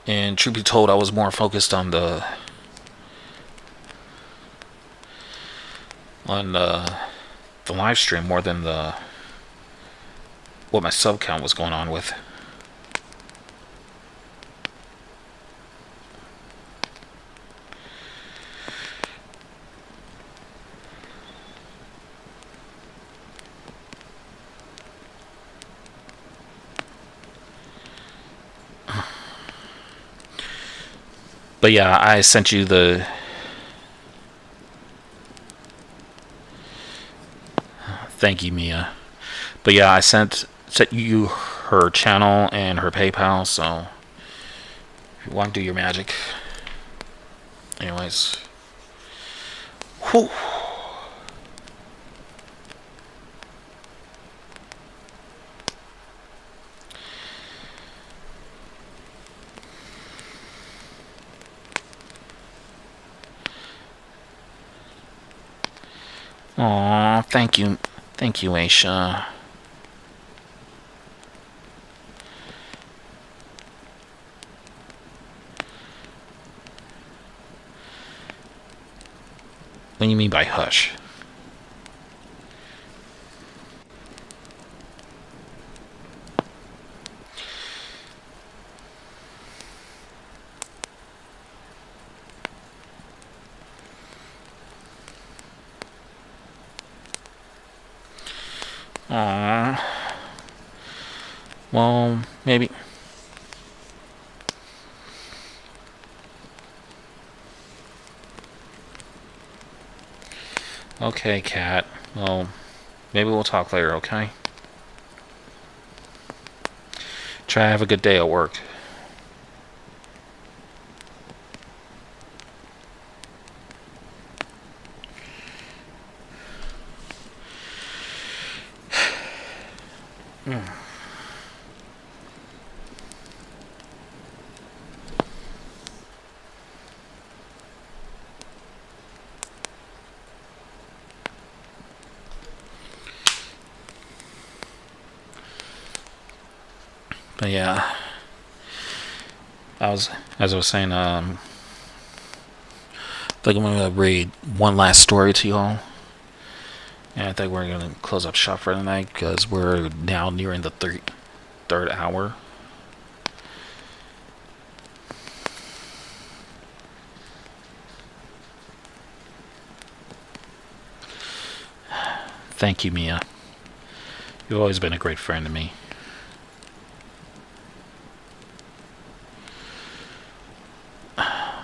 And truth be told, I was more focused on the live stream more than what my sub count was going on with. But yeah, I sent you the Thank you, Mia. But yeah, I sent you her channel and her PayPal, so if you want to do your magic. Anyways. Whew. Aw, thank you. Thank you, Aisha. What do you mean by hush? Aww. Well, maybe. Okay, Cat. Well, maybe we'll talk later, okay? Try to have a good day at work. But yeah, as I was saying, I think I'm gonna read one last story to y'all, and I think we're gonna close up shop for tonight because we're now nearing the third hour. Thank you, Mia. You've always been a great friend to me.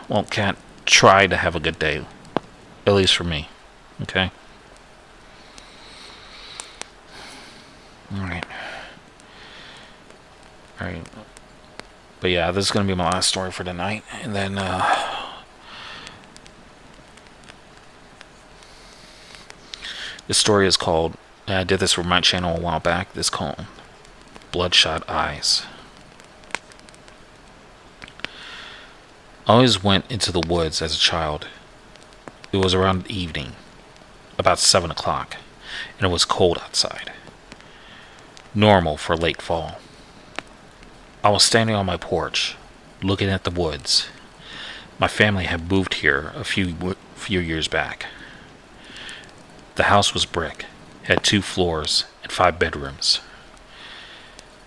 Well, Cat, try to have a good day. At least for me. Okay? Alright. Alright. But yeah, this is going to be my last story for tonight. And then, this story is called, I did this for my channel a while back. This is called Bloodshot Eyes. I always went into the woods as a child. It was around evening, about 7 o'clock, and it was cold outside. Normal for late fall. I was standing on my porch, looking at the woods. My family had moved here a few years back. The house was brick, had 2 floors and 5 bedrooms.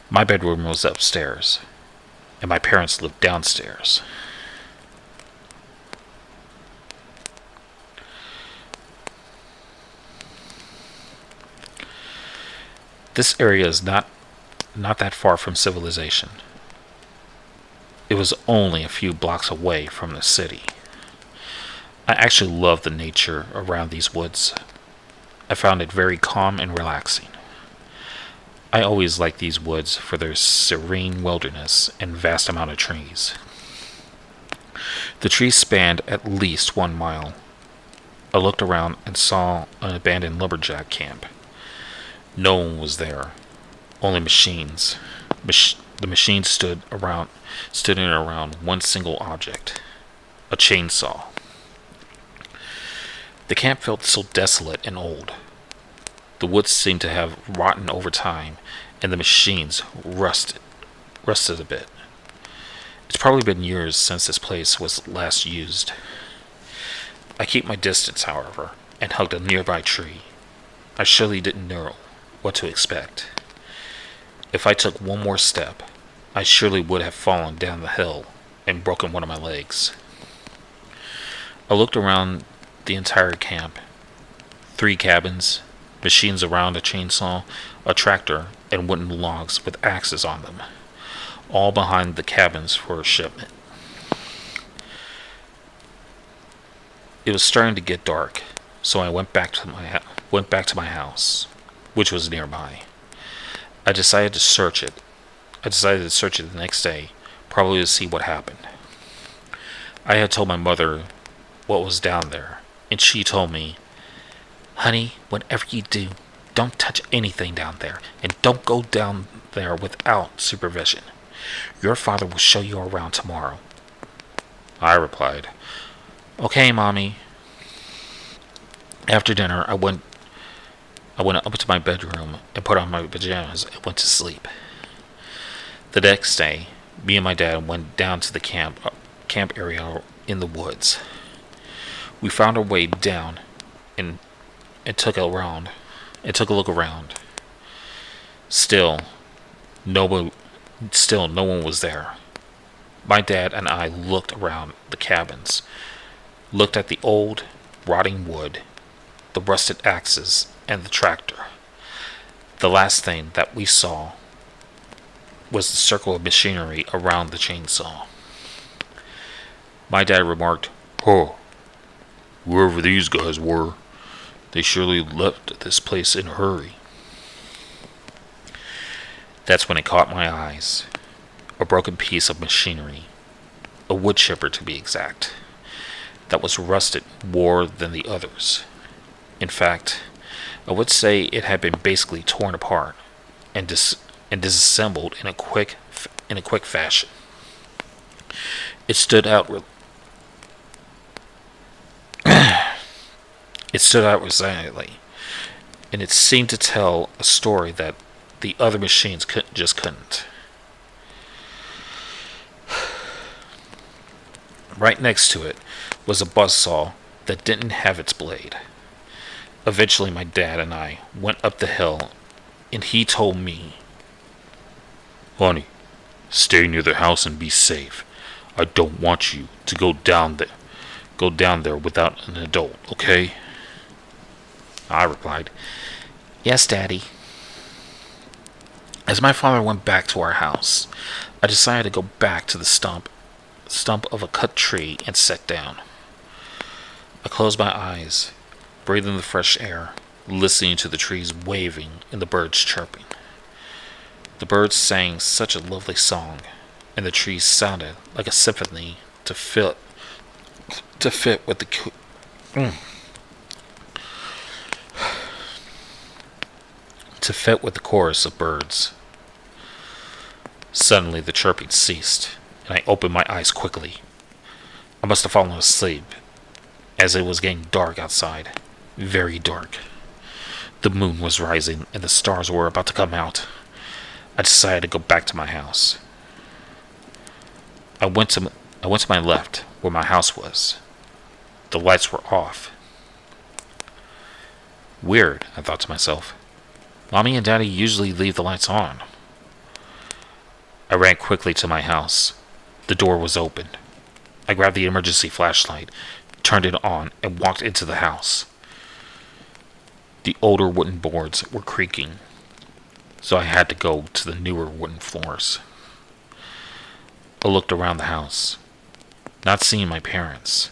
My bedroom was upstairs, and my parents lived downstairs. This area is not that far from civilization. It was only a few blocks away from the city. I actually love the nature around these woods. I found it very calm and relaxing. I always liked these woods for their serene wilderness and vast amount of trees. The trees spanned at least 1 mile. I looked around and saw an abandoned lumberjack camp. No one was there, only machines. The machines stood in around one single object, a chainsaw. The camp felt so desolate and old. The woods seemed to have rotten over time, and the machines rusted a bit. It's probably been years since this place was last used. I keep my distance, however, and hugged a nearby tree. I surely didn't know what to expect. If I took one more step, I surely would have fallen down the hill and broken one of my legs. I looked around the entire camp. 3 cabins, machines around a chainsaw, a tractor, and wooden logs with axes on them, all behind the cabins for a shipment. It was starting to get dark, so I went back to my house. which was nearby. I decided to search it. I decided to search it the next day, probably to see what happened. I had told my mother what was down there, and she told me, "Honey, whatever you do, don't touch anything down there, and don't go down there without supervision. Your father will show you around tomorrow." I replied, "Okay, Mommy." After dinner, I went up to my bedroom and put on my pajamas and went to sleep. The next day, me and my dad went down to the camp area in the woods. We found our way down and took a look around. Still, no one was there. My dad and I looked around the cabins, looked at the old, rotting wood, the rusted axes, and the tractor. The last thing that we saw was the circle of machinery around the chainsaw. My dad remarked, "Oh, whoever these guys were, they surely left this place in a hurry." That's when it caught my eyes. A broken piece of machinery, a wood chipper to be exact, that was rusted more than the others. In fact, I would say it had been basically torn apart and disassembled in a quick fashion. It stood out resignedly, and it seemed to tell a story that the other machines couldn't. Right next to it was a buzzsaw that didn't have its blade. Eventually, my dad and I went up the hill, and he told me, "Honey, stay near the house and be safe. I don't want you to go down there without an adult, okay?" I replied, "Yes, Daddy." As my father went back to our house, I decided to go back to the stump of a cut tree and sat down. I closed my eyes, breathing the fresh air, listening to the trees waving and the birds chirping. The birds sang such a lovely song, and the trees sounded like a symphony to fit with the chorus of birds. Suddenly the chirping ceased, and I opened my eyes quickly. I must have fallen asleep, as it was getting dark outside. Very dark. The moon was rising, and the stars were about to come out. I decided to go back to my house. I went to my left, where my house was. The lights were off. Weird, I thought to myself. Mommy and Daddy usually leave the lights on. I ran quickly to my house. The door was open. I grabbed the emergency flashlight, turned it on, and walked into the house. The older wooden boards were creaking, so I had to go to the newer wooden floors. I looked around the house, not seeing my parents.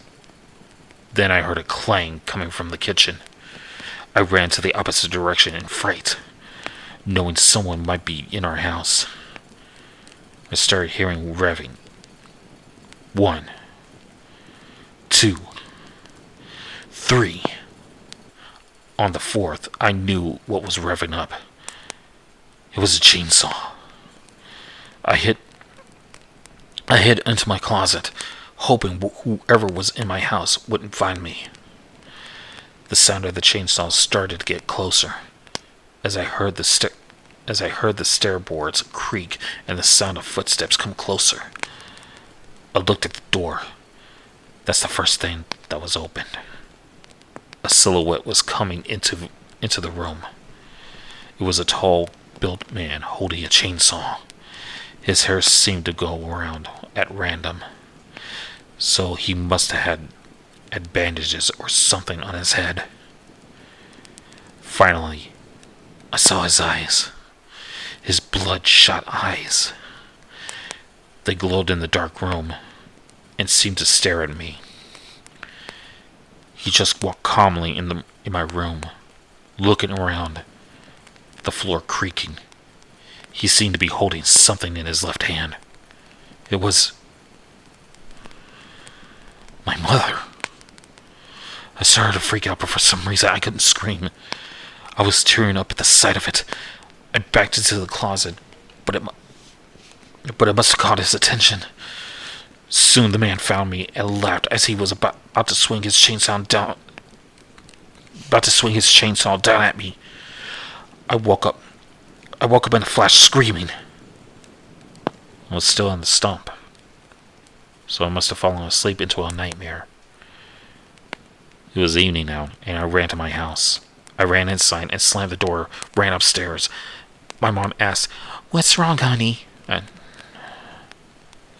Then I heard a clang coming from the kitchen. I ran to the opposite direction in fright, knowing someone might be in our house. I started hearing revving. 1, 2, 3. On the 4th, I knew what was revving up. It was a chainsaw. I hid into my closet, hoping whoever was in my house wouldn't find me. The sound of the chainsaw started to get closer, as I heard the stair boards creak and the sound of footsteps come closer. I looked at the door. That's the first thing that was opened. A silhouette was coming into the room. It was a tall, built man holding a chainsaw. His hair seemed to go around at random, so he must have had bandages or something on his head. Finally, I saw his eyes. His bloodshot eyes. They glowed in the dark room and seemed to stare at me. He just walked calmly in my room, looking around, the floor creaking. He seemed to be holding something in his left hand. It was my mother. I started to freak out, but for some reason I couldn't scream. I was tearing up at the sight of it. I backed into the closet, but it must have caught his attention. Soon the man found me and laughed as he was about to swing his chainsaw down at me. I woke up in a flash, screaming. I was still on the stump, so I must have fallen asleep into a nightmare. It was evening now, and I ran to my house. I ran inside and slammed the door, ran upstairs. My mom asked, "What's wrong, honey?"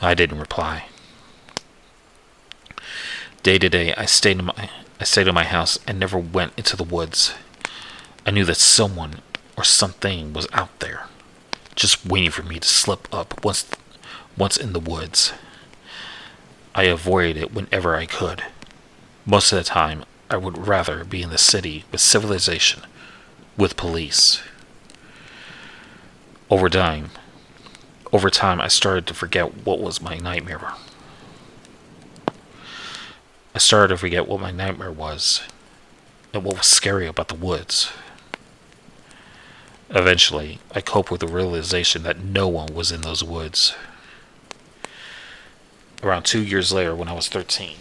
I didn't reply. Day to day, I stayed in my house and never went into the woods. I knew that someone or something was out there, just waiting for me to slip up once in the woods. I avoided it whenever I could. Most of the time, I would rather be in the city with civilization, with police. Over time, I started to forget what was my nightmare. I started to forget what my nightmare was, and what was scary about the woods. Eventually, I coped with the realization that no one was in those woods. Around 2 years later, when I was 13.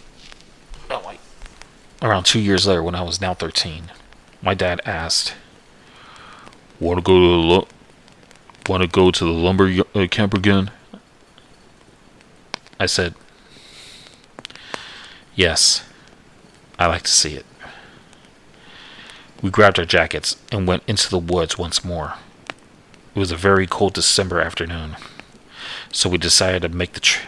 Around 2 years later, when I was now 13, my dad asked, Want to go to the lumber camp again?" I said, "Yes, I like to see it." We grabbed our jackets and went into the woods once more. It was a very cold December afternoon, so we decided to make the trip.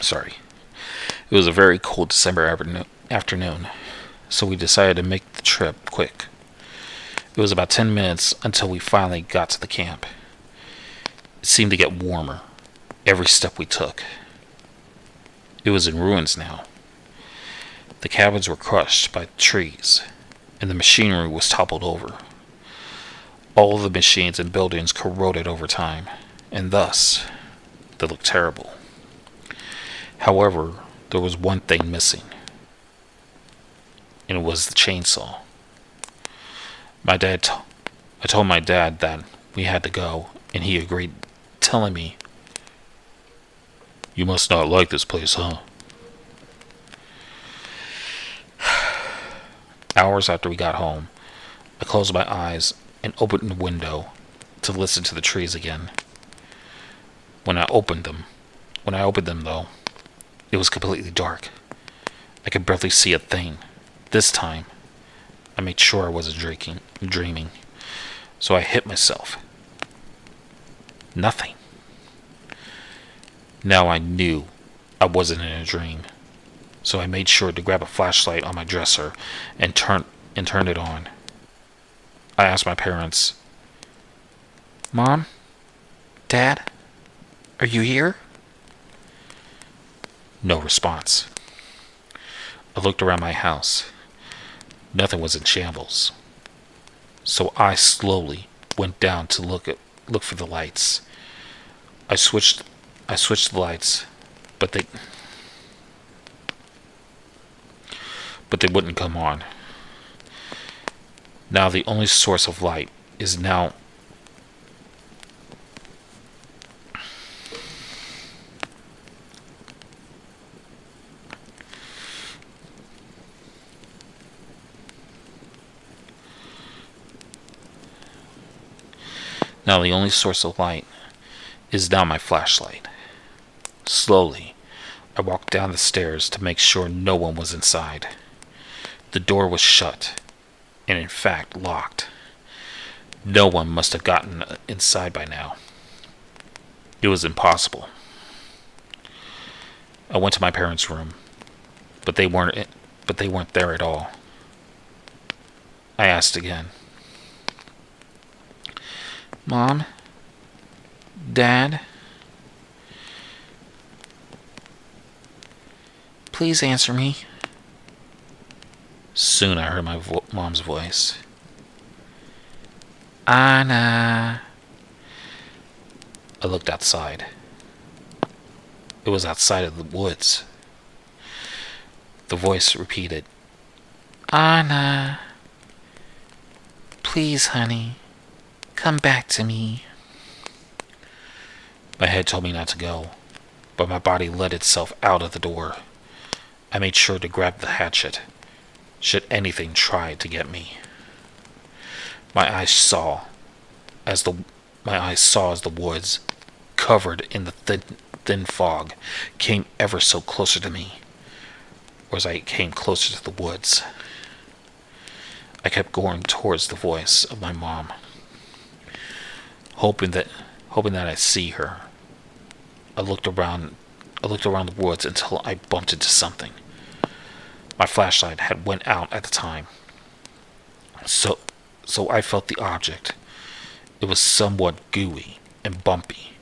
Sorry. It was a very cold December afternoon, so we decided to make the trip quick. It was about 10 minutes until we finally got to the camp. It seemed to get warmer every step we took. It was in ruins now. The cabins were crushed by trees, and the machinery was toppled over. All of the machines and buildings corroded over time, and thus, they looked terrible. However, there was one thing missing, and it was the chainsaw. I told my dad that we had to go, and he agreed, telling me, "You must not like this place, huh?" Hours after we got home, I closed my eyes and opened the window to listen to the trees again. When I opened them though, it was completely dark. I could barely see a thing. This time, I made sure I wasn't dreaming. So I hit myself. Nothing. Now I knew I wasn't in a dream. So I made sure to grab a flashlight on my dresser and turn it on. I asked my parents, "Mom? Dad? Are you here?" No response. I looked around my house. Nothing was in shambles. So I slowly went down to look for the lights. I switched the lights, but they wouldn't come on. Now the only source of light is now my flashlight. Slowly, I walked down the stairs to make sure no one was inside. The door was shut, and in fact locked. No one must have gotten inside by now. It was impossible. I went to my parents' room. but they weren't there at all. I asked again. Mom? Dad? Please answer me. Soon I heard my mom's voice. Anna. I looked outside. It was outside of the woods. The voice repeated, Anna. Please, honey. Come back to me. My head told me not to go, but my body let itself out of the door. I made sure to grab the hatchet, should anything try to get me. My eyes saw as the woods, covered in the thin fog, came ever so closer to me, or as I came closer to the woods. I kept going towards the voice of my mom, hoping that I'd see her. I looked around the woods until I bumped into something. My flashlight had went out at the time, so I felt the object. It was somewhat gooey and bumpy,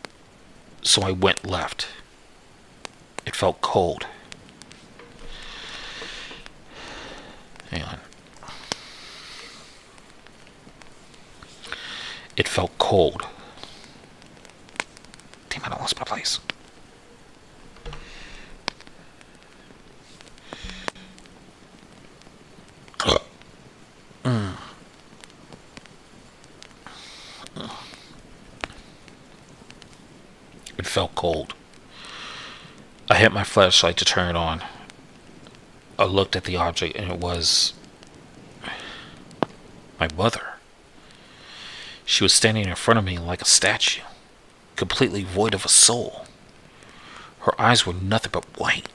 so I went left. It felt cold. Hang on. It felt cold. Damn it, I lost my place. It felt cold. I hit my flashlight to turn it on. I looked at the object and it was my mother. She was standing in front of me like a statue, completely void of a soul. Her eyes were nothing but white,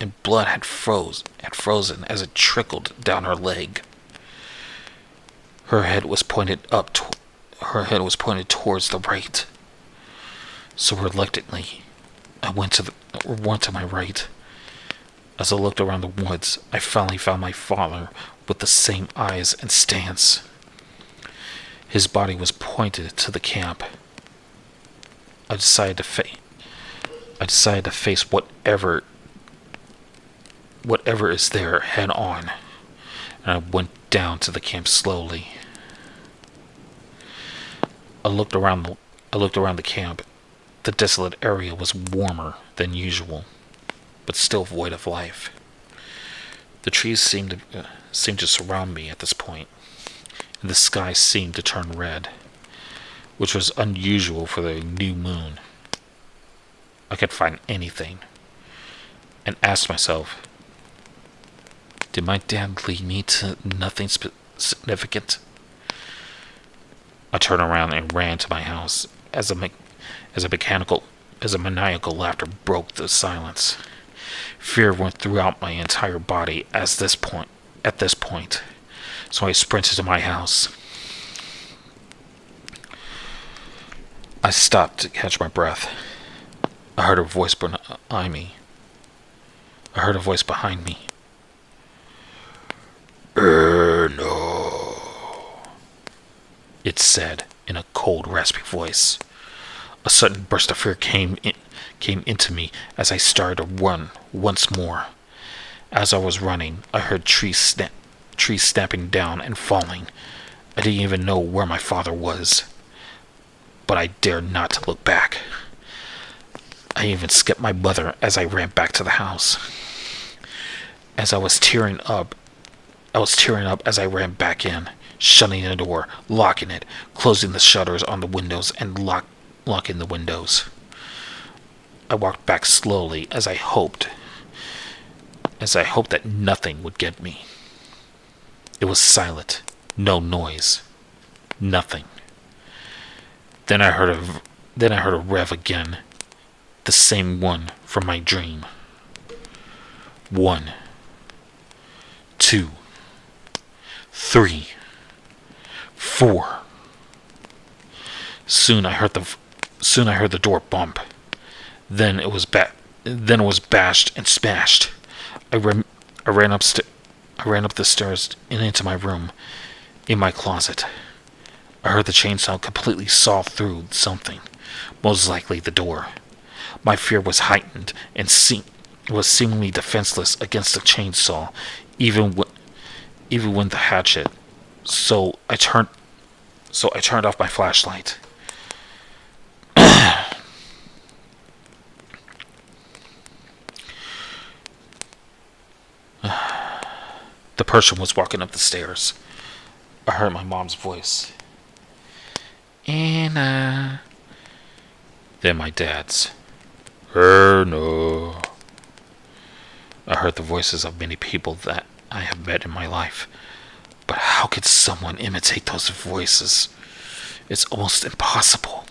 and blood had frozen as it trickled down her leg. Her head was pointed towards the right. So reluctantly, I went to my right. As I looked around the woods, I finally found my father with the same eyes and stance. His body was pointed to the camp. I decided to face whatever is there head on, and I went down to the camp slowly. I looked around the camp. The desolate area was warmer than usual, but still void of life. The trees seemed to surround me at this point, and the sky seemed to turn red, which was unusual for the new moon. I could find anything, and asked myself, did my dad lead me to nothing significant? I turned around and ran to my house as a maniacal laughter broke the silence. Fear went throughout my entire body at this point, so I sprinted to my house. I stopped to catch my breath. I heard a voice behind me. No. It said in a cold, raspy voice. A sudden burst of fear came into me as I started to run once more. As I was running, I heard trees snapping down and falling. I didn't even know where my father was, but I dared not to look back. I even skipped my mother as I ran back to the house. As I was tearing up as I ran back in, shutting the door, locking it, closing the shutters on the windows, and locking the windows. I walked back slowly as I hoped that nothing would get me. It was silent, no noise, nothing. Then I heard a rev again, the same one from my dream. 1, 2, 3, 4. Soon I heard the door bump. Then it was bashed and smashed. I ran upstairs. I ran up the stairs and into my room, in my closet. I heard the chainsaw completely saw through something, most likely the door. My fear was heightened and was seemingly defenseless against the chainsaw, even when the hatchet. So I turned off my flashlight. The person was walking up the stairs. I heard my mom's voice. Anna. Then my dad's. No. I heard the voices of many people that I have met in my life. But how could someone imitate those voices? It's almost impossible.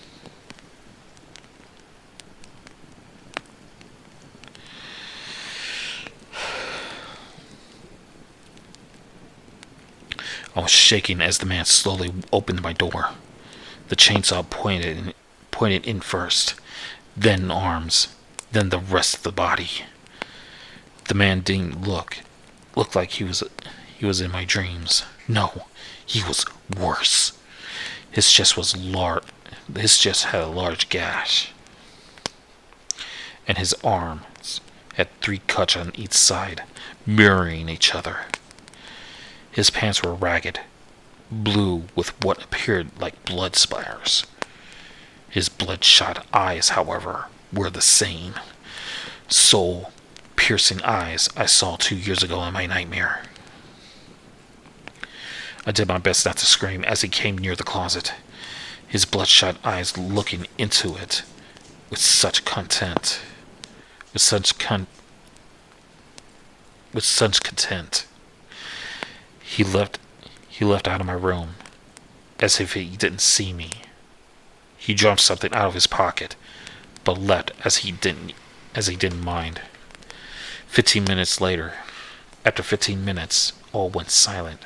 I was shaking as the man slowly opened my door. The chainsaw pointed in first, then arms, then the rest of the body. The man didn't look like he was in my dreams. No, he was worse. His chest had a large gash, and his arms had 3 cuts on each side, mirroring each other. His pants were ragged, blue with what appeared like blood splatters. His bloodshot eyes, however, were the same soul-piercing eyes I saw 2 years ago in my nightmare. I did my best not to scream as he came near the closet, his bloodshot eyes looking into it with such content. With such content. He left out of my room, as if he didn't see me. He dropped something out of his pocket, but left as he didn't mind. 15 minutes later, after 15 minutes, all went silent,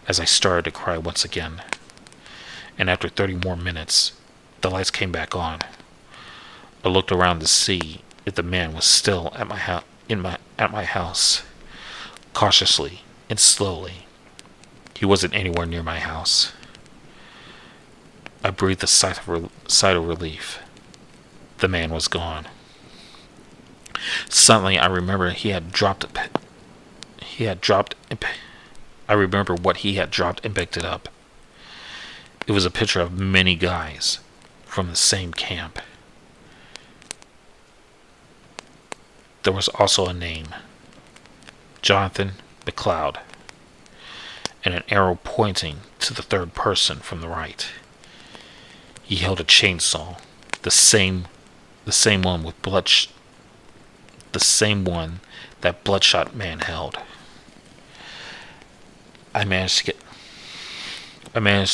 as I started to cry once again. And after 30 more minutes, the lights came back on. I looked around to see if the man was still at my house. Cautiously and slowly, he wasn't anywhere near my house. I breathed a sigh of relief. The man was gone. Suddenly, I remember I remember what he had dropped and picked it up. It was a picture of many guys from the same camp. There was also a name, Jonathan McLeod, and an arrow pointing to the third person from the right. He held a chainsaw, the same one that bloodshot man held. I managed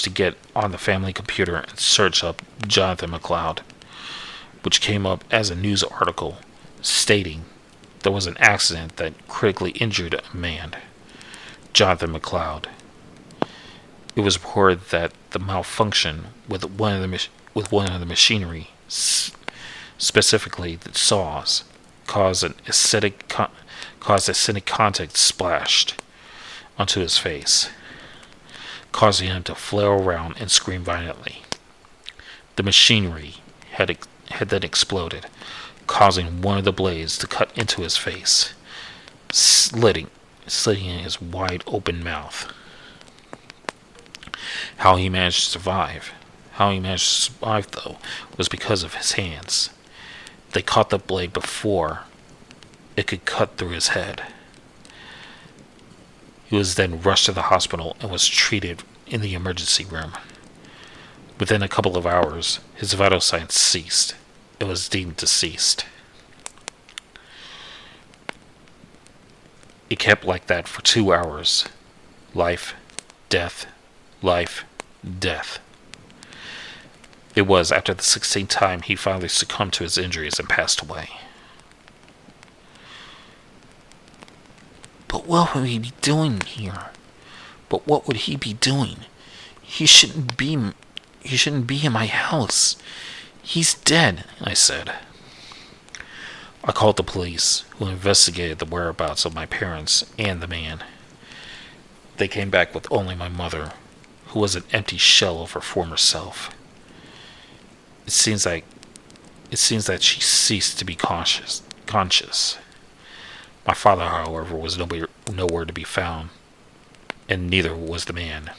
to get on the family computer and search up Jonathan McLeod, which came up as a news article stating there was an accident that critically injured a man, Jonathan McLeod. It was reported that the malfunction with one of the machinery, specifically the saws, caused acidic contact splashed onto his face, causing him to flail around and scream violently. The machinery had then exploded, causing one of the blades to cut into his face, slitting in his wide open mouth. How he managed to survive, though, was because of his hands. They caught the blade before it could cut through his head. He was then rushed to the hospital and was treated in the emergency room. Within a couple of hours, his vital signs ceased. It was deemed deceased. It kept like that for 2 hours. Life, death, life, death. It was after the 16th time he finally succumbed to his injuries and passed away. But what would he be doing here? But what would he be doing? He shouldn't be in my house. He's dead, I said. I called the police, who investigated the whereabouts of my parents and the man. They came back with only my mother, who was an empty shell of her former self. It seems that she ceased to be conscious. My father, however, was nowhere to be found, and neither was the man.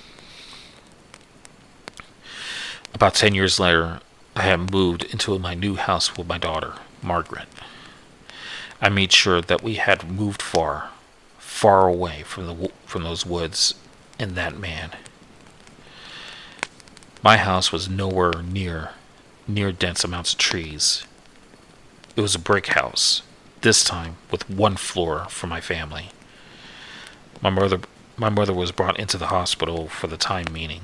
About 10 years later, I had moved into my new house with my daughter, Margaret. I made sure that we had moved far away from those woods and that man. My house was nowhere near dense amounts of trees. It was a brick house, this time with one floor for my family. My mother was brought into the hospital for the time being.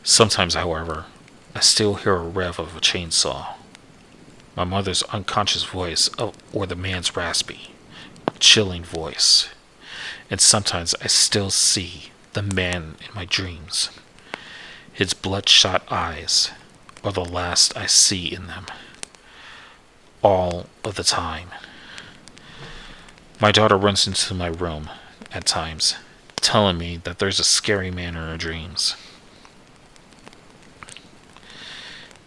Sometimes, however, I still hear a rev of a chainsaw. My mother's unconscious voice, or the man's raspy, chilling voice. And sometimes I still see the man in my dreams. His bloodshot eyes are the last I see in them. All of the time. My daughter runs into my room at times, telling me that there's a scary man in her dreams.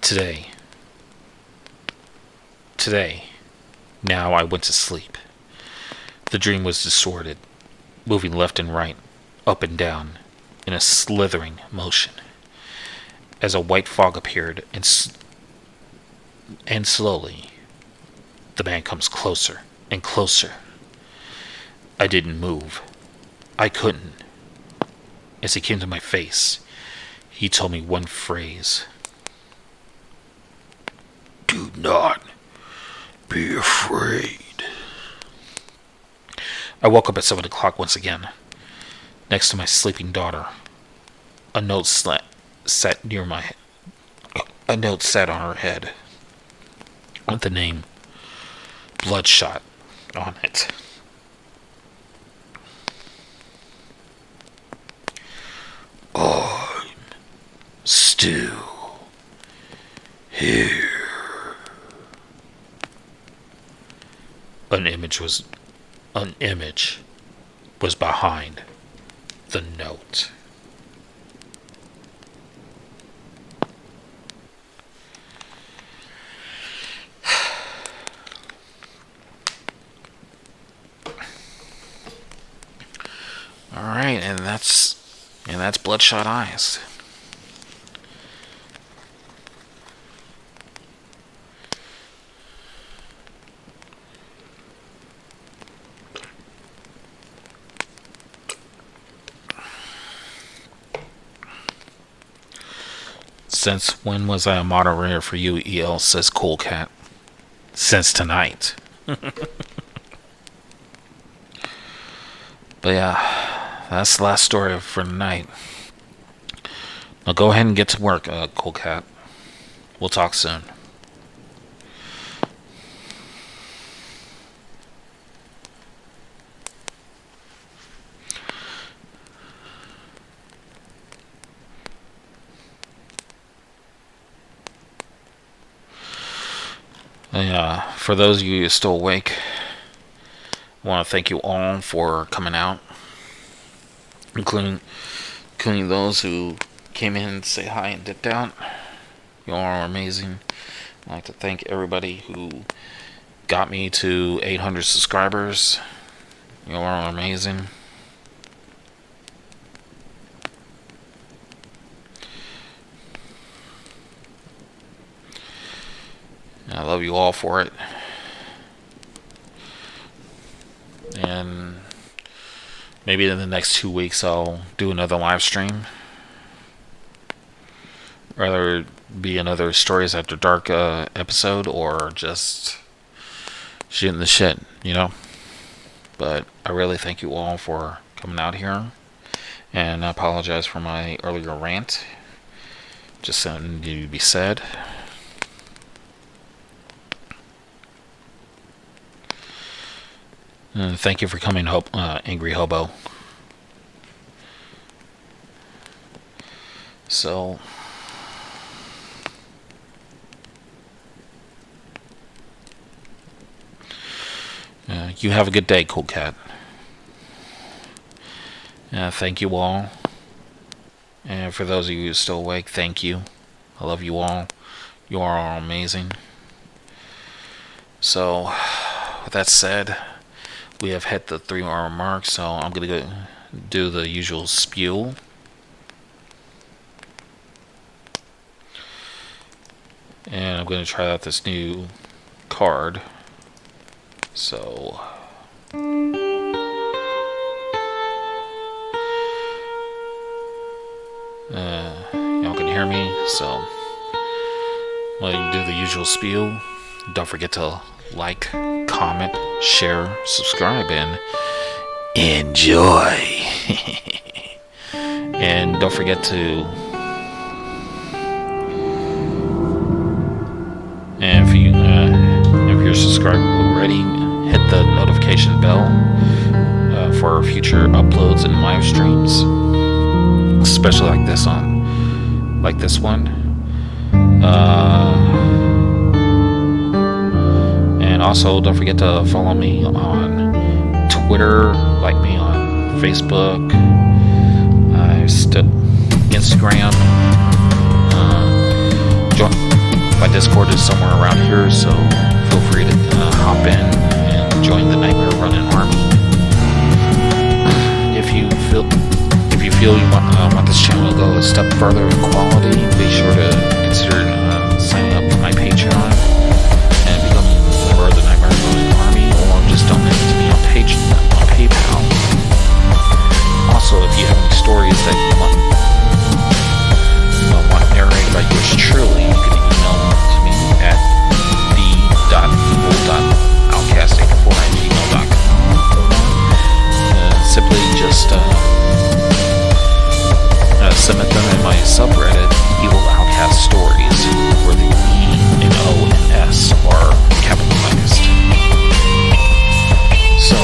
Today, now I went to sleep. The dream was disordered, moving left and right, up and down, in a slithering motion. As a white fog appeared, and slowly, the man comes closer and closer. I didn't move. I couldn't. As he came to my face, he told me one phrase. "Do not be afraid." I woke up at 7 o'clock once again, next to my sleeping daughter. A note sat on her head, with the name Bloodshot on it. "I'm still here." An image was behind the note. All right, and that's Bloodshot Eyes. Since when was I a moderator for you, EL, says Cool Cat. Since tonight. But yeah, that's the last story for tonight. Now go ahead and get to work, Cool Cat. We'll talk soon. For those of you who are still awake, I want to thank you all for coming out, including those who came in to say hi and dipped out. You all are amazing. I'd like to thank everybody who got me to 800 subscribers. You all are amazing. I love you all for it. And maybe in the next 2 weeks I'll do another live stream. Rather be another Stories After Dark episode, or just shooting the shit, you know. But I really thank you all for coming out here. And I apologize for my earlier rant. Just something to be said. Thank you for coming, Angry Hobo. So, You have a good day, Cool Cat. Thank you all. And for those of you who are still awake, thank you. I love you all. You are all amazing. So, with that said, we have hit the 3-hour mark, so I'm going to go do the usual spiel. And I'm going to try out this new card. So... y'all can hear me, so well, you do the usual spiel. Don't forget to like, comment, share, subscribe, and enjoy. And don't forget to, and if you're subscribed already, hit the notification bell for future uploads and live streams, especially like this one. And also don't forget to follow me on Twitter, like me on Facebook, Instagram. My Discord is somewhere around here, so feel free to hop in and join the Nightmare Running Army. If you feel you want this channel to go a step further in quality, be sure to consider signing up for my Patreon and becoming a member of the Nightmare Running Army, or just donate to me on PayPal. Also, if you have any stories that you want narrated by yours truly, you can email them to me at the.evil.outcast84@gmail.com. Simply just submit them in my subreddit, Evil Outcast Stories, where the E and O and S are capitalized. So,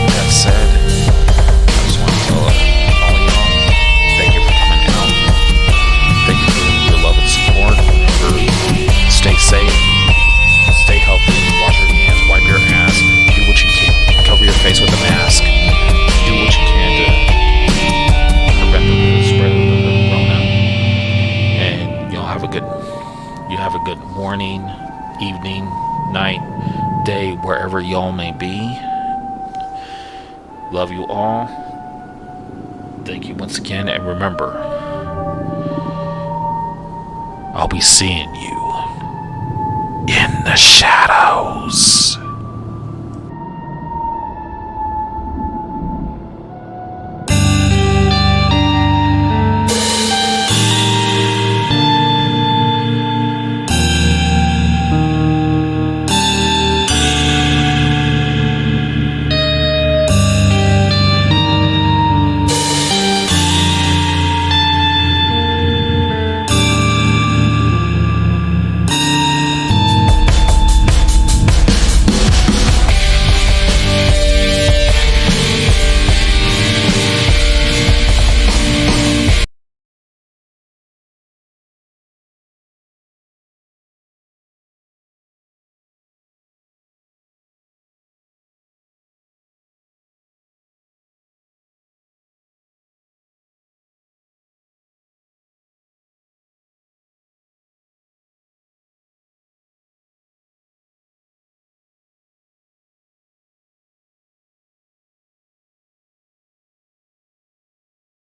that said, I just want to tell all y'all, thank you for coming out. Thank you for your love and support. Stay safe, stay healthy, wash your hands, wipe your ass, do what you can, cover your face with a mask, do what you can to prevent the spread of the Rona. And y'all have a good morning, evening, night, day, wherever y'all may be. Love you all. Thank you once again, and remember, I'll be seeing you in the shadows.